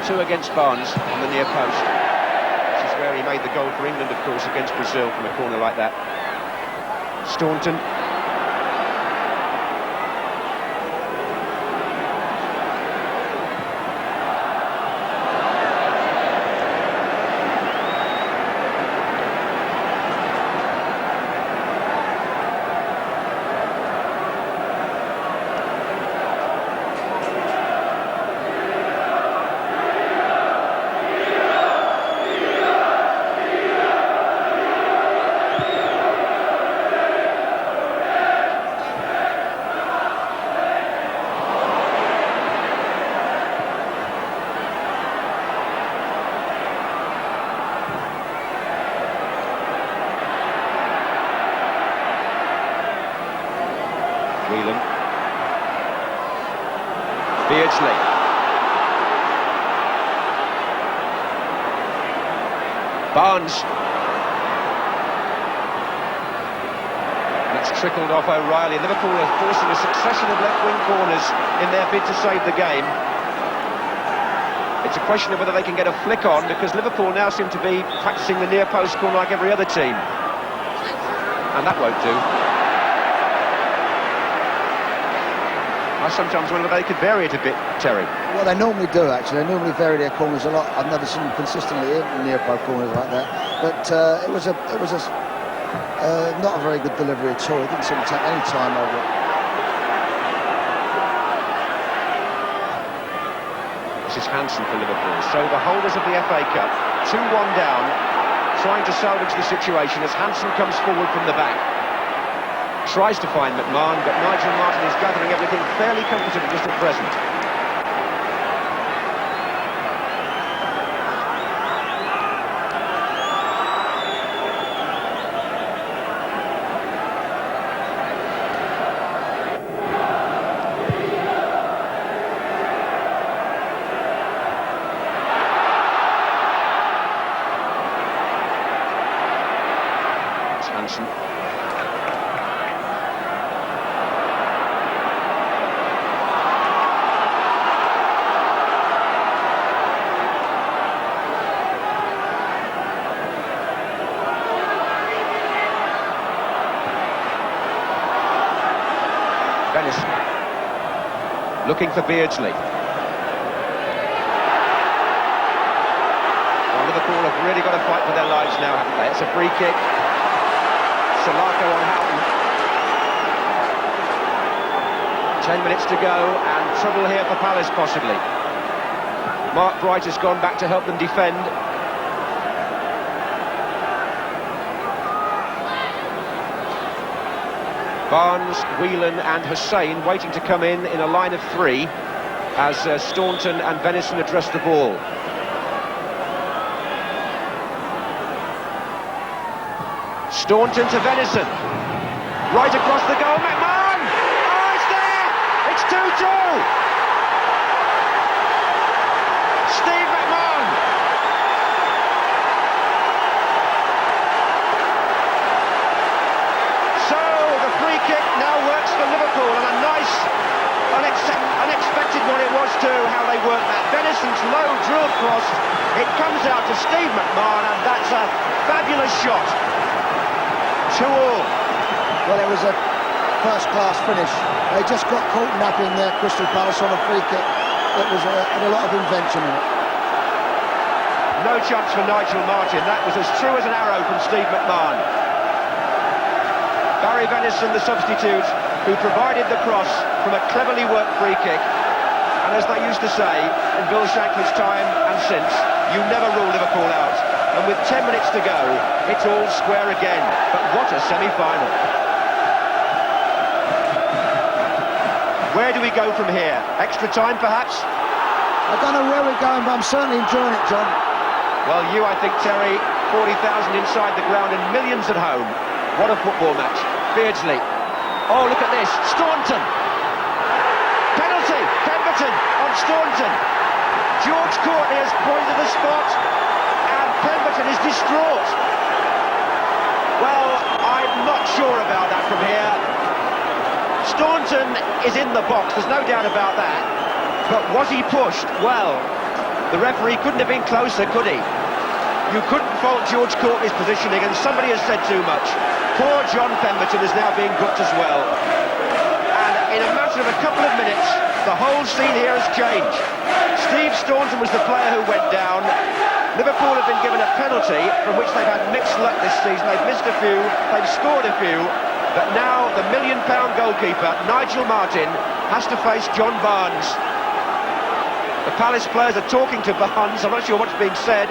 Two against Barnes on the near post. This is where he made the goal for England, of course, against Brazil from a corner like that. Staunton. Whelan. Beardsley. Barnes. It's trickled off O'Reilly. Liverpool are forcing a succession of left-wing corners in their bid to save the game. It's a question of whether they can get a flick on, because Liverpool now seem to be practicing the near-post corner like every other team. And that won't do. I sometimes wonder whether they could vary it a bit, Terry. Well, they normally do, actually. They normally vary their corners a lot. I've never seen them consistently in near-post corners like that. But it was not a very good delivery at all. It didn't seem to take any time over it. This is Hansen for Liverpool. So the holders of the FA Cup, 2-1 down, trying to salvage the situation as Hansen comes forward from the back. Tries to find McMahon, but Nigel Martin is gathering everything fairly comfortably just at present. It's Hansen. Venison. Looking for Beardsley. Well, Liverpool have really got to fight for their lives now, haven't they? It's a free kick. Salako on Houghton. 10 minutes to go, and trouble here for Palace possibly. Mark Bright has gone back to help them defend. Barnes, Whelan and Hussein waiting to come in a line of three as Staunton and Venison address the ball. Staunton to Venison. Right across the goal, McMahon! Oh, it's there! It's 2-2! Steve McMahon! So, the free kick now works for Liverpool, and a nice, unexpected one it was too, how they worked that. Venison's low drill cross, it comes out to Steve McMahon, and that's a fabulous shot. 2-2. Well, it was a first-class finish. They just got caught napping there, Crystal Palace, on a free kick. It was had a lot of invention in it. No chance for Nigel Martin. That was as true as an arrow from Steve McMahon. Barry Venison, the substitute, who provided the cross from a cleverly worked free kick. And as they used to say in Bill Shankly's time and since, you never rule Liverpool out. And with 10 minutes to go, it's all square again. But what a semi-final. Where do we go from here? Extra time, perhaps? I don't know where we're going, but I'm certainly enjoying it, John. Well, you, I think, Terry, 40,000 inside the ground and millions at home. What a football match. Beardsley. Oh, look at this. Staunton. Penalty. Pemberton on Staunton. George Courtney has pointed the spot. Pemberton is distraught. Well, I'm not sure about that from here. Staunton is in the box, there's no doubt about that. But was he pushed? Well, the referee couldn't have been closer, could he? You couldn't fault George Courtney's positioning, and somebody has said too much. Poor John Pemberton is now being booked as well. And in a matter of a couple of minutes, the whole scene here has changed. Steve Staunton was the player who went down. Liverpool have been given a penalty from which they've had mixed luck this season. They've missed a few, they've scored a few, but now the million-pound goalkeeper, Nigel Martin, has to face John Barnes. The Palace players are talking to Barnes, I'm not sure what's being said.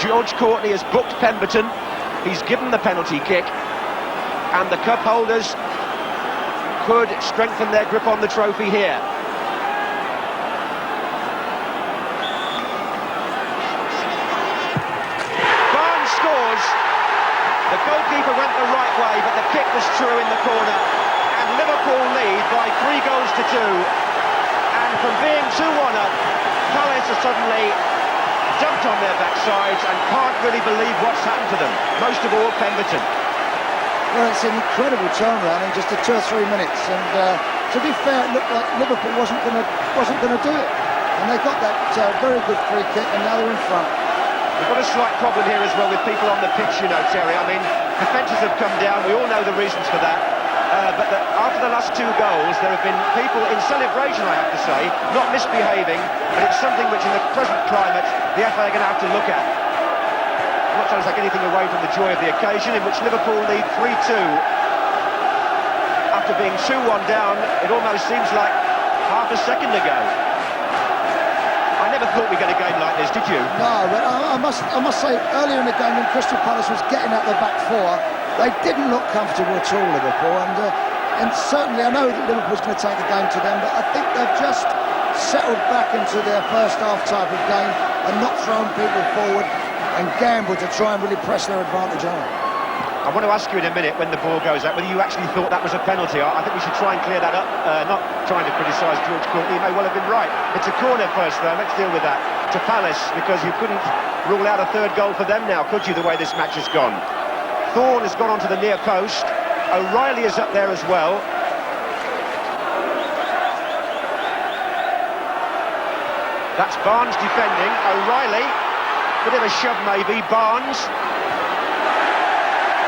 George Courtney has booked Pemberton, he's given the penalty kick, and the cup holders could strengthen their grip on the trophy here. The goalkeeper went the right way, but the kick was true in the corner, And Liverpool lead by 3 goals to 2. And from being 2-1 up, Palace are suddenly jumped on their backsides and can't really believe what's happened to them. Most of all, Pemberton. Well, it's an incredible turnaround in just 2 or 3 minutes, and to be fair, it looked like Liverpool wasn't going to do it, and they got that very good free kick, and now they're in front. We've got a slight problem here as well with people on the pitch, you know, Terry. I mean, defences have come down. We all know the reasons for that. But after the last 2 goals, there have been people in celebration, I have to say, not misbehaving, but it's something which, in the present climate, the FA are going to have to look at. I'm not trying to take anything away from the joy of the occasion, in which Liverpool lead 3-2. After being 2-1 down, it almost seems like half a second ago. I never thought we'd get a game like this, did you? No, but I must say, earlier in the game when Crystal Palace was getting at the back 4, they didn't look comfortable at all, Liverpool, and certainly I know that Liverpool's going to take the game to them, but I think they've just settled back into their first half type of game and not thrown people forward and gambled to try and really press their advantage on. I want to ask you in a minute, when the ball goes out, whether you actually thought that was a penalty. I think we should try and clear that up, not trying to criticise George Courtney. He may well have been right. It's a corner first, though. Let's deal with that. To Palace, because you couldn't rule out a 3rd goal for them now, could you, the way this match has gone? Thorne has gone onto the near post. O'Reilly is up there as well. That's Barnes defending. O'Reilly, bit of a shove maybe. Barnes.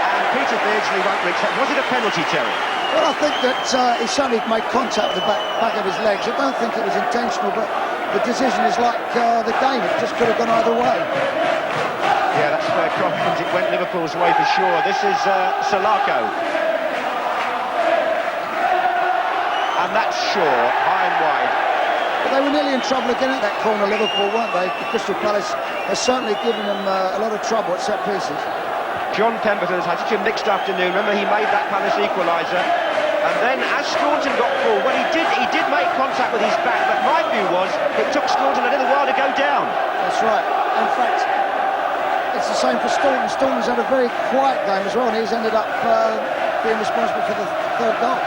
And Peter Beardsley won't reach that. Was it a penalty, Terry? Well, I think that he certainly made contact with the back of his legs. I don't think it was intentional, but the decision is like the game. It just could have gone either way. Yeah, that's where confidence it went Liverpool's way for sure. This is Salako. And that's Shaw, high and wide. But they were nearly in trouble again at that corner, Liverpool, weren't they? Crystal Palace has certainly given them a lot of trouble at set pieces. John Pemberton has had such a mixed afternoon. Remember, he made that Palace equaliser. And then, as Staunton got full, well, he did make contact with his back, but my view was it took Staunton a little while to go down. That's right. In fact, it's the same for Staunton. Staunton's had a very quiet game as well, and he's ended up being responsible for the 3rd goal.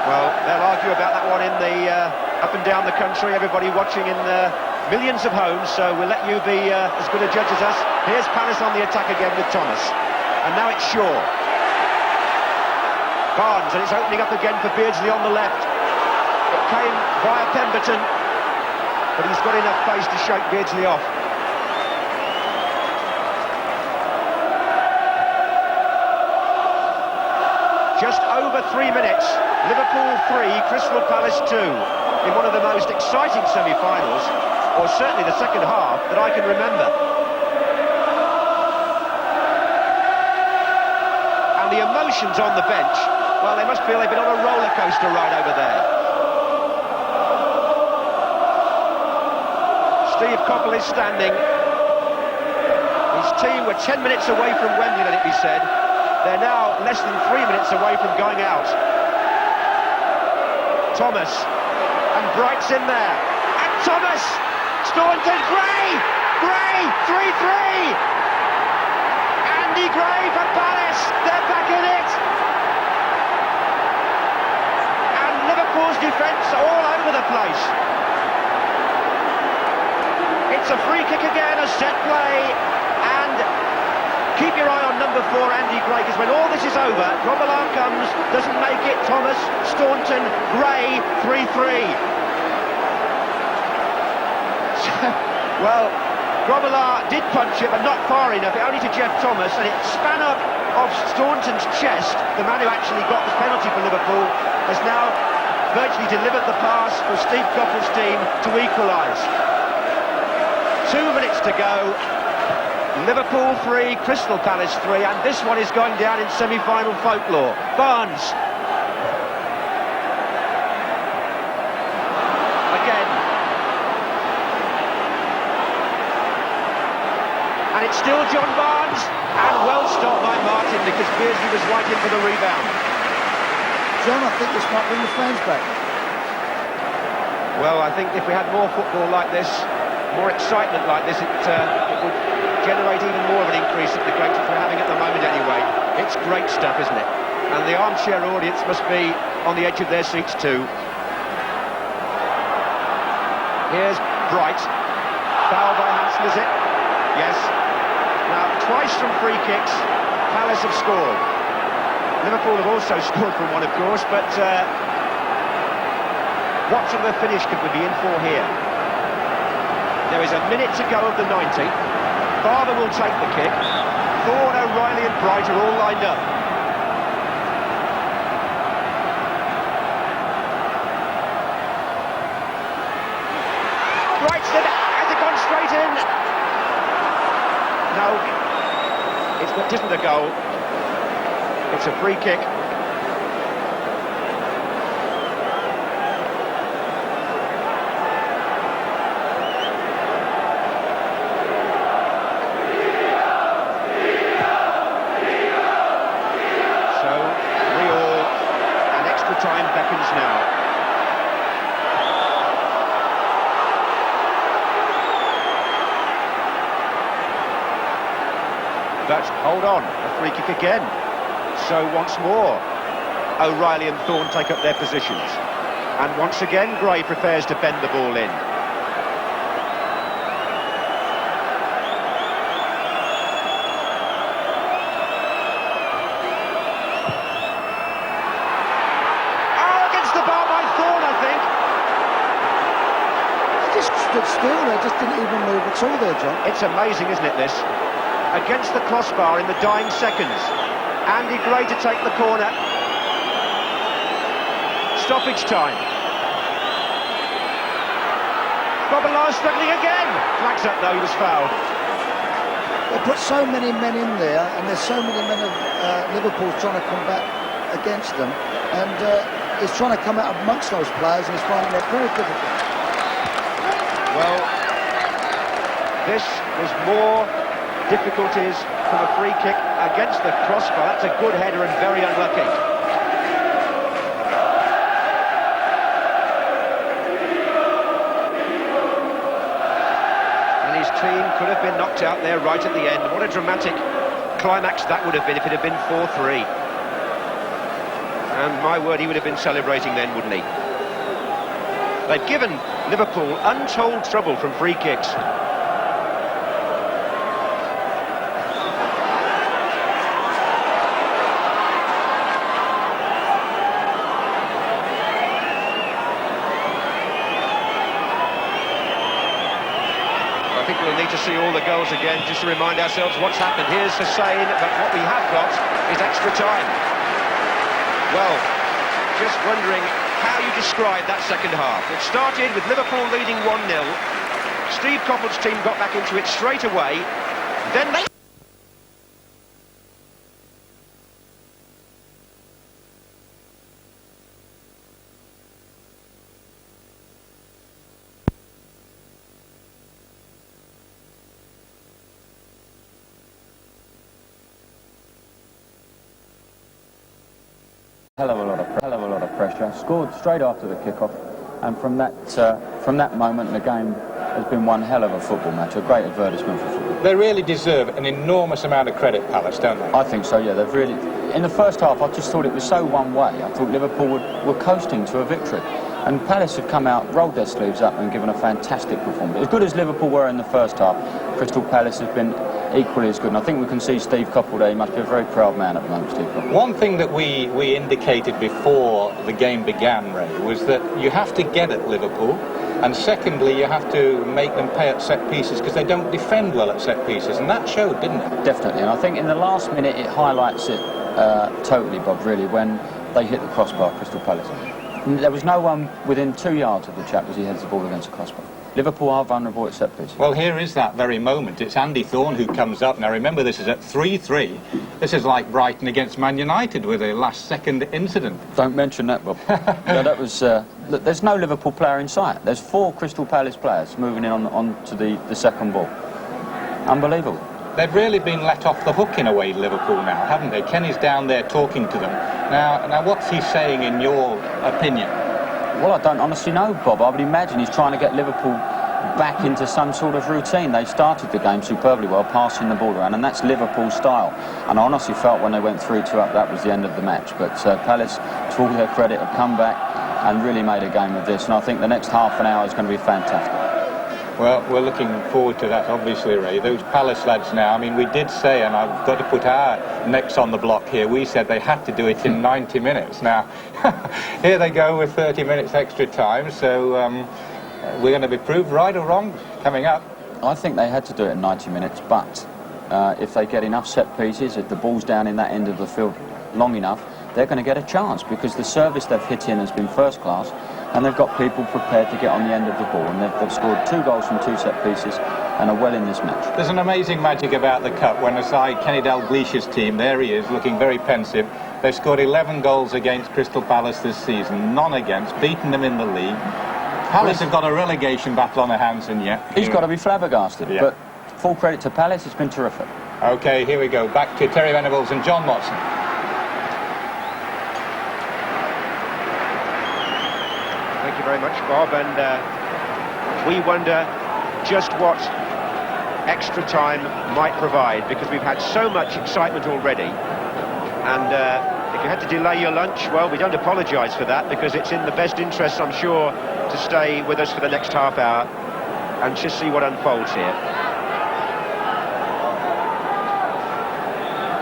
Well, they'll argue about that one in the up and down the country, everybody watching in millions of homes, so we'll let you be as good a judge as us. Here's Palace on the attack again with Thomas. And now it's Shaw. Barnes, and it's opening up again for Beardsley on the left. It came via Pemberton, but he's got enough pace to shake Beardsley off. Just over 3 minutes. Liverpool 3, Crystal Palace 2, in one of the most exciting semi-finals, or certainly the second half, that I can remember. And the emotions on the bench, well, they must feel they've been on a roller coaster ride over there. Steve Coppell is standing. His team were 10 minutes away from Wembley, let it be said. They're now less than 3 minutes away from going out. Thomas, and Bright's in there. And Thomas! Staunton, Gray! Gray, 3-3! Andy Gray for Palace, they're back in it! And Liverpool's defence all over the place. It's a free kick again, a set play, and keep your eye on number 4, Andy Gray, because when all this is over, Grobbelaar comes, doesn't make it, Thomas, Staunton, Gray, 3-3. Well, Grobbelaar did punch it, but not far enough, only to Jeff Thomas, and it span up off Staunton's chest. The man who actually got the penalty for Liverpool has now virtually delivered the pass for Steve Coppell's team to equalise. 2 minutes to go. Liverpool 3, Crystal Palace 3, and this one is going down in semi-final folklore. Barnes. Again. And it's still John Barnes, and well stopped by Martin, because Beardsley was right in for the rebound. John, I think this might bring the fans back. Well, I think if we had more football like this, more excitement like this, it would generate even more of an increase at the great we're having at the moment anyway. It's great stuff, isn't it? And the armchair audience must be on the edge of their seats too. Here's Bright. Foul by Hansen, is it? Yes. Now, twice from free kicks, Palace have scored. Liverpool have also scored from one, of course, but what sort of a finish could we be in for here? There is a minute to go of the 90. Barber will take the kick. Thorne, O'Reilly and Bright are all lined up. Bright's has it gone straight in? No, it isn't a goal. It's a free kick. Time beckons now. But hold on, a free kick again. So once more, O'Reilly and Thorne take up their positions. And once again, Gray prepares to bend the ball in. Stood still there, just didn't even move at all there, John. It's amazing, isn't it, this? Against the crossbar in the dying seconds. Andy Gray to take the corner. Stoppage time. Bobbelard struggling again. Flags up though, he was fouled. They put so many men in there, and there's so many men of Liverpool trying to combat against them, and he's trying to come out amongst those players, and he's finding it very difficult. Well, this was more difficulties from a free kick against the crossbar. That's a good header and very unlucky. And his team could have been knocked out there right at the end. What a dramatic climax that would have been if it had been 4-3. And my word, he would have been celebrating then, wouldn't he? They've given Liverpool untold trouble from free kicks. I think we'll need to see all the goals again just to remind ourselves what's happened. Here's Hussein, but what we have got is extra time. Well, just wondering how you describe that second half. It started with Liverpool leading 1-0. Steve Coppell's team got back into it straight away. Then they... Hell of a lot of pressure. Scored straight after the kickoff, and from that moment, the game has been one hell of a football match. A great advertisement for football. They really deserve an enormous amount of credit, Palace, don't they? I think so. Yeah, they've really. In the first half, I just thought it was so one way. I thought Liverpool were coasting to a victory, and Palace have come out, rolled their sleeves up, and given a fantastic performance. As good as Liverpool were in the first half, Crystal Palace have been equally as good, and I think we can see Steve Coppell there. He must be a very proud man at the moment, Steve Coppell. One thing that we indicated before the game began, Ray, was that you have to get at Liverpool, and secondly, you have to make them pay at set pieces, because they don't defend well at set pieces, and that showed, didn't it? Definitely, and I think in the last minute it highlights it totally, Bob, really, when they hit the crossbar, Crystal Palace. There was no one within 2 yards of the chap as he heads the ball against the crossbar. Liverpool are vulnerable at set pieces. Well, here is that very moment. It's Andy Thorne who comes up. Now, remember, this is at 3-3. This is like Brighton against Man United with a last-second incident. Don't mention that, Bob. No, that was... look, there's no Liverpool player in sight. There's 4 Crystal Palace players moving in on to the second ball. Unbelievable. They've really been let off the hook in a way, Liverpool, now, haven't they? Kenny's down there talking to them. Now, what's he saying, in your opinion? Well, I don't honestly know, Bob. I would imagine he's trying to get Liverpool back into some sort of routine. They started the game superbly well, passing the ball around, and that's Liverpool's style. And I honestly felt when they went 3-2 up, that was the end of the match. But Palace, to all their credit, have come back and really made a game of this. And I think the next half an hour is going to be fantastic. Well, we're looking forward to that, obviously, Ray. Those Palace lads now, I mean, we did say, and I've got to put our necks on the block here, we said they had to do it in 90 minutes. Now, here they go with 30 minutes extra time, so we're going to be proved right or wrong coming up. I think they had to do it in 90 minutes, but if they get enough set pieces, if the ball's down in that end of the field long enough, they're going to get a chance, because the service they've hit in has been first class, and they've got people prepared to get on the end of the ball, and they've scored 2 goals from 2 set pieces and are well in this match. There's an amazing magic about the Cup when aside Kenny Dalglish's team, there he is, looking very pensive. They've scored 11 goals against Crystal Palace this season, none against, beaten them in the league. Palace have got a relegation battle on their hands, and yet... He's got to be flabbergasted, yeah. But full credit to Palace, it's been terrific. OK, here we go, back to Terry Venables and John Motson. Thank you very much, Bob, and we wonder just what extra time might provide, because we've had so much excitement already, and if you had to delay your lunch, well, we don't apologise for that, because it's in the best interest, I'm sure, to stay with us for the next half hour and just see what unfolds here.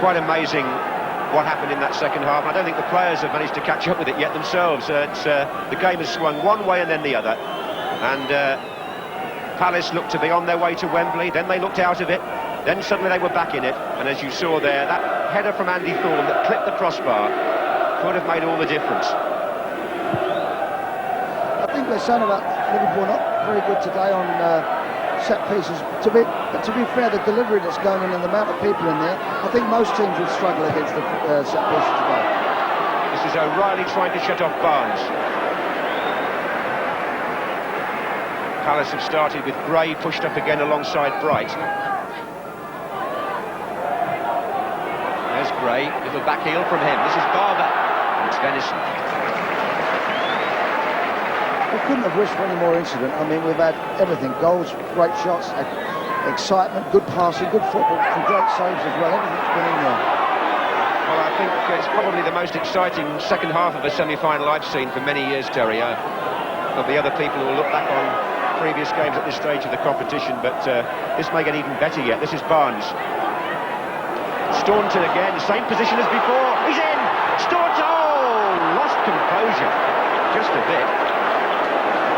Quite amazing what happened in that second half. I don't think the players have managed to catch up with it yet themselves. The game has swung one way and then the other, and Palace looked to be on their way to Wembley, then they looked out of it, then suddenly they were back in it, and as you saw there, that header from Andy Thorne that clipped the crossbar could have made all the difference. I think we're saying about Liverpool not very good today on set pieces. But to be fair, the delivery that's going in and the amount of people in there, I think most teams would struggle against the set pieces today. This is O'Reilly trying to shut off Barnes. Palace have started with Gray pushed up again alongside Bright. There's Gray, little back heel from him. This is Barber. And it's Venison. We couldn't have wished for any more incident. I mean, we've had everything. Goals, great shots, excitement, good passing, good football, some great saves as well. Everything's been in there. Well, I think it's probably the most exciting second half of a semi-final I've seen for many years, Terry. There'll be other people who will look back on previous games at this stage of the competition, but this may get even better yet. This is Barnes. Staunton again, same position as before. He's in! Staunton! Oh, lost composure. Just a bit.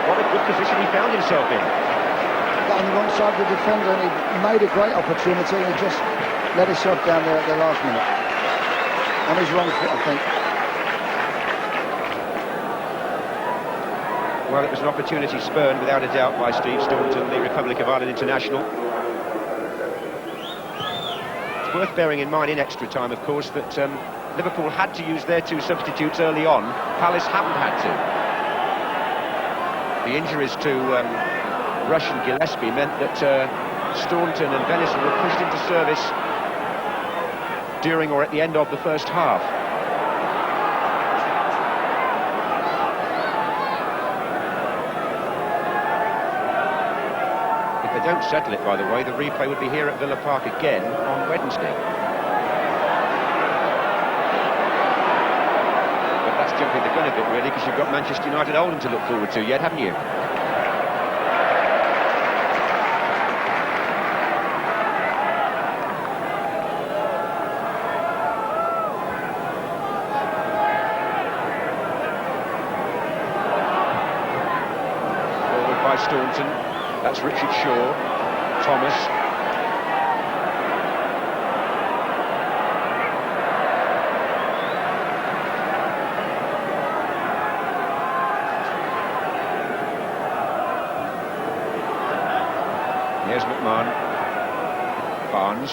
What a good position he found himself in. Got on the wrong side of the defender, and he made a great opportunity and he just let himself down there at the last minute. On his wrong foot, I think. Well, it was an opportunity spurned without a doubt by Steve Staunton, the Republic of Ireland international. It's worth bearing in mind in extra time, of course, that Liverpool had to use their 2 substitutes early on. Palace haven't had to. The injuries to Rush and Gillespie meant that Staunton and Venison were pushed into service during or at the end of the first half. If they don't settle it, by the way, the replay would be here at Villa Park again on Wednesday. Jumping the gun a bit, really, because you've got Manchester United Oldham to look forward to yet, haven't you? Forward by Staunton. That's Richard Shaw. Thomas. Here's McMahon. Barnes.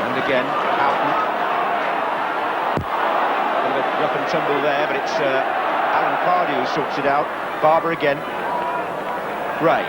And again, Houghton. A bit of rough and tumble there, but it's Alan Pardew who sorts it out. Barber again. Gray.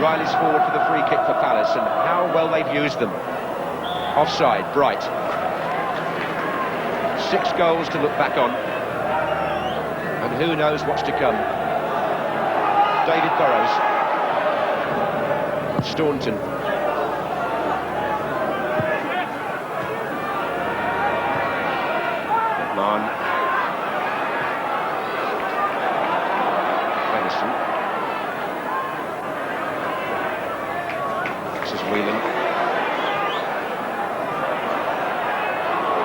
Riley's forward for the free kick for Palace, and how well they've used them. Offside, Bright. 6 goals to look back on. And who knows what's to come. David Burrows. Staunton. McMahon. Venison. This is Whelan.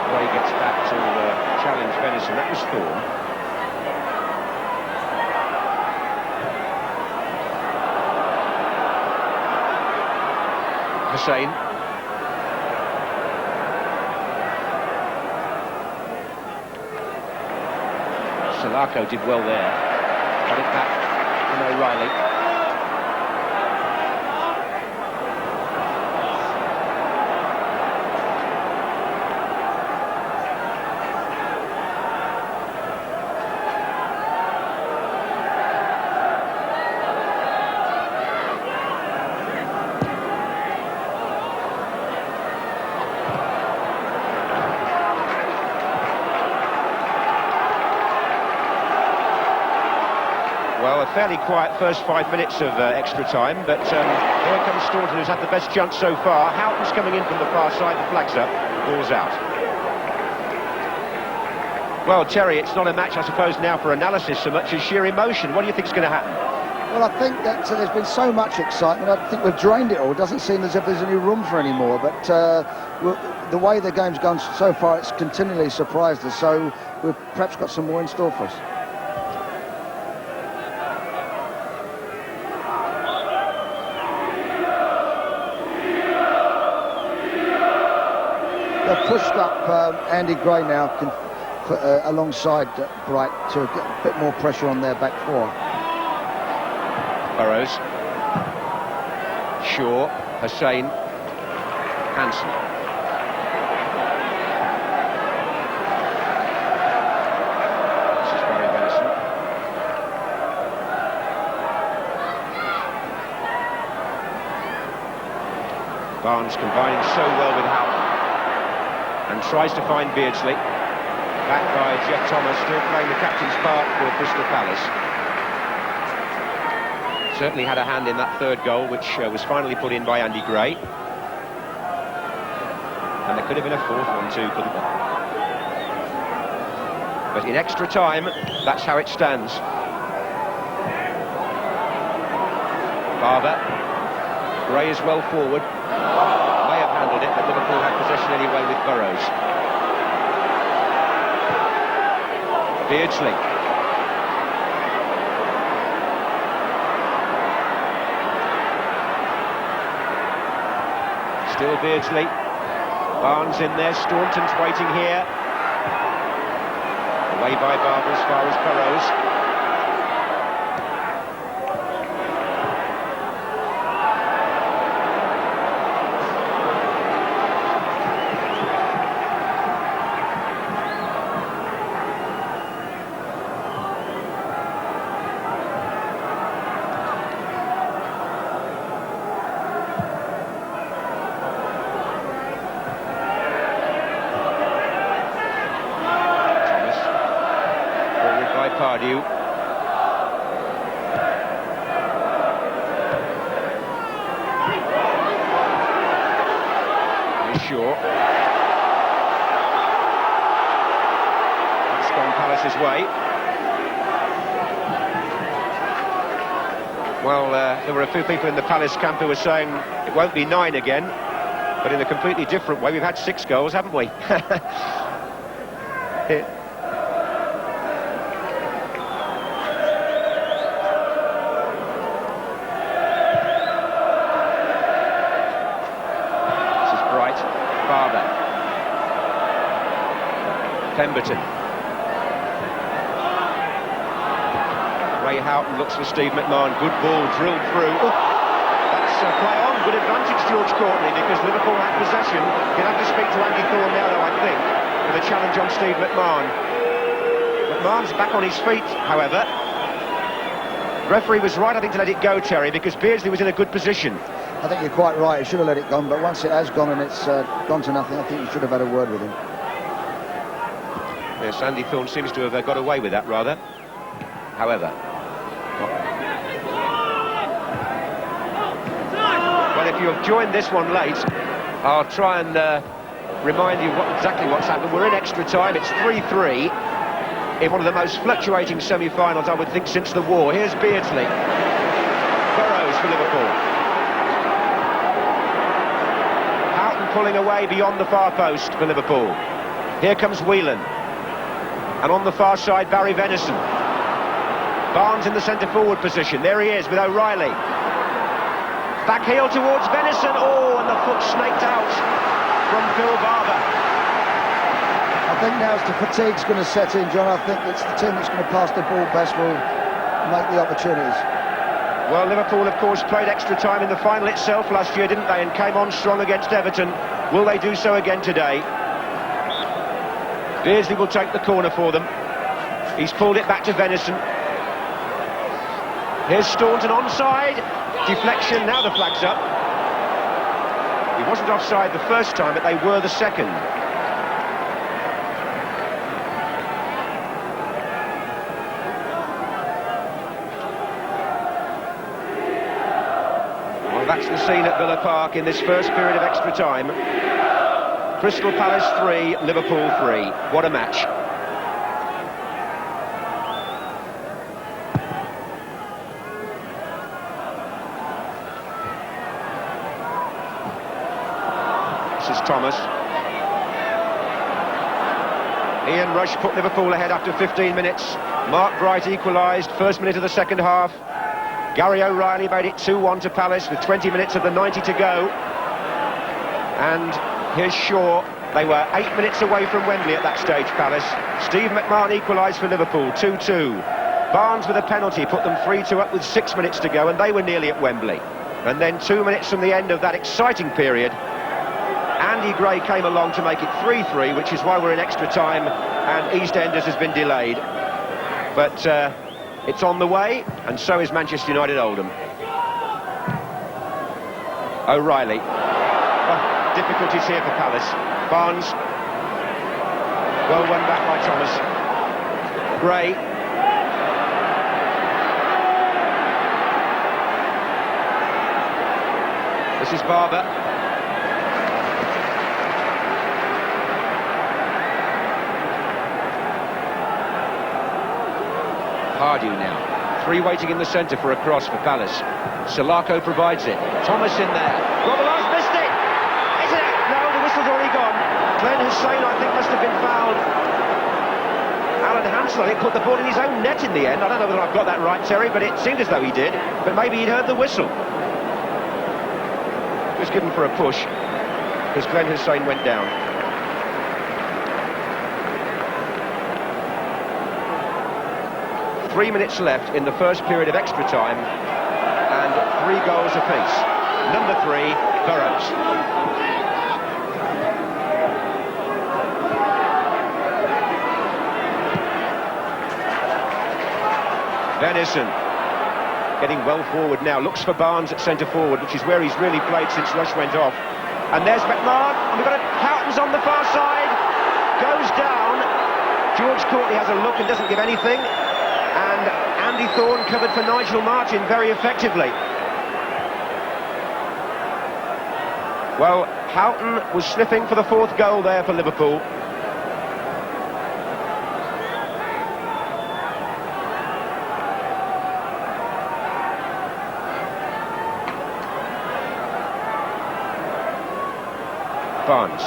Gray gets back to challenge Venison. That was Thorne. Hussain. Salako did well there. Got it back from O'Reilly. Well, a fairly quiet first 5 minutes of extra time, but here comes Staunton, who's had the best chance so far. Houghton's coming in from the far side, the flag's up, ball's out. Well, Terry, it's not a match, I suppose, now for analysis so much as sheer emotion. What do you think's going to happen? Well, I think that there's been so much excitement. I think we've drained it all. It doesn't seem as if there's any room for any more, but the way the game's gone so far, it's continually surprised us, so we've perhaps got some more in store for us. They've pushed up Andy Gray now alongside Bright to get a bit more pressure on their back four. Burrows. Shaw. Hussain. Hansen. This is Barry Venison. Barnes combining so well with Houghton. And tries to find Beardsley. Back by Jeff Thomas, still playing the captain's part for Crystal Palace. Certainly had a hand in that third goal, which was finally put in by Andy Gray. And there could have been a fourth one too, couldn't there? But in extra time, that's how it stands. Barber. Gray is well forward. May have handled it, but Liverpool had possession anyway with Burrows. Beardsley. Still Beardsley. Barnes in there. Staunton's waiting here. Away by Barber as far as Burrows. Pardew. Shaw. That's gone Palace's way. Well, there were a few people in the Palace camp who were saying it won't be 9 again, but in a completely different way. We've had 6 goals, haven't we? Pemberton. Ray Houghton looks for Steve McMahon. Good ball drilled through. Oh, that's a play on. Good advantage, George Courtney, because Liverpool had possession. You'll have to speak to Andy Thorne now, though, I think, with a challenge on Steve McMahon. McMahon's back on his feet, however. Referee was right, I think, to let it go, Terry, because Beardsley was in a good position. I think you're quite right. He should have let it go, but once it has gone and it's gone to nothing, I think you should have had a word with him. Yes, Andy Thorne seems to have got away with that, rather. However. Well, if you have joined this one late, I'll try and remind you exactly what's happened. We're in extra time. It's 3-3 in one of the most fluctuating semi-finals, I would think, since the war. Here's Beardsley. Burrows for Liverpool. Houghton pulling away beyond the far post for Liverpool. Here comes Whelan. And on the far side, Barry Venison. Barnes in the centre-forward position. There he is with O'Reilly. Back heel towards Venison. Oh, and the foot snaked out from Phil Barber. I think now as the fatigue's going to set in, John, I think it's the team that's going to pass the ball best will make the opportunities. Well, Liverpool, of course, played extra time in the final itself last year, didn't they? And came on strong against Everton. Will they do so again today? Beardsley will take the corner for them. He's pulled it back to Venison. Here's Staunton onside. Deflection, now the flag's up. He wasn't offside the first time, but they were the second. Well, that's the scene at Villa Park in this first period of extra time. Crystal Palace 3, Liverpool 3. What a match. This is Thomas. Ian Rush put Liverpool ahead after 15 minutes. Mark Bright equalised, first minute of the second half. Gary O'Reilly made it 2-1 to Palace with 20 minutes of the 90 to go. And here's Shaw. They were 8 minutes away from Wembley at that stage, Palace. Steve McMahon equalised for Liverpool, 2-2. Barnes with a penalty put them 3-2 up with 6 minutes to go, and they were nearly at Wembley. And then 2 minutes from the end of that exciting period, Andy Gray came along to make it 3-3, which is why we're in extra time, and EastEnders has been delayed. But it's on the way, and so is Manchester United Oldham. O'Reilly. Oh, difficulties here for Palace. Barnes. Well won back by Thomas. Gray. This is Barber. Hardew now. Three waiting in the centre for a cross for Palace. Salako provides it. Thomas in there. Robilard's missed it! Isn't it? No, the whistle's already gone. Glenn Hussein, I think, must have been fouled. Alan Hansel, I think, put the ball in his own net in the end. I don't know whether I've got that right, Terry, but it seemed as though he did. But maybe he'd heard the whistle. It was given for a push, because Glenn Hussein went down. Three minutes left in the first period of extra time, and 3 goals apiece. Number 3, Burrows. Venison getting well forward now, looks for Barnes at centre forward, which is where he's really played since Rush went off. And there's McMahon, and we've got Houghton's on the far side, goes down. George Courtney has a look and doesn't give anything. And Andy Thorne covered for Nigel Martin very effectively. Well, Houghton was sniffing for the 4th goal there for Liverpool. Barnes.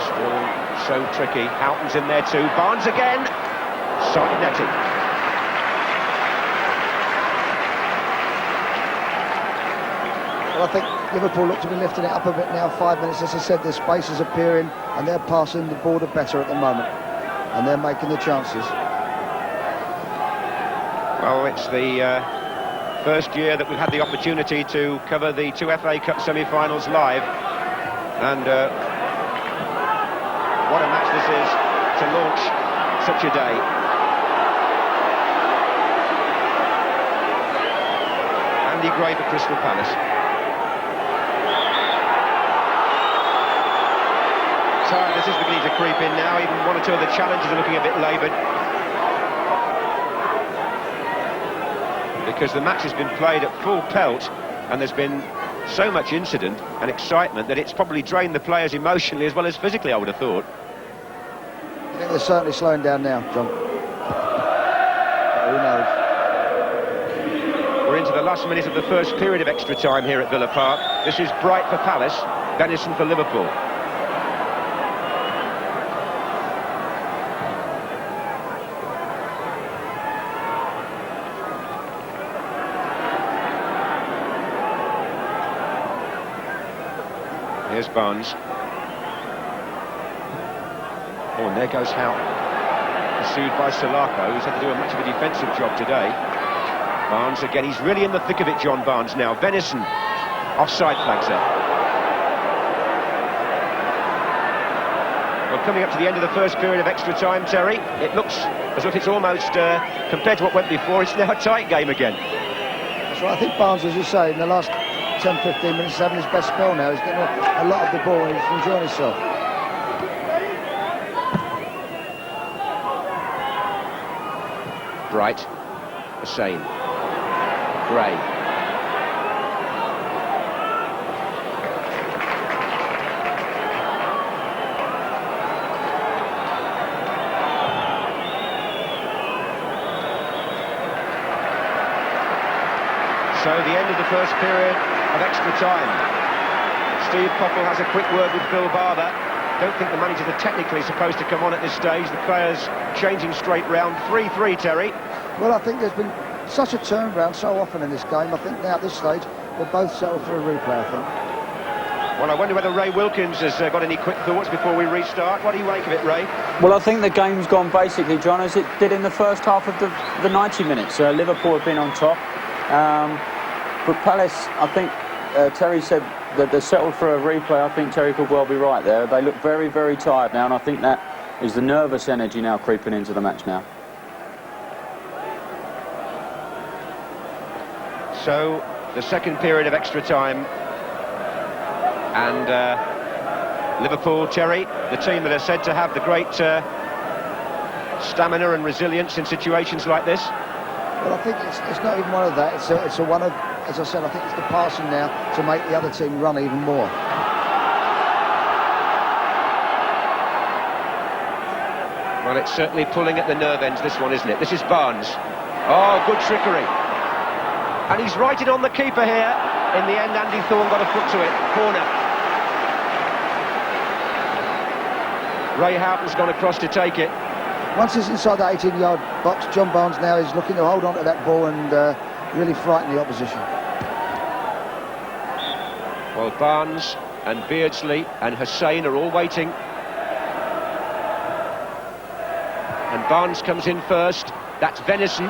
Still so tricky. Houghton's in there too. Barnes again. Side netting. Well, I think Liverpool look to be lifting it up a bit now. 5 minutes, as I said, their space is appearing, and they're passing the border better at the moment, and they're making the chances. Well, it's the first year that we've had the opportunity to cover the 2 FA Cup semi-finals live, and what a match this is to launch such a day. Andy Gray for Crystal Palace. Tiredness is beginning to creep in now. Even one or two of the challengers are looking a bit laboured. Because the match has been played at full pelt and there's been so much incident and excitement that it's probably drained the players emotionally as well as physically, I would have thought. I think they're certainly slowing down now, John. Who knows? We're into the last minute of the first period of extra time here at Villa Park. This is Bright for Palace, Venables for Liverpool. Here's Barnes. Oh, and there goes Houghton. Pursued by Salako, who's had to do much of a defensive job today. Barnes again, he's really in the thick of it, John Barnes now. Venison, offside flags up. Well, coming up to the end of the first period of extra time, Terry, it looks as if it's almost, compared to what went before, it's now a tight game again. So I think Barnes, as you say, in the last 10-15 minutes, is having his best spell now. He's getting a lot of the ball and he's enjoying himself. Bright, Hussain, Gray. So the end of the first period of extra time. Steve Coppell has a quick word with Phil Barber. Don't think the managers are technically supposed to come on at this stage. The players changing straight round. 3-3, Terry. Well, I think there's been such a turnaround so often in this game. I think now at this stage we'll both settle for a replay, I think. Well, I wonder whether Ray Wilkins has got any quick thoughts before we restart. What do you make of it, Ray? Well, I think the game's gone basically, John, as it did in the first half of the 90 minutes. Liverpool have been on top. But Palace, I think Terry said that they're settled for a replay. I think Terry could well be right there. They look very, very tired now, and I think that is the nervous energy now creeping into the match now. So, the second period of extra time. And Liverpool, Terry, the team that are said to have the great stamina and resilience in situations like this. Well, I think it's not even one of that. It's a one of, as I said, I think it's the passing now to make the other team run even more. Well, it's certainly pulling at the nerve ends, this one, isn't it? This is Barnes. Oh, good trickery. And he's right in on the keeper here. In the end, Andy Thorne got a foot to it. Corner. Ray Houghton's gone across to take it. Once he's inside that 18-yard box, John Barnes now is looking to hold on to that ball and really frighten the opposition. Well, Barnes and Beardsley and Hussain are all waiting. And Barnes comes in first. That's Venison.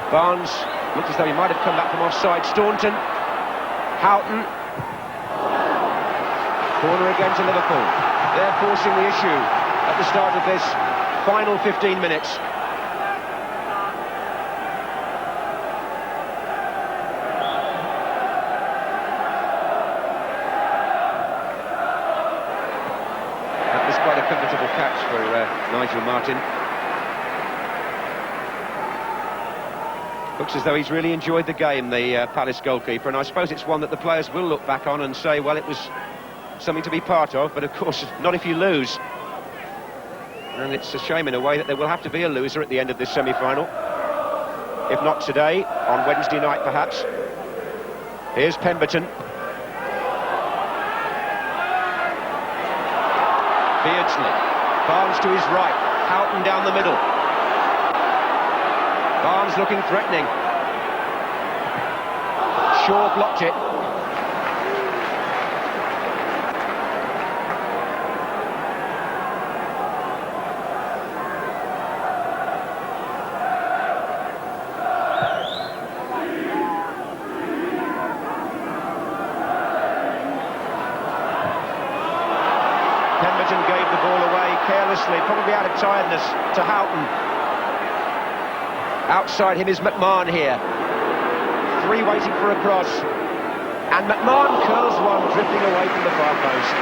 Barnes looks as though he might have come back from offside. Staunton. Houghton. Corner again to Liverpool. They're forcing the issue at the start of this final 15 minutes. That was quite a comfortable catch for Nigel Martin. Looks as though he's really enjoyed the game, the Palace goalkeeper, and I suppose it's one that the players will look back on and say, well, it was something to be part of, but of course not if you lose. And it's a shame in a way that there will have to be a loser at the end of this semi-final. If not today, on Wednesday night perhaps. Here's Pemberton. Beardsley. Barnes to his right. Houghton down the middle. Barnes looking threatening. Shaw blocked it. Pemberton gave the ball away carelessly, probably out of tiredness, to Houghton. Outside him is McMahon here. Three waiting for a cross. And McMahon curls one, drifting away from the far post.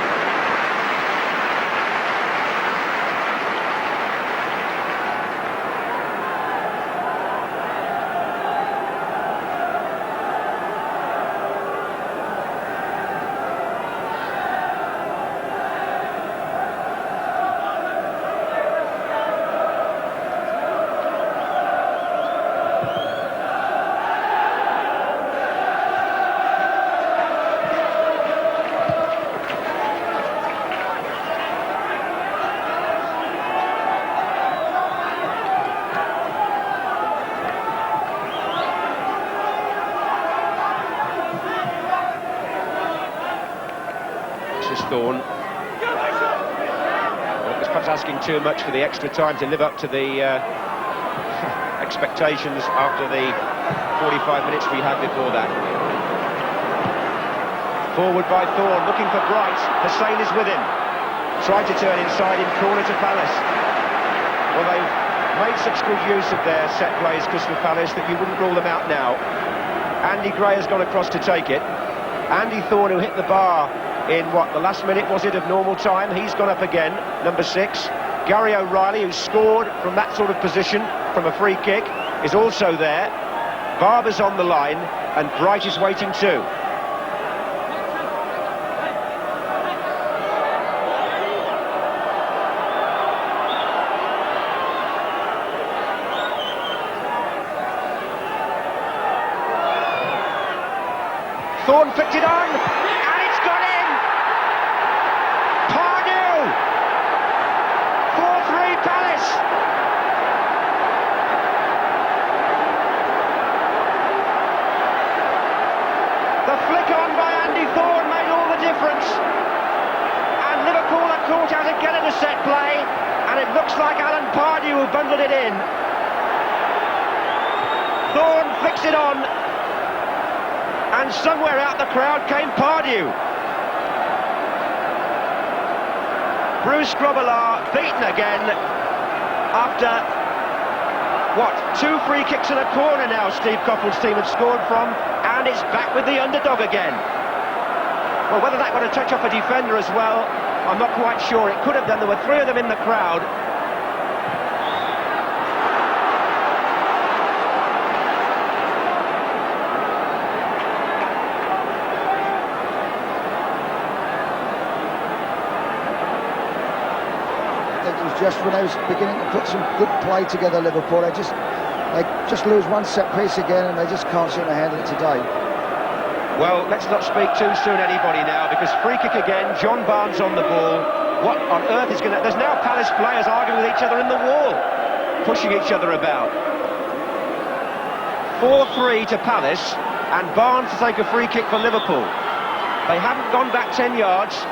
Thorne. Well, it's perhaps asking too much for the extra time to live up to the expectations after the 45 minutes we had before that. Forward by Thorne, looking for Bright. Hussain is with him. Tried to turn inside in corner to Palace. Well, they've made such good use of their set plays, Crystal Palace, that you wouldn't rule them out now. Andy Gray has gone across to take it. Andy Thorne, who hit the bar in the last minute was it of normal time, he's gone up again, number 6. Gary O'Reilly, who scored from that sort of position from a free kick, is also there. Barber's on the line, and Bright is waiting too. Thorne flicked it on, and it's gone in! Pardew! 4-3 Palace! The flick on by Andy Thorne made all the difference. And Liverpool are caught out again in a set play, and it looks like Alan Pardew who bundled it in. Thorne flicks it on, and somewhere out the crowd came Pardew. Bruce Grobbelaar beaten again after, 2 free kicks and a corner now Steve Coppell's team had scored from, and it's back with the underdog again. Well, whether that got a touch off a defender as well, I'm not quite sure. It could have done. There were 3 of them in the crowd. Just when they was beginning to put some good play together, Liverpool, they just lose one set piece again, and they just can't seem to handle it today. Well, let's not speak too soon anybody now, because free kick again, John Barnes on the ball. What on earth is going to... There's now Palace players arguing with each other in the wall, pushing each other about. 4-3 to Palace, and Barnes to take a free kick for Liverpool. They haven't gone back 10 yards.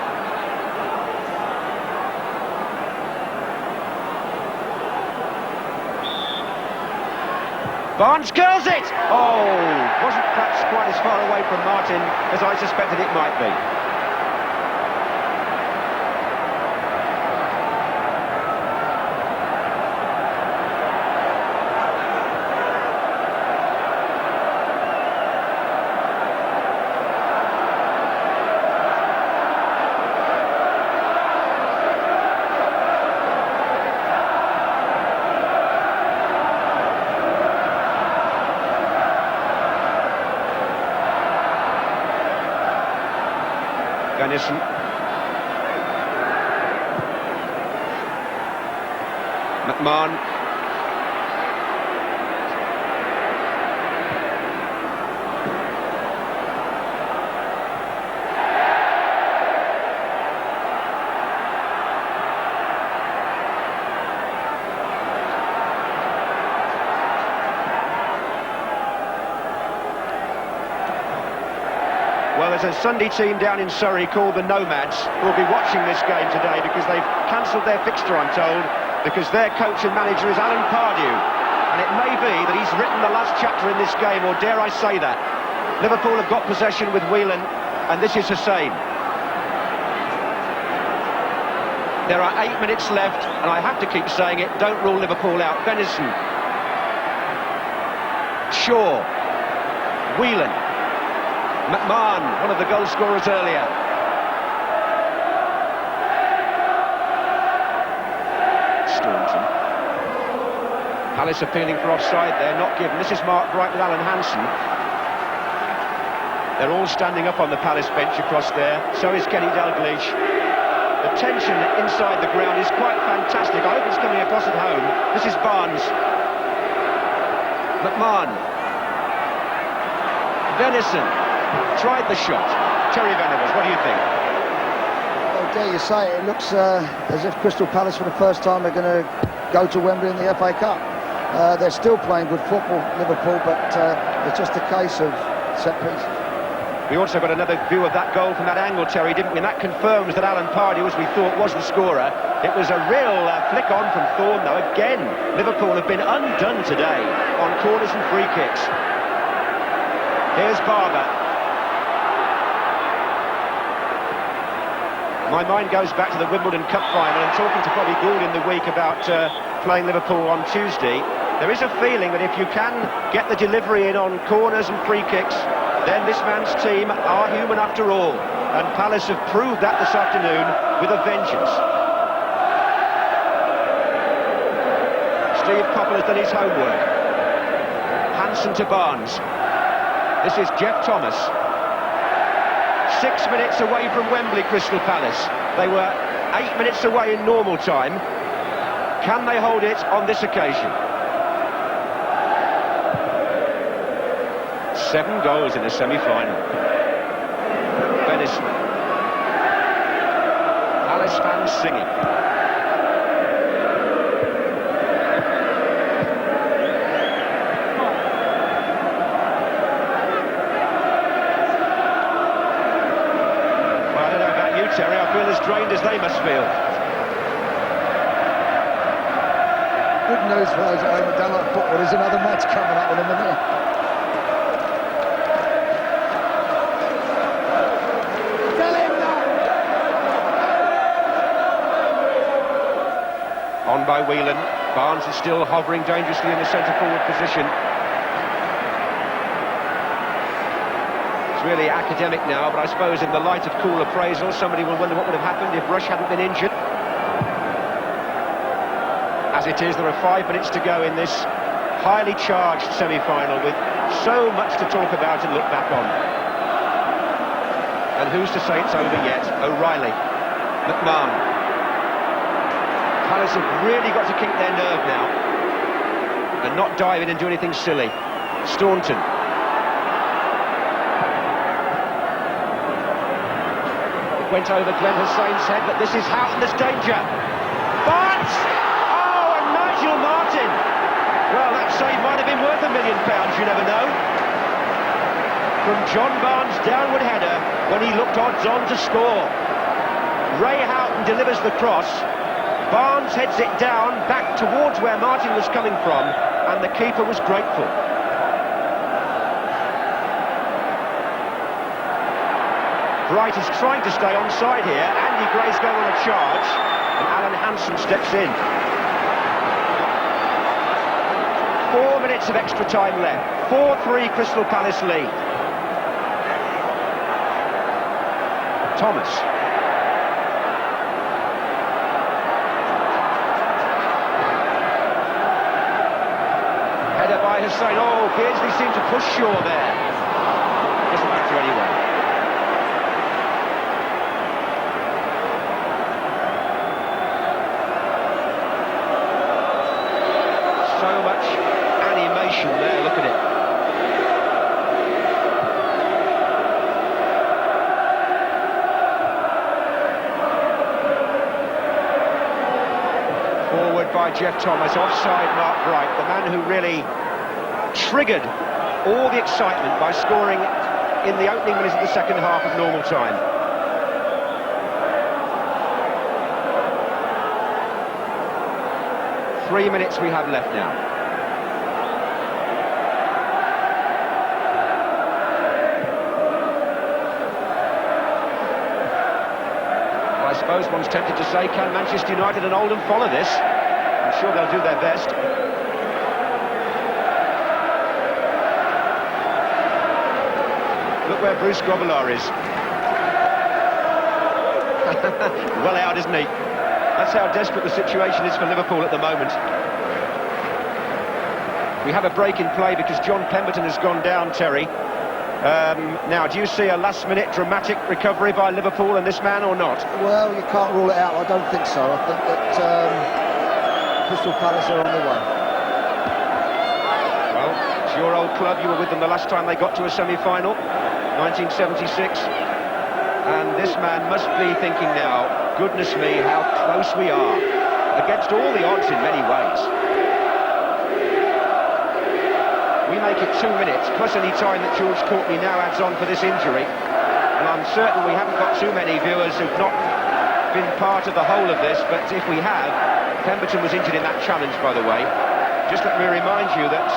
Barnes curls it! Oh, wasn't perhaps quite as far away from Martin as I suspected it might be. Venison. McMahon. Well, there's a Sunday team down in Surrey called the Nomads who will be watching this game today because they've cancelled their fixture, I'm told, because their coach and manager is Alan Pardew. And it may be that he's written the last chapter in this game, or dare I say that. Liverpool have got possession with Whelan, and this is Hussain. There are 8 minutes left, and I have to keep saying it, don't rule Liverpool out. Venison. Shaw. Whelan. McMahon, one of the goal scorers earlier. Staunton. Palace appealing for offside there, not given. This is Mark Bright with Alan Hansen. They're all standing up on the Palace bench across there. So is Kenny Dalglish. The tension inside the ground is quite fantastic. I hope it's coming across at home. This is Barnes. McMahon. Venison. Tried the shot. Terry Venables, what do you think? Well, dare you say it, looks as if Crystal Palace for the first time are going to go to Wembley in the FA Cup. They're still playing good football, Liverpool, but it's just a case of set piece. We also got another view of that goal from that angle, Terry, didn't we? And that confirms that Alan Pardew, as we thought, was the scorer. It was a real flick on from Thorne, though. Again, Liverpool have been undone today on corners and free kicks. Here's Barber. My mind goes back to the Wimbledon Cup final and talking to Bobby Gould in the week about playing Liverpool on Tuesday. There is a feeling that if you can get the delivery in on corners and free kicks, then this man's team are human after all. And Palace have proved that this afternoon with a vengeance. Steve Coppell has done his homework. Hansen to Barnes. This is Jeff Thomas. 6 minutes away from Wembley, Crystal Palace. They were 8 minutes away in normal time. Can they hold it on this occasion? 7 goals in a semi-final. Venison. Palace fans singing. Terry, I feel as drained as they must feel. Good news for those at home who don't like football. There's another match coming up in a minute. On by Whelan. Barnes is still hovering dangerously in the centre-forward position. Really academic now, but I suppose in the light of cool appraisal, somebody will wonder what would have happened if Rush hadn't been injured. As it is, there are 5 minutes to go in this highly charged semi-final with so much to talk about and look back on. And who's to say it's over yet? O'Reilly, McMahon. Palace have really got to keep their nerve now and not dive in and do anything silly. Staunton. Went over Glenn Hussein's head, but this is Houghton, there's danger. Barnes! Oh, and Nigel Martin! Well, that save might have been worth £1 million, you never know. From John Barnes' downward header, when he looked odds on to score. Ray Houghton delivers the cross. Barnes heads it down, back towards where Martin was coming from, and the keeper was grateful. Bright is trying to stay onside here. Andy Gray's going on a charge, and Alan Hansen steps in. 4 minutes of extra time left. 4-3 Crystal Palace lead. Thomas. Header by Hussein. Oh, Beardsley seemed to push Shaw there. Doesn't matter anyway. So much animation there, look at it. Forward by Jeff Thomas, offside Mark Bright, the man who really triggered all the excitement by scoring in the opening minutes of the second half of normal time. Three minutes we have left now. Well, I suppose one's tempted to say, can Manchester United and Oldham follow this? I'm sure they'll do their best. Look where Bruce Grobbelaar is. Well out, isn't he? That's how desperate the situation is for Liverpool at the moment. We have a break in play because John Pemberton has gone down, Terry. Now, do you see a last-minute dramatic recovery by Liverpool and this man or not? Well, you can't rule it out. I don't think so. I think that Crystal Palace are on the way. Well, it's your old club. You were with them the last time they got to a semi-final, 1976. And this man must be thinking now, goodness me, how close we are, against all the odds in many ways. We make it 2 minutes, plus any time that George Courtney now adds on for this injury. And I'm certain we haven't got too many viewers who've not been part of the whole of this, but if we have, Pemberton was injured in that challenge, by the way. Just let me remind you that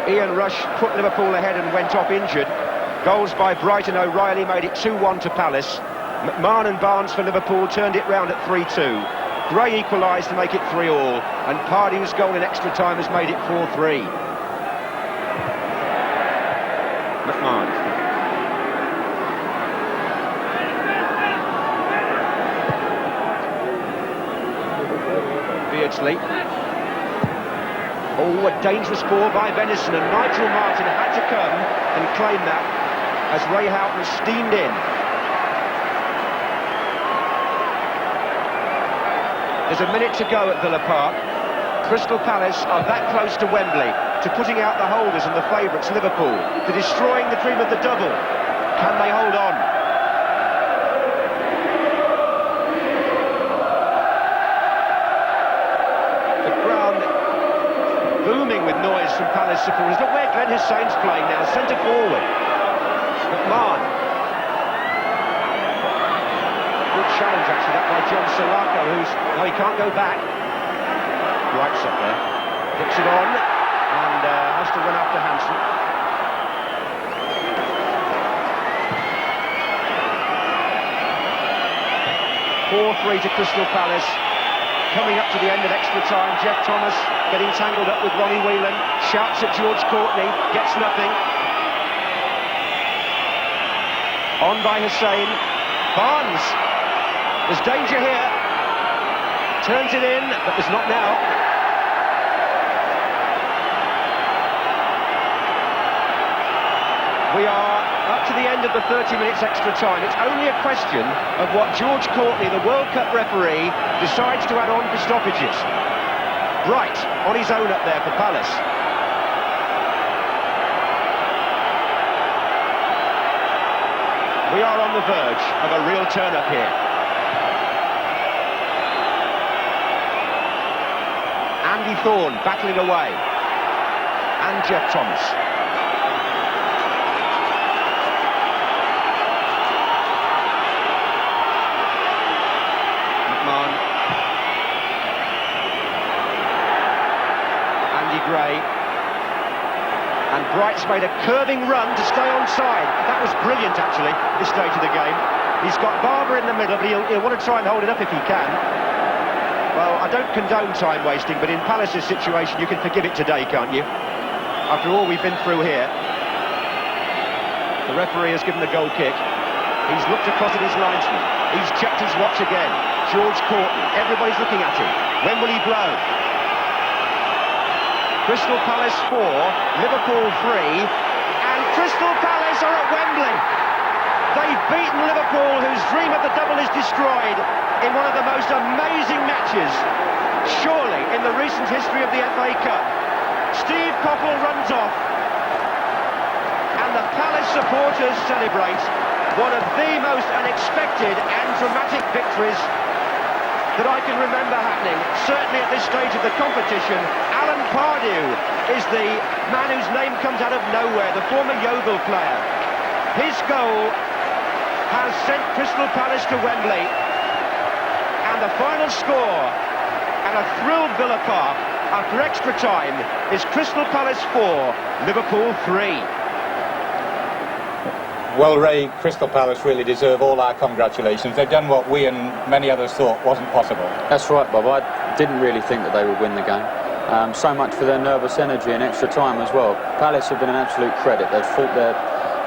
Ian Rush put Liverpool ahead and went off injured. Goals by Bright and O'Reilly made it 2-1 to Palace. McMahon and Barnes for Liverpool turned it round at 3-2. Gray equalised to make it 3-3, and Pardew's goal in extra time has made it 4-3. McMahon. Beardsley. Oh, a dangerous ball by Venison, and Nigel Martin had to come and claim that as Ray Houghton steamed in. There's a minute to go at Villa Park. Crystal Palace are that close to Wembley, to putting out the holders and the favourites Liverpool, to destroying the dream of the double. Can they hold on? The ground booming with noise from Palace supporters. Look where Glenn Hussein's playing now, centre forward. McMahon. Good challenge actually, that by John Salako, who's... No, he can't go back. Wright's up there. Puts it on, and has to run after Hansen. (4-3) to Crystal Palace. Coming up to the end of extra time, Jeff Thomas getting tangled up with Ronnie Whelan. Shouts at George Courtney, gets nothing. On by Hussein. Barnes. There's danger here. Turns it in, but there's not now. We are up to the end of the 30 minutes extra time. It's only a question of what George Courtney, the World Cup referee, decides to add on for stoppages. Bright on his own up there for Palace. We are on the verge of a real turn-up here. Andy Thorne battling away. And Jeff Thomas. McMahon. Andy Gray. And Bright's made a curving run to stay onside. That was brilliant, actually, at this stage of the game. He's got Barber in the middle, but he'll want to try and hold it up if he can. Well, I don't condone time wasting, but in Palace's situation, you can forgive it today, can't you? After all we've been through here. The referee has given the goal kick. He's looked across at his linesman. He's checked his watch again. George Courtney, everybody's looking at him. When will he blow? Crystal Palace 4, Liverpool 3, and Crystal Palace are at Wembley. They've beaten Liverpool, whose dream of the double is destroyed, in one of the most amazing matches, surely, in the recent history of the FA Cup. Steve Coppell runs off, and the Palace supporters celebrate one of the most unexpected and dramatic victories that I can remember happening, certainly at this stage of the competition. Alan Pardew is the man whose name comes out of nowhere, the former Yeovil player. His goal has sent Crystal Palace to Wembley, and the final score at a thrilled Villa Park after extra time is Crystal Palace 4, Liverpool 3. Well, Ray, Crystal Palace really deserve all our congratulations. They've done what we and many others thought wasn't possible. That's right, Bob. I didn't really think that they would win the game. So much for their nervous energy and extra time as well. Palace have been an absolute credit. They've fought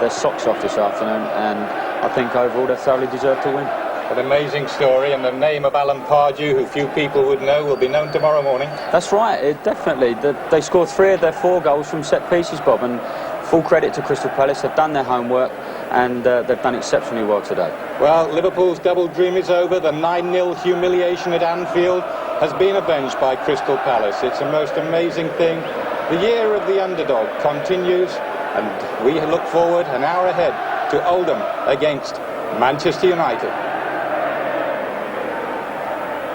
their socks off this afternoon, and I think overall they thoroughly deserve to win. An amazing story, and the name of Alan Pardew, who few people would know, will be known tomorrow morning. That's right, definitely. They scored 3 of their 4 goals from set pieces, Bob, and full credit to Crystal Palace. They've done their homework, and they've done exceptionally well today. Well, Liverpool's double dream is over. The 9-0 humiliation at Anfield has been avenged by Crystal Palace. It's a most amazing thing. The year of the underdog continues, and we look forward an hour ahead to Oldham against Manchester United.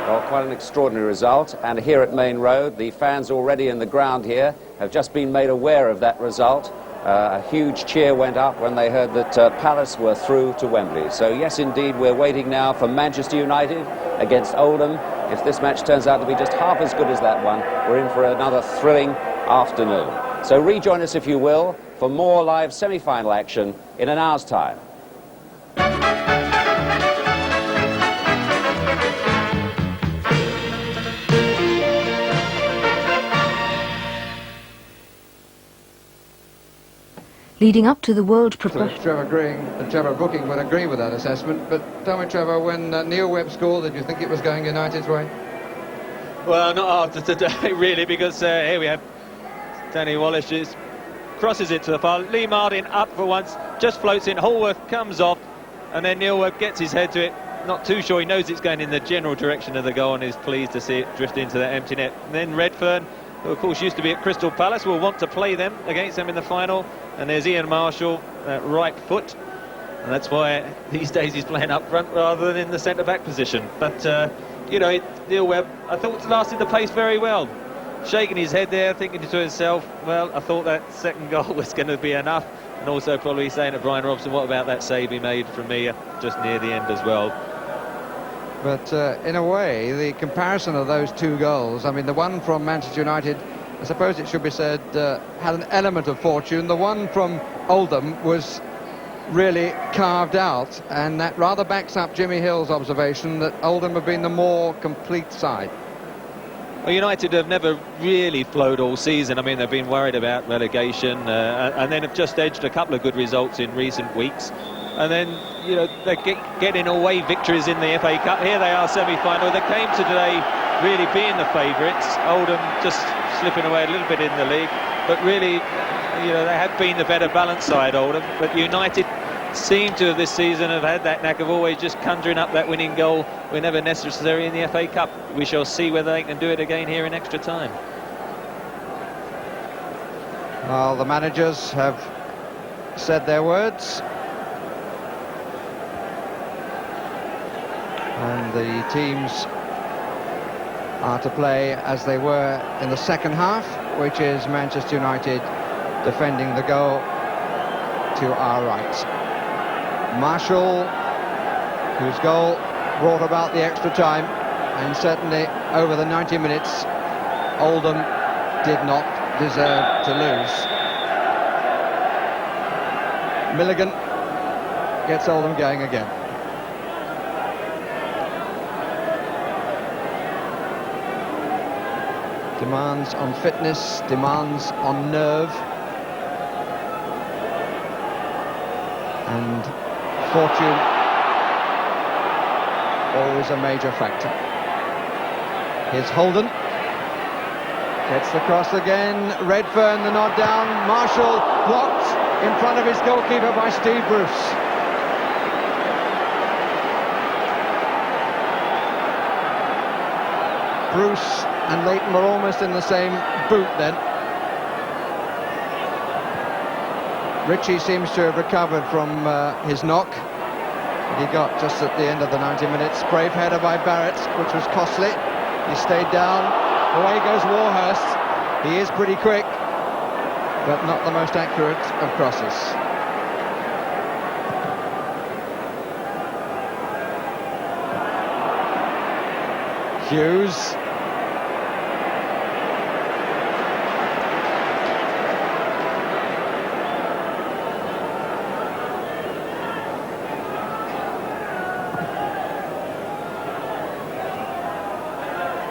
Well, quite an extraordinary result, and here at Main Road, the fans already in the ground here have just been made aware of that result. A huge cheer went up when they heard that Palace were through to Wembley. So yes, indeed, we're waiting now for Manchester United against Oldham. If this match turns out to be just half as good as that one, we're in for another thrilling afternoon. So rejoin us, if you will, for more live semi-final action in an hour's time. Leading up to the World Trevor Booking would agree with that assessment, but tell me, Trevor, when Neil Webb scored, did you think it was going United's way? Well, not after today, really, because here we have Danny Wallace just crosses it to the far. Lee Martin up for once, just floats in, Hallworth comes off, and then Neil Webb gets his head to it. Not too sure, he knows it's going in the general direction of the goal and is pleased to see it drift into that empty net. And then Redfern, who of course used to be at Crystal Palace, will want to play them against them in the final. And there's Ian Marshall, right foot, and that's why these days he's playing up front rather than in the centre-back position. But, you know, Neil Webb, I thought, lasted the pace very well. Shaking his head there, thinking to himself, well, I thought that second goal was going to be enough. And also probably saying to Brian Robson, what about that save he made from me just near the end as well? But in a way, the comparison of those 2 goals, I mean, the one from Manchester United, I suppose it should be said, had an element of fortune. The one from Oldham was really carved out, and that rather backs up Jimmy Hill's observation that Oldham have been the more complete side. Well, United have never really flowed all season. I mean, they've been worried about relegation, and then have just edged a couple of good results in recent weeks. And then, you know, they're getting away victories in the FA Cup. Here they are, semi-final. They came to today really being the favourites. Oldham just slipping away a little bit in the league. But really, you know, they have been the better balanced side, Oldham. But United seem to have this season have had that knack of always just conjuring up that winning goal whenever necessary in the FA Cup. We shall see whether they can do it again here in extra time. Well, the managers have said their words. And the teams are to play as they were in the second half, which is Manchester United defending the goal to our right. Marshall, whose goal brought about the extra time, and certainly over the 90 minutes, Oldham did not deserve to lose. Milligan gets Oldham going again. Demands on fitness, demands on nerve, and fortune always a major factor. Here's Holden, gets the cross again, Redfern the nod down, Marshall blocked in front of his goalkeeper by Steve Bruce. Bruce and Leighton were almost in the same boot then. Ritchie seems to have recovered from his knock. He got just at the end of the 90 minutes. Brave header by Barrett, which was costly. He stayed down. Away goes Warhurst. He is pretty quick, but not the most accurate of crosses. Hughes.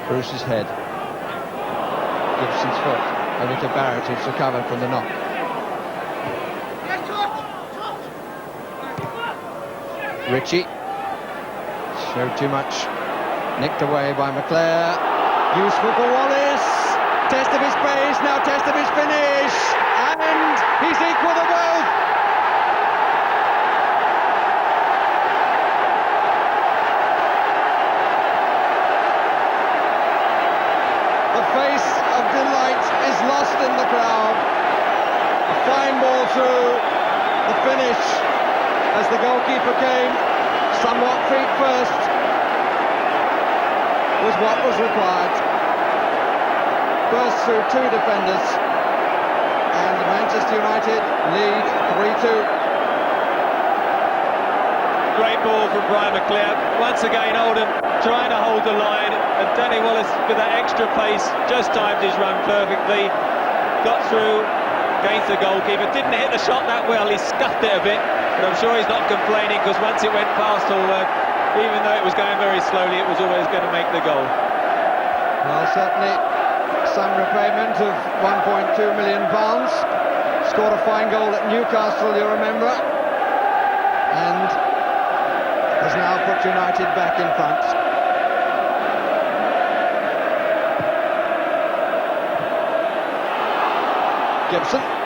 Bruce's head. Gibson's foot over to Barrett, who's recovered from the knock. Ritchie. Showed too much. Nicked away by McClare. Useful for Wallace. Test of his pace, now test of his finish. And he's equal to both. The face of delight is lost in the crowd. A fine ball through. The finish, as the goalkeeper came somewhat feet first, was what was required. Burst through two defenders, and Manchester United lead 3-2. Great ball from Brian McClare. Once again, Oldham trying to hold the line, and Danny Wallace, with that extra pace, just timed his run perfectly. Got through against the goalkeeper. Didn't hit the shot that well. He scuffed it a bit, but I'm sure he's not complaining, because once it went past Hallworth, even though it was going very slowly, it was always going to make the goal. Well, certainly some repayment of £1.2 million. Scored a fine goal at Newcastle, you remember, and has now put United back in front. Gibson.